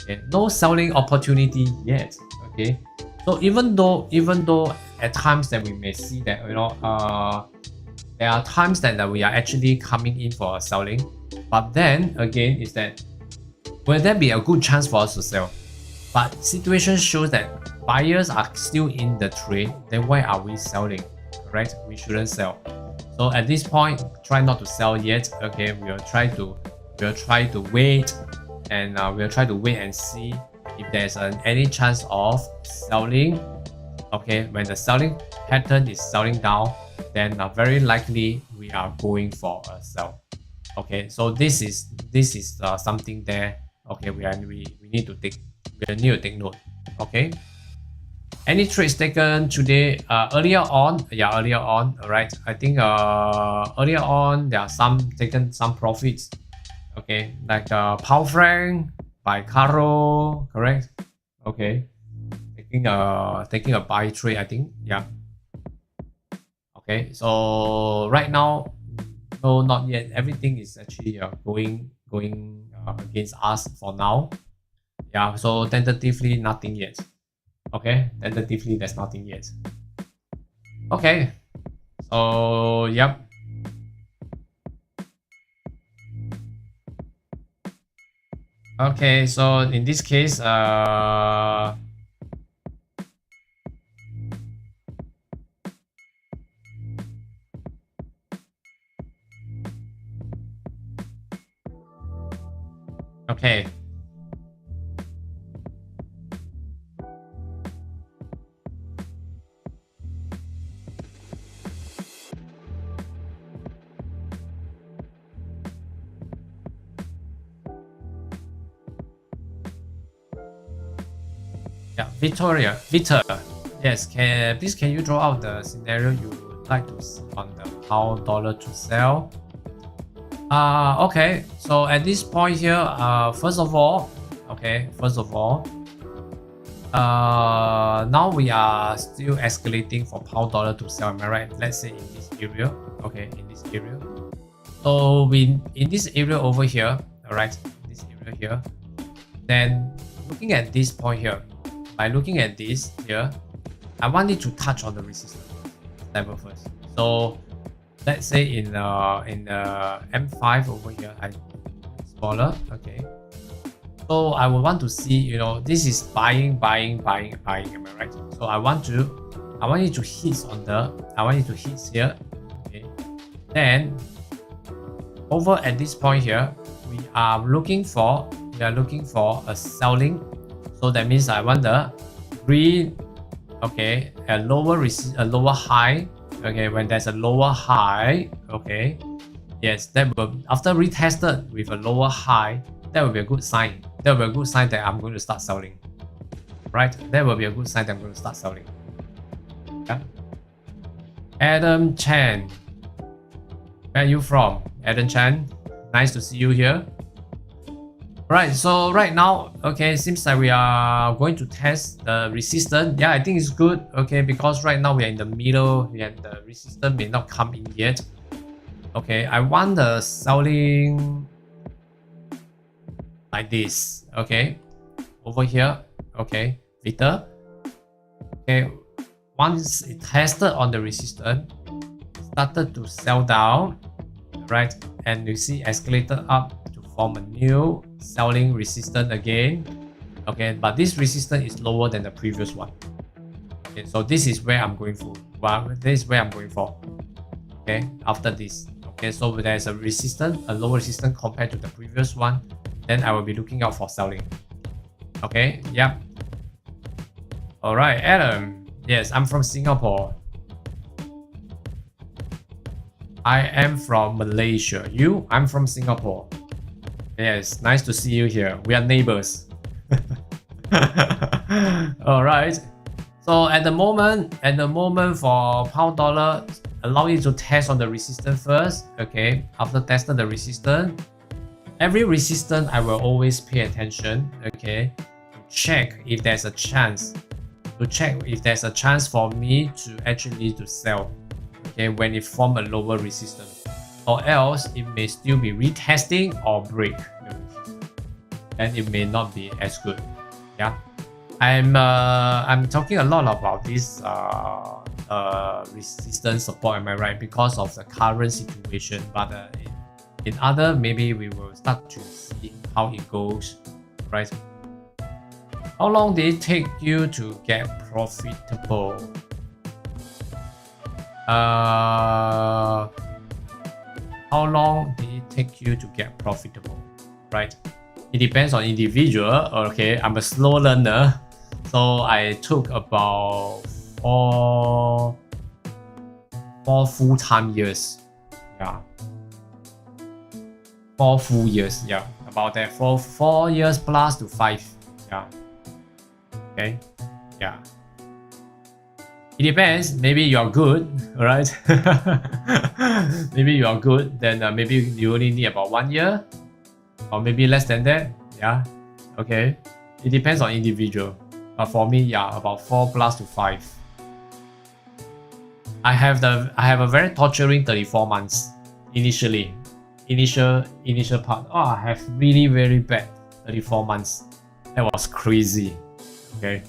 Okay. No selling opportunity yet. Okay, so even though at times that we may see that there are times that we are actually coming in for selling, but then again is that will there be a good chance for us to sell? But situation shows that buyers are still in the trade. Then why are we selling? Correct? We shouldn't sell. So at this point, try not to sell yet. Okay, we'll try to wait, and we'll try to wait and see if there's any chance of selling. Okay, when the selling pattern is selling down, then very likely we are going for a sell. Okay, so this is something there. Okay, we need to take note. Okay, any trades taken today? Earlier on, all right. I think earlier on there are some profits. Okay, like Pound Frank by Caro, correct? Okay, taking a buy trade, I think. Yeah. Okay, so right now, no, not yet. Everything is actually going against us for now. Yeah, so tentatively nothing yet. Okay, tentatively there's nothing yet. Okay, so yep. Okay, so in this case, okay. Yeah, Victor, yes, please can you draw out the scenario you would like to see on the pound dollar to sell? Okay, so at this point here, first of all, now we are still escalating for pound dollar to sell, am I right? Let's say in this area, okay, in this area. So in this area over here, all right, this area here, then looking at this point here, by looking at this here, I want it to touch on the resistance level first. So let's say in the M5 over here, I smaller, okay. So I would want to see, this is buying, am I right? So I want it to hit on here, okay. Then over at this point here, we are looking for a selling. So that means I want the green, okay, a lower high, okay. When there's a lower high, okay, yes, that will, after retested with a lower high, that will be a good sign. That will be a good sign that I'm going to start selling, right? That will be a good sign that I'm going to start selling. Yeah. Adam Chan, where are you from? Adam Chan, nice to see you here. Right, so right now, okay, seems like we are going to test the resistance. Yeah, I think it's good, okay, because right now we are in the middle and the resistance may not come in yet. Okay, I want the selling like this, okay, over here, okay, Victor. Okay, once it tested on the resistance, started to sell down, right, and you see escalated up to form a new selling resistance again. Okay, but this resistance is lower than the previous one. Okay, so this is where I'm going for. Well, this is where I'm going for. Okay, after this. Okay, so there's a resistance, a lower resistance compared to the previous one. Then I will be looking out for selling. Okay, yep. Alright, Adam. Yes, I'm from Singapore. I am from Malaysia. You? I'm from Singapore. Yes, nice to see you here. We are neighbors. Alright. So at the moment for pound dollar, allow you to test on the resistance first. Okay. After testing the resistance, every resistance I will always pay attention. Okay. To check if there's a chance. For me to actually to sell. Okay, when it form a lower resistance, or else it may still be retesting or break the resistance, and it may not be as good. Yeah, I'm talking a lot about this resistance support. Am I right? Because of the current situation, but in other, maybe we will start to see how it goes, right? How long did it take you to get profitable? How long did it take you to get profitable? Right? It depends on individual. Okay, I'm a slow learner, so I took about four full-time years. Yeah, 4 full years. Yeah, about that. 4 years plus to 5. Yeah. Okay. Yeah. It depends. Maybe you're good, alright? Maybe you are good, then maybe you only need about 1 year, or maybe less than that. Yeah. Okay. It depends on individual. But for me, yeah, about 4 plus to 5. I have a very torturing 34 months initially. Initial part. Oh, I have really very bad 34 months. That was crazy. Okay.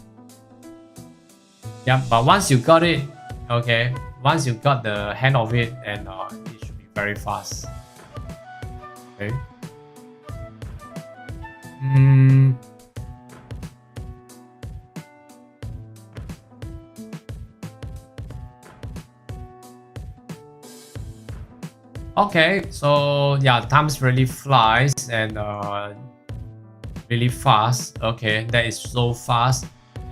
Yeah, but once you got it, okay, once you got the hang of it, and it should be very fast. Okay. Okay, so yeah, times really flies and really fast. Okay, that is so fast.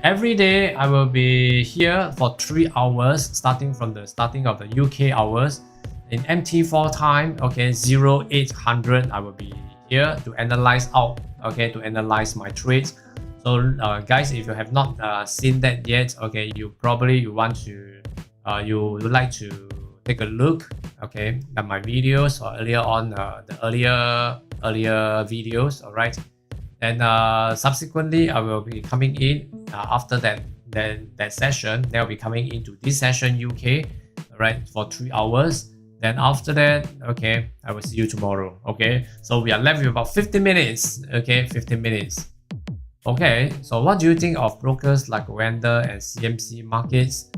Every day I will be here for 3 hours, starting from the starting of the UK hours. In MT4 time, okay, 0800, I will be here to analyze out, okay, to analyze my trades. So guys, if you have not seen that yet, okay, you want to you would like to take a look, okay, at my videos or earlier on the earlier videos. All right. And subsequently, I will be coming in after that session. They'll be coming into this session UK, right, for 3 hours. Then after that, okay, I will see you tomorrow. Okay, so we are left with about 15 minutes. Okay, 15 minutes. Okay, so what do you think of brokers like Wender and CMC markets?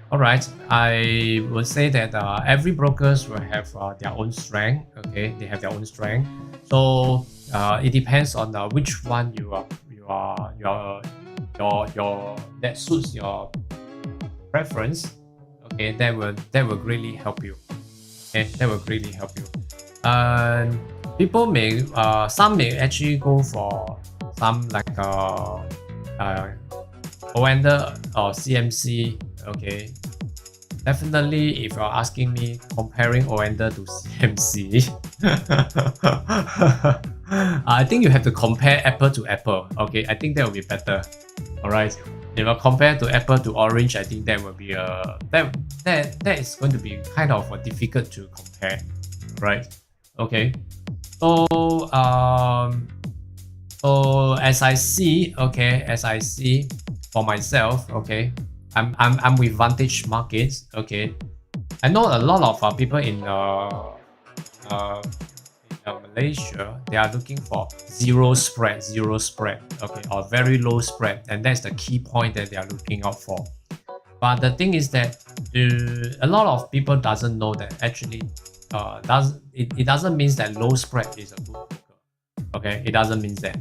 All right, I would say that every brokers will have their own strength. Okay, they have their own strength. So it depends on which one that suits your preference. Okay, that will greatly help you. Okay, that will greatly help you. People may some may actually go for some like Wender or CMC. Okay, definitely if you're asking me comparing Wender to CMC, I think you have to compare apple to apple. Okay, I think that will be better. All right, if I compare to apple to orange, I think that will be that is going to be kind of difficult to compare, right? Okay, So so as I see, okay, as I see for myself, okay, I'm with Vantage Markets, okay. I know a lot of people in Malaysia, they are looking for zero spread, okay, or very low spread, and that's the key point that they are looking out for. But the thing is that a lot of people doesn't know that actually it doesn't mean that low spread is a good broker. Okay, it doesn't mean that.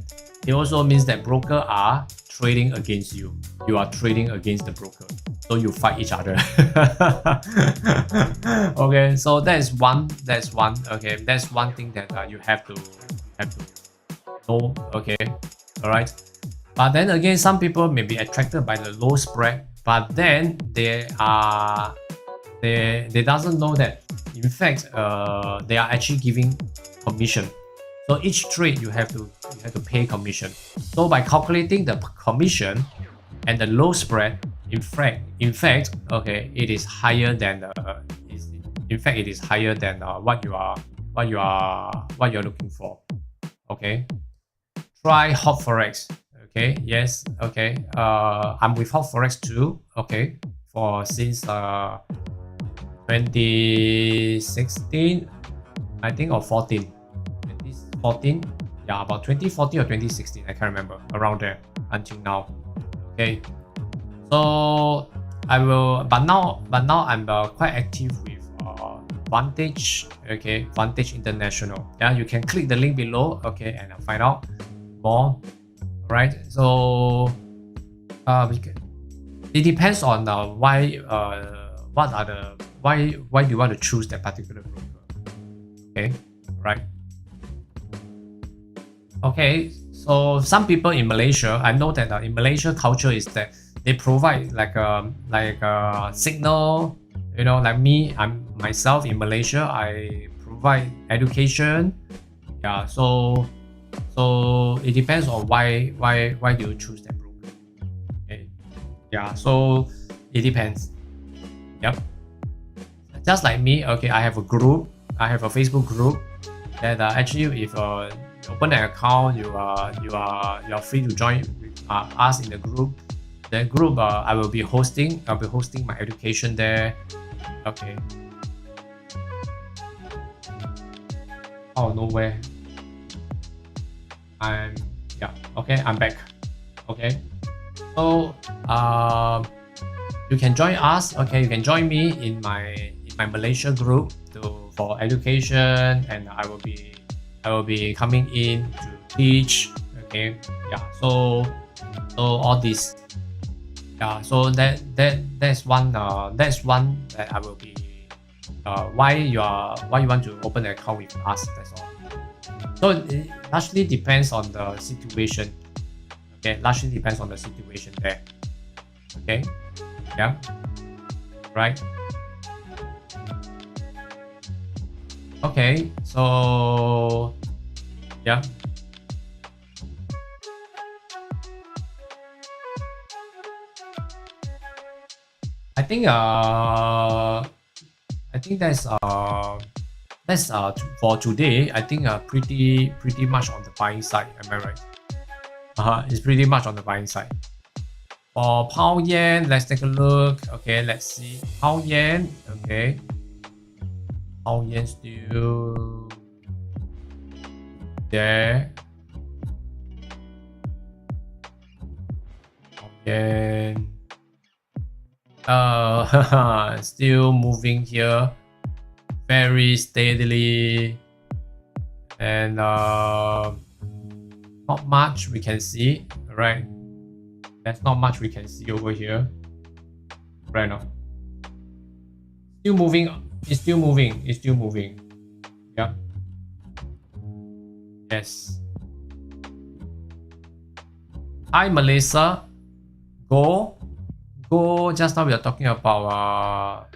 It also means that broker are trading against you. You are trading against the broker. So you fight each other. Okay, so that's one. Okay, that's one thing that you have to know. Okay, all right. But then again, some people may be attracted by the low spread, but then they doesn't know that in fact they are actually giving commission. So each trade you have to pay commission. So by calculating the commission and the low spread, in fact, okay, it is higher than it is higher than what you're looking for. Okay, try Hot Forex. Okay, yes, okay. I'm with Hot Forex too. Okay, for since 2016, I think, or 14. 2014, yeah, about 2014 or 2016, I can't remember, around there until now. Okay, so I will, but now I'm quite active with Vantage. Okay, Vantage International. Yeah, you can click the link below. Okay, and I'll find out more. Right, so it depends on why why do you want to choose that particular broker. Okay, right. Okay, so some people in Malaysia, I know that in Malaysia culture is that they provide like a signal. You know, like me, I'm myself in Malaysia, I provide education. Yeah, so it depends on why do you choose that broker. Okay, yeah, so it depends. Yep, just like me. Okay, I have a group, I have a Facebook group that actually if you open an account, you are free to join us in the group. The group I will be hosting. I'll be hosting my education there. Okay. Oh, nowhere. Okay, I'm back. Okay, so you can join us. Okay, you can join me in my Malaysia group for education, and I will be coming in to teach. Okay, yeah, so all this, yeah, so that's one that I will be why you want to open an account with us. That's all. So it largely depends on the situation. Okay, largely depends on the situation there. Okay, yeah, right. Okay, so yeah. I think that's for today. I think pretty much on the buying side. Am I right? It's pretty much on the buying side. For pound yen, let's take a look. Okay, let's see pound yen. Okay, pound yen still there. Pound yen. Still moving here very steadily, and not much we can see. Right, there's not much we can see over here right now. Still moving. It's still moving. Yeah, yes. Hi Melissa. Go. Just now we are talking about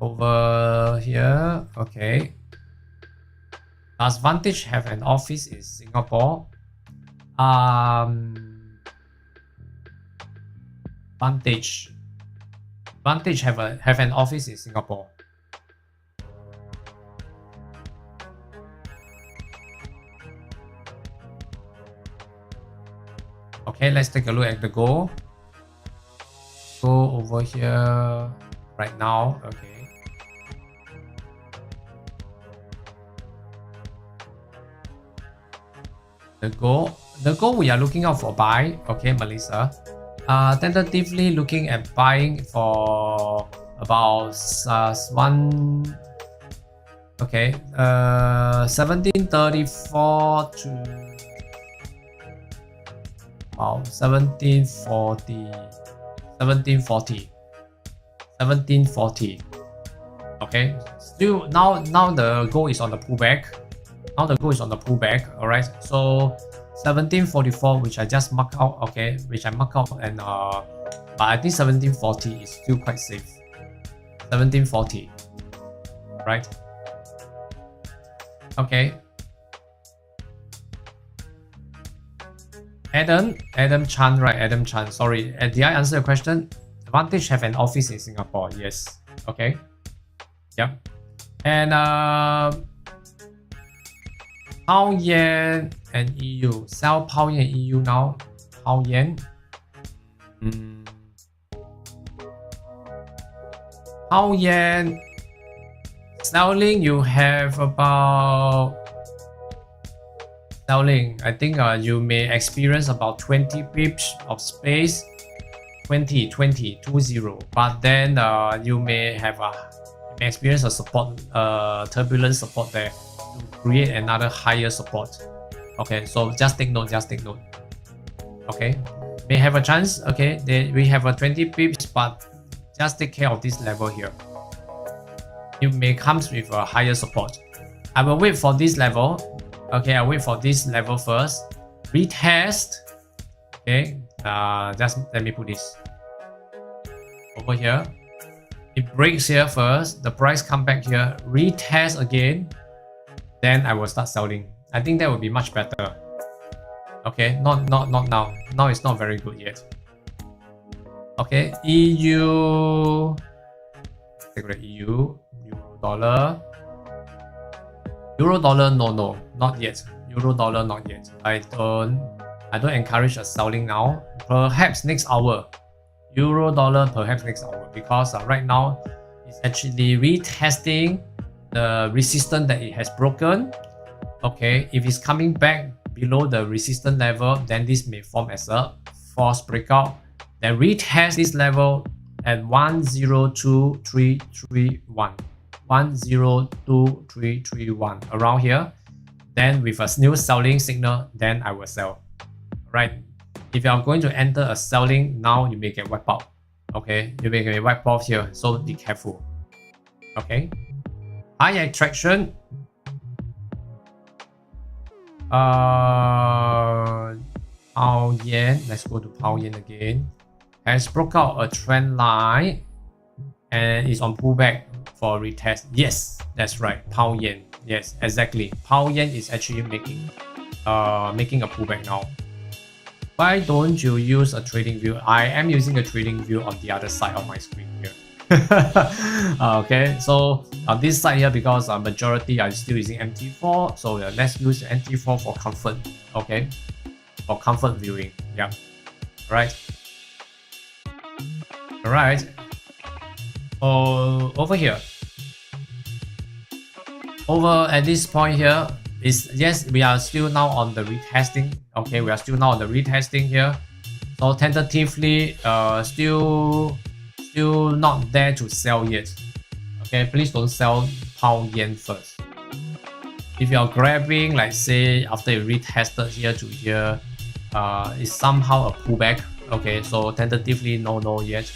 over here. Okay, does Vantage have an office in Singapore? Vantage have an office in Singapore. Okay, let's take a look at the gold. Go over here right now. Okay. The gold we are looking out for buy. Okay, Melissa. Tentatively looking at buying for about one. Okay, 1734 to about 1740. 1740. Okay, still now the gold is on the pullback. Now the gold is on the pullback. All right, so 1744, which I just mark out. Okay, which I mark out, and but I think 1740 is still quite safe. 1740, right? Okay. Adam Chan, right? Adam Chan. Sorry, did I answer your question? Advantage have an office in Singapore. Yes. Okay. Yep. And Pound Yen and EU. Sell Pound Yen EU now. Pound Yen. Pound Yen. Selling, you have about selling. I think you may experience about 20 pips of space. 20. But then you may have experience a support, turbulent support there to create another higher support. Okay, so just take note. Okay, may have a chance. Okay, we have a 20 pips, but just take care of this level here. It may comes with a higher support. I will wait for this level. Okay, I'll wait for this level first. Retest. Okay, just let me put this over here. It breaks here first. The price come back here. Retest again. Then I will start selling. I think that would be much better. Okay, not now. Now it's not very good yet. Okay, EU. Take the EU. Euro dollar, no, not yet. Euro dollar, not yet. I don't encourage a selling now. Perhaps next hour. Euro dollar, perhaps next hour, because right now it's actually retesting the resistance that it has broken. Okay, if it's coming back below the resistance level, then this may form as a false breakout. Then retest this level at 102331. 102331 around here. Then with a new selling signal, then I will sell. Right? If you are going to enter a selling now, you may get wiped out. Okay, you may get wiped out here, so be careful. Okay, high attraction. Pound Yen. Let's go to Pound Yen again. Has broke out a trend line and is on pullback for retest. Yes, that's right. Pound Yen. Yes, exactly. Pound Yen is actually making a pullback now. Why don't you use a trading view? I am using a trading view on the other side of my screen here. Okay, so on this side here, because majority are still using MT4, so let's use MT4 for comfort. Okay, for comfort viewing. Yeah. Right. All right. Over here. Over at this point here is, yes, we are still now on the retesting. Okay, we are still now on the retesting here. So tentatively, still not there to sell yet. Okay, please don't sell Pound Yen first. If you are grabbing, like say after you retested here to here, it's somehow a pullback. Okay, so tentatively no yet.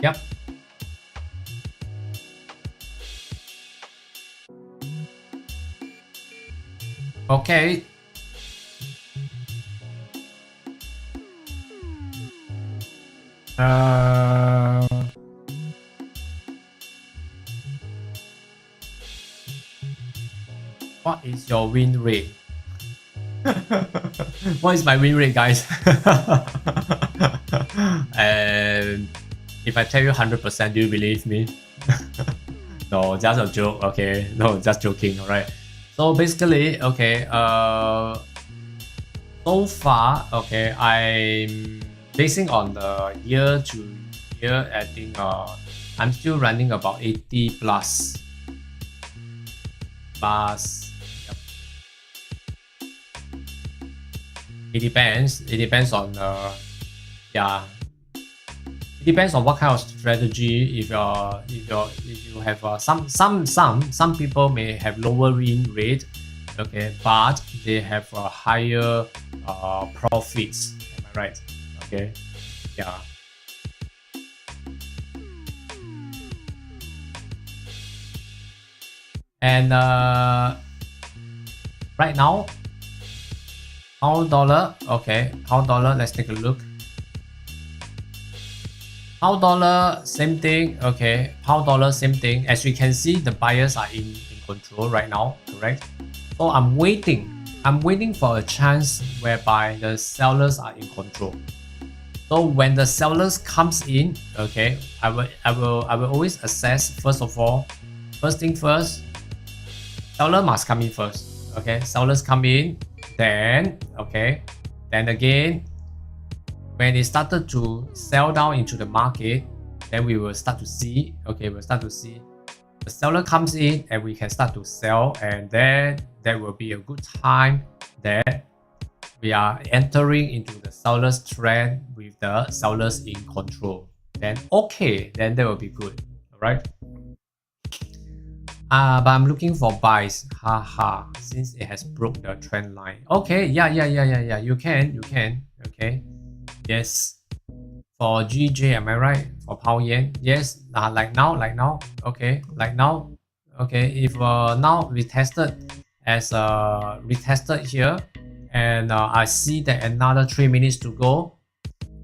Yep. Okay. What is your win rate? What is my win rate, guys? And if I tell you 100%, do you believe me? No, just a joke. Okay, no, just joking. All right. So basically, okay. So far, okay, I'm basing on the year to year. I think I'm still running about 80 plus. Yep. It depends. It depends on yeah. It depends on what kind of strategy. If you have some people may have lower win rate, okay, but they have higher profits. Am I right? Okay, yeah. And right now, pound dollar. Okay, pound dollar. Let's take a look. Pound dollar, same thing. Okay, pound dollar, same thing. As you can see, the buyers are in control right now, correct? So I'm waiting for a chance whereby the sellers are in control. So when the sellers comes in, okay, I will always assess. First of all, first thing first, seller must come in first. Okay, sellers come in, then okay, then again, when it started to sell down into the market, then we will start to see, okay, we'll start to see the seller comes in and we can start to sell, and then there will be a good time that we are entering into the seller's trend with the sellers in control. Then okay, then that will be good. All right. But I'm looking for buys. Haha. Since it has broke the trend line. Okay. Yeah. You can. Okay. Yes. For GJ, am I right? For pound yen, yes. Like now. Okay. Like now. Okay. If now we tested as retested here, and I see that another 3 minutes to go.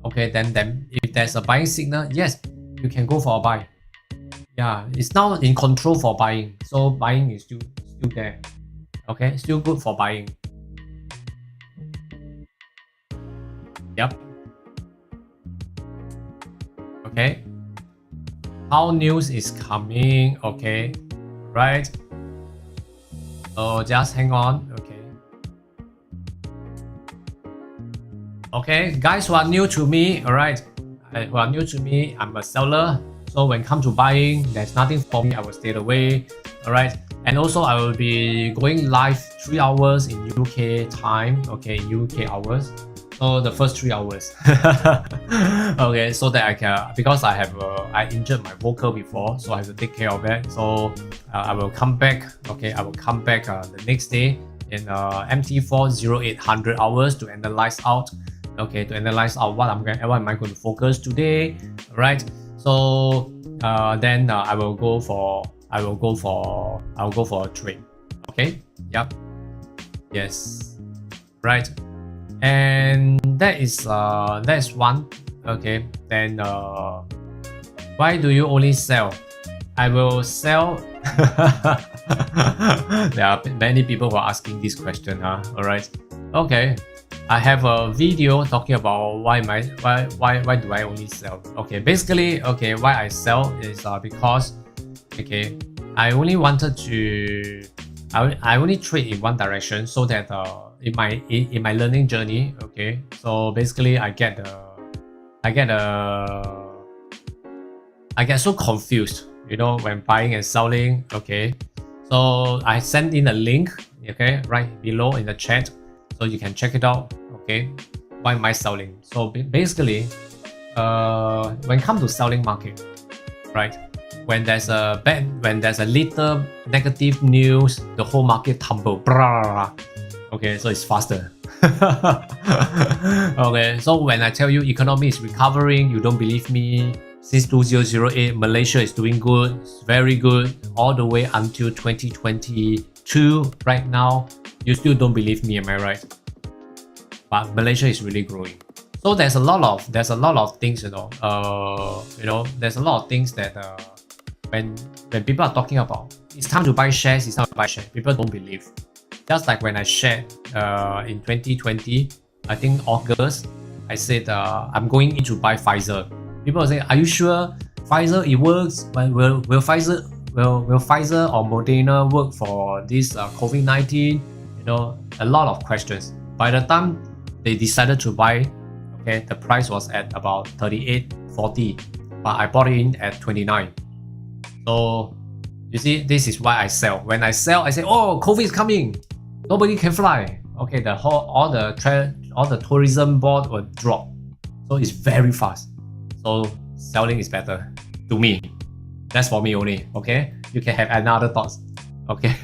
Okay. Then if there's a buying signal, yes, you can go for a buy. Yeah, it's now in control for buying, so buying is still there. Okay, still good for buying. Yep. Okay. How news is coming? Okay, right. Oh, just hang on. Okay. Okay, guys who are new to me, all right. Who are new to me, I'm a seller. So when it comes to buying, there's nothing for me. I will stay away. All right. And also I will be going live 3 hours in UK time. Okay, UK hours. So the first 3 hours. Okay, so that I can, because I injured my vocal before, so I have to take care of it. So I will come back. Okay, I will come back the next day in MT4 0800 hours to analyze out. Okay, to analyze out what am I going to focus today. All right. So then I will go for a trade. Okay. Yep. Yes. Right. And that is one. Okay. Then why do you only sell? I will sell. There are many people who are asking this question. All right. Okay. I have a video talking about why do I only sell. Okay, basically, okay, why I sell is because, okay, I only wanted to, I only trade in one direction, so that in my learning journey, okay, so basically I get so confused, you know, when buying and selling. Okay, so I sent in a link, okay, right below in the chat, so you can check it out. Okay, why am I selling? So basically, when it comes to selling market, right? When there's a little negative news, the whole market tumble. Okay, so it's faster. Okay, so when I tell you economy is recovering, you don't believe me. Since 2008, Malaysia is doing good, it's very good, all the way until 2022. Right now, you still don't believe me, am I right? But Malaysia is really growing. So there's a lot of things, there's a lot of things that when people are talking about it's time to buy shares, people don't believe. Just like when I shared in 2020, I think August, I said I'm going in to buy Pfizer. People are saying, are you sure Pfizer it works? Will Pfizer will Pfizer or Moderna work for this COVID-19? You know, a lot of questions. By the time they decided to buy, okay, the price was at about 38.40, but I bought it in at 29. So you see, this is why I sell. When I sell, I say, oh, COVID is coming, nobody can fly. Okay, all the tourism board will drop. So it's very fast. So selling is better to me. That's for me only. Okay, you can have another thoughts. Okay.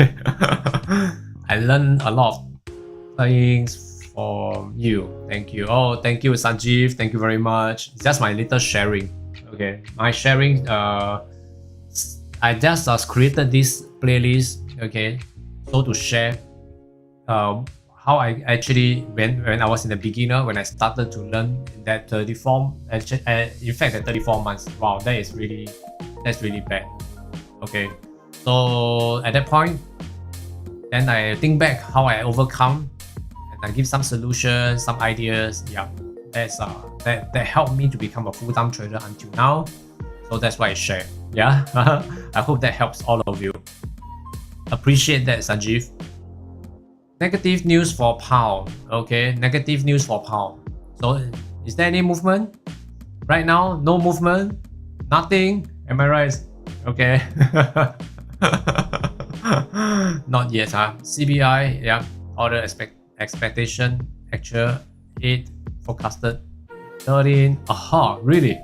I learned a lot of things from you. Thank you. Oh, thank you, Sanjeev. Thank you very much. It's just my little sharing. Okay, my sharing. I just created this playlist. Okay, so to share how I actually when I was in the beginner, when I started to learn that 34 in fact at 34 months. Wow, that's really bad. Okay, so at that point, then I think back how I overcome, and I give some solutions, some ideas. Yeah, that helped me to become a full-time trader until now. So that's why I share. Yeah, I hope that helps all of you. Appreciate that, Sanjeev. Negative news for pound. Okay, negative news for pound. So is there any movement? Right now, no movement. Nothing. Am I right? Okay. Not yet, huh? CBI, yeah. Order expectation, actual 8, forecasted 13. Aha, really?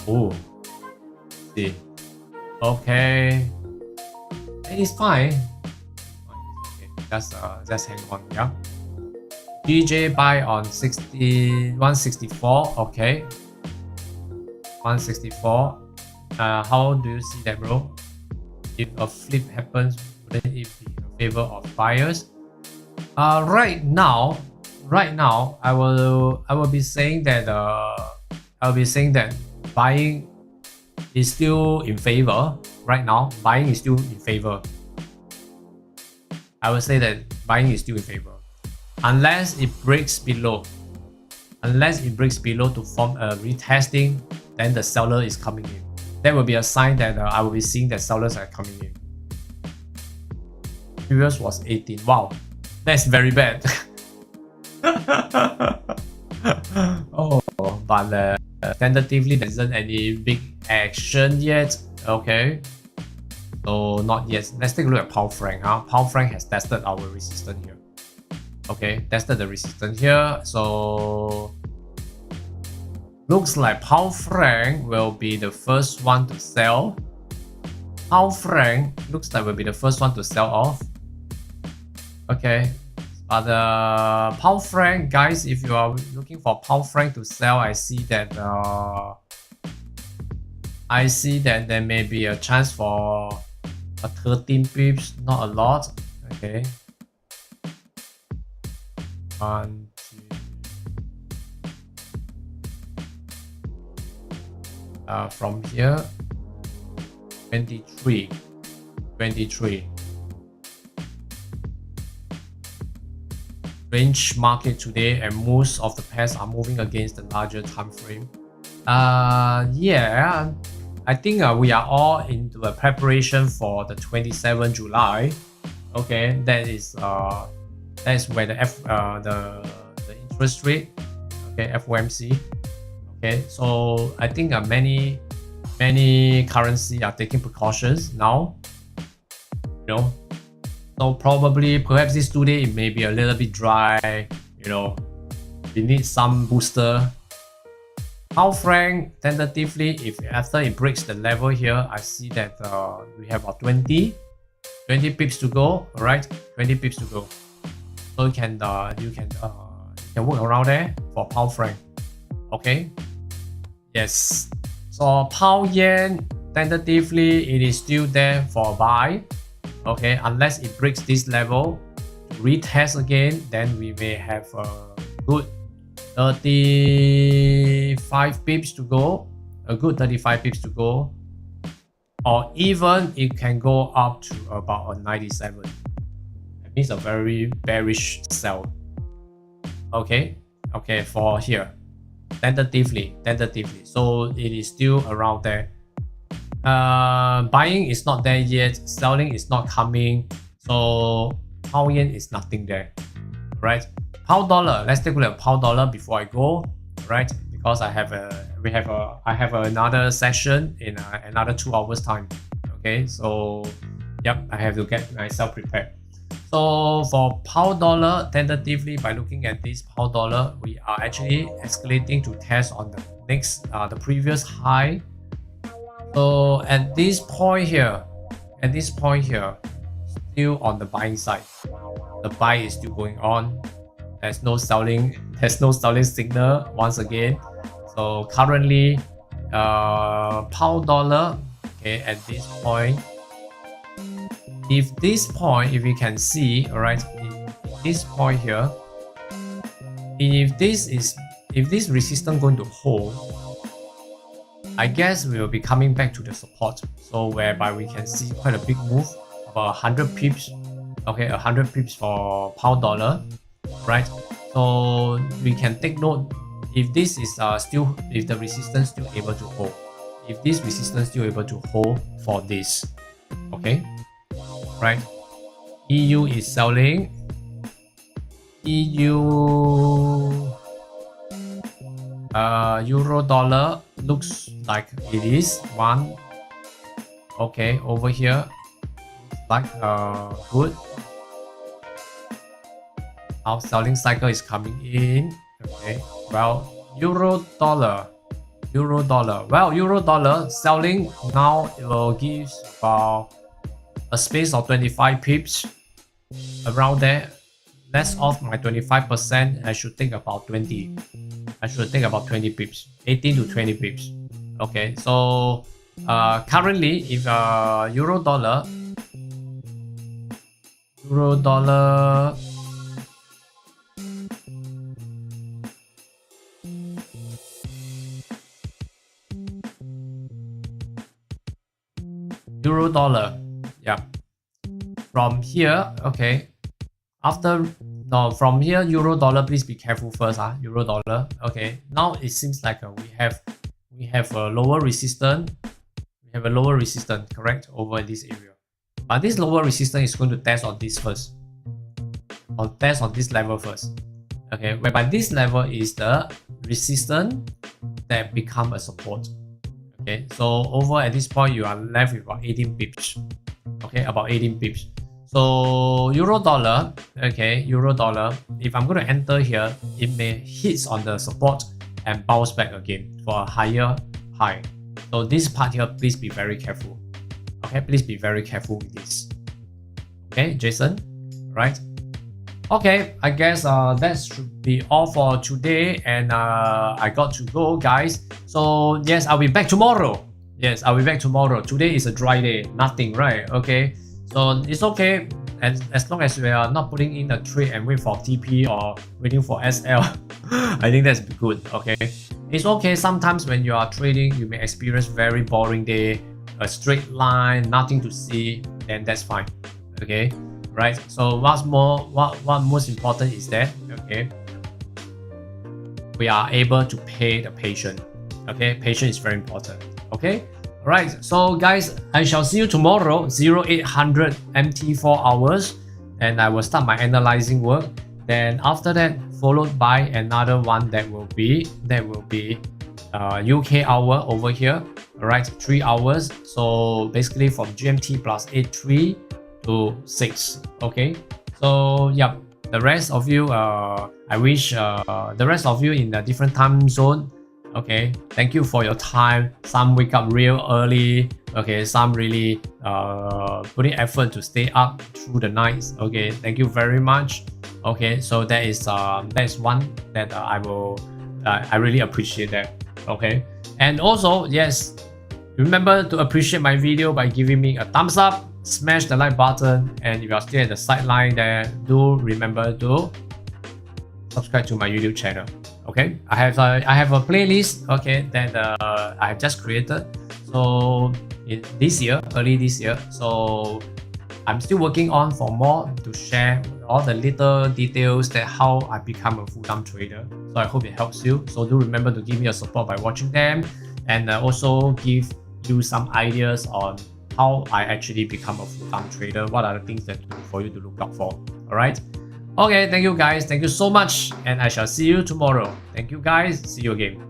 Oh, see. Okay. It's fine. Okay, just hang on, yeah. DJ buy on 164. Okay. 164. How do you see that, bro? If a flip happens, wouldn't it be in favor of buyers? Right now, I will be saying that buying is still in favor. Right now, buying is still in favor. I will say that buying is still in favor, unless it breaks below. Unless it breaks below to form a retesting, then the seller is coming in. That will be a sign that I will be seeing that sellers are coming in. Previous was 18. Wow, that's very bad. Oh, but tentatively there isn't any big action yet. Okay, so not yet. Let's take a look at pound franc. Pound franc has tested our resistance here. Okay, tested the resistance here. So looks like pound franc will be the first one to sell. Pound franc looks like will be the first one to sell off. Okay, but pound franc, guys, if you are looking for pound franc to sell, I see that there may be a chance for a 13 pips, not a lot. Okay. 1, 2. From here, 23. Range market today, and most of the pairs are moving against the larger time frame. Yeah, I think we are all into a preparation for the 27 July. Okay, that's where the interest rate. Okay, FOMC. Okay, so I think many currency are taking precautions now. You know, so probably perhaps this today it may be a little bit dry. You know, we need some booster. Pound franc tentatively, if after it breaks the level here, I see that we have about 20 pips to go. All right, 20 pips to go. So you can work around there for pound franc. Okay. Yes. So pound yen tentatively it is still there for a buy. Okay, unless it breaks this level, retest again, then we may have a good 35 pips to go. A good 35 pips to go, or even it can go up to about a 97. That means a very bearish sell. Okay, for here. Tentatively, so it is still around there. buying is not there yet, selling is not coming, so pound yen is nothing there, right? Pound dollar, let's take a look at pound dollar before I go, right? Because I have another session in another 2 hours time. Okay, so yep, I have to get myself prepared. So for pound dollar, tentatively by looking at this pound dollar, we are actually escalating to test on the next the previous high. So at this point here, still on the buying side. The buy is still going on. There's no selling signal once again. So currently pound dollar, okay, at this point, if you can see, all right, this point here, if this resistance going to hold, I guess we will be coming back to the support. So whereby we can see quite a big move, about 100 pips. Okay, 100 pips for pound dollar, right? So we can take note if this is if the resistance still able to hold. If this resistance still able to hold for this, okay, right? EU is selling. Euro dollar looks like it is one. Okay, over here, like good. Our selling cycle is coming in. Okay, well, euro dollar. Well, euro dollar selling now, it will give about a space of 25 pips around there. Less off my 25%, I should take about 20. I should take about 20 pips, 18 to 20 pips. Okay, so currently, if euro dollar yeah, from here, okay, from here, euro dollar, please be careful first, euro dollar. Okay, now it seems like we have a lower resistance. We have a lower resistance, correct, over this area. But this lower resistance is going to test on this first, or test on this level first. Okay, whereby this level is the resistance that become a support. Okay, so over at this point, you are left with about 18 pips. Okay, about 18 pips. So euro dollar, okay, euro dollar, if I'm going to enter here, it may hit on the support and bounce back again for a higher high. So this part here, please be very careful. Okay, please be very careful with this. Okay, Jason, right? Okay, I guess that should be all for today, and I got to go, guys. So yes, I'll be back tomorrow. Yes, I'll be back tomorrow. Today is a dry day, nothing, right? Okay, so it's okay, and as long as we are not putting in a trade and wait for TP or waiting for SL, I think that's good. Okay, it's okay. Sometimes when you are trading, you may experience very boring day, a straight line, nothing to see, then that's fine. Okay. Right, so what most important is that, okay, we are able to pay the patient. Okay, patience is very important. Okay, all right, so guys, I shall see you tomorrow 0800 MT 4 hours, and I will start my analyzing work. Then after that, followed by another one that will be UK hour over here. All right, 3 hours, so basically from GMT plus 83 to 6. Okay, so yeah, the rest of you, I wish the rest of you in a different time zone, okay, thank you for your time. Some wake up real early, okay, some really putting effort to stay up through the nights. Okay, thank you very much. Okay, so that is one that I really appreciate that. Okay, and also, yes, remember to appreciate my video by giving me a thumbs up, smash the like button, and if you are still at the sideline there, do remember to subscribe to my YouTube channel. Okay, I have a playlist, okay, that I have just created. So in early this year, so I'm still working on for more to share all the little details that how I become a full-time trader. So I hope it helps you. So do remember to give me a support by watching them, and also give you some ideas on how I actually become a full-time trader. What are the things that for you to look out for? All right. Okay, thank you guys. Thank you so much, and I shall see you tomorrow. Thank you guys. See you again.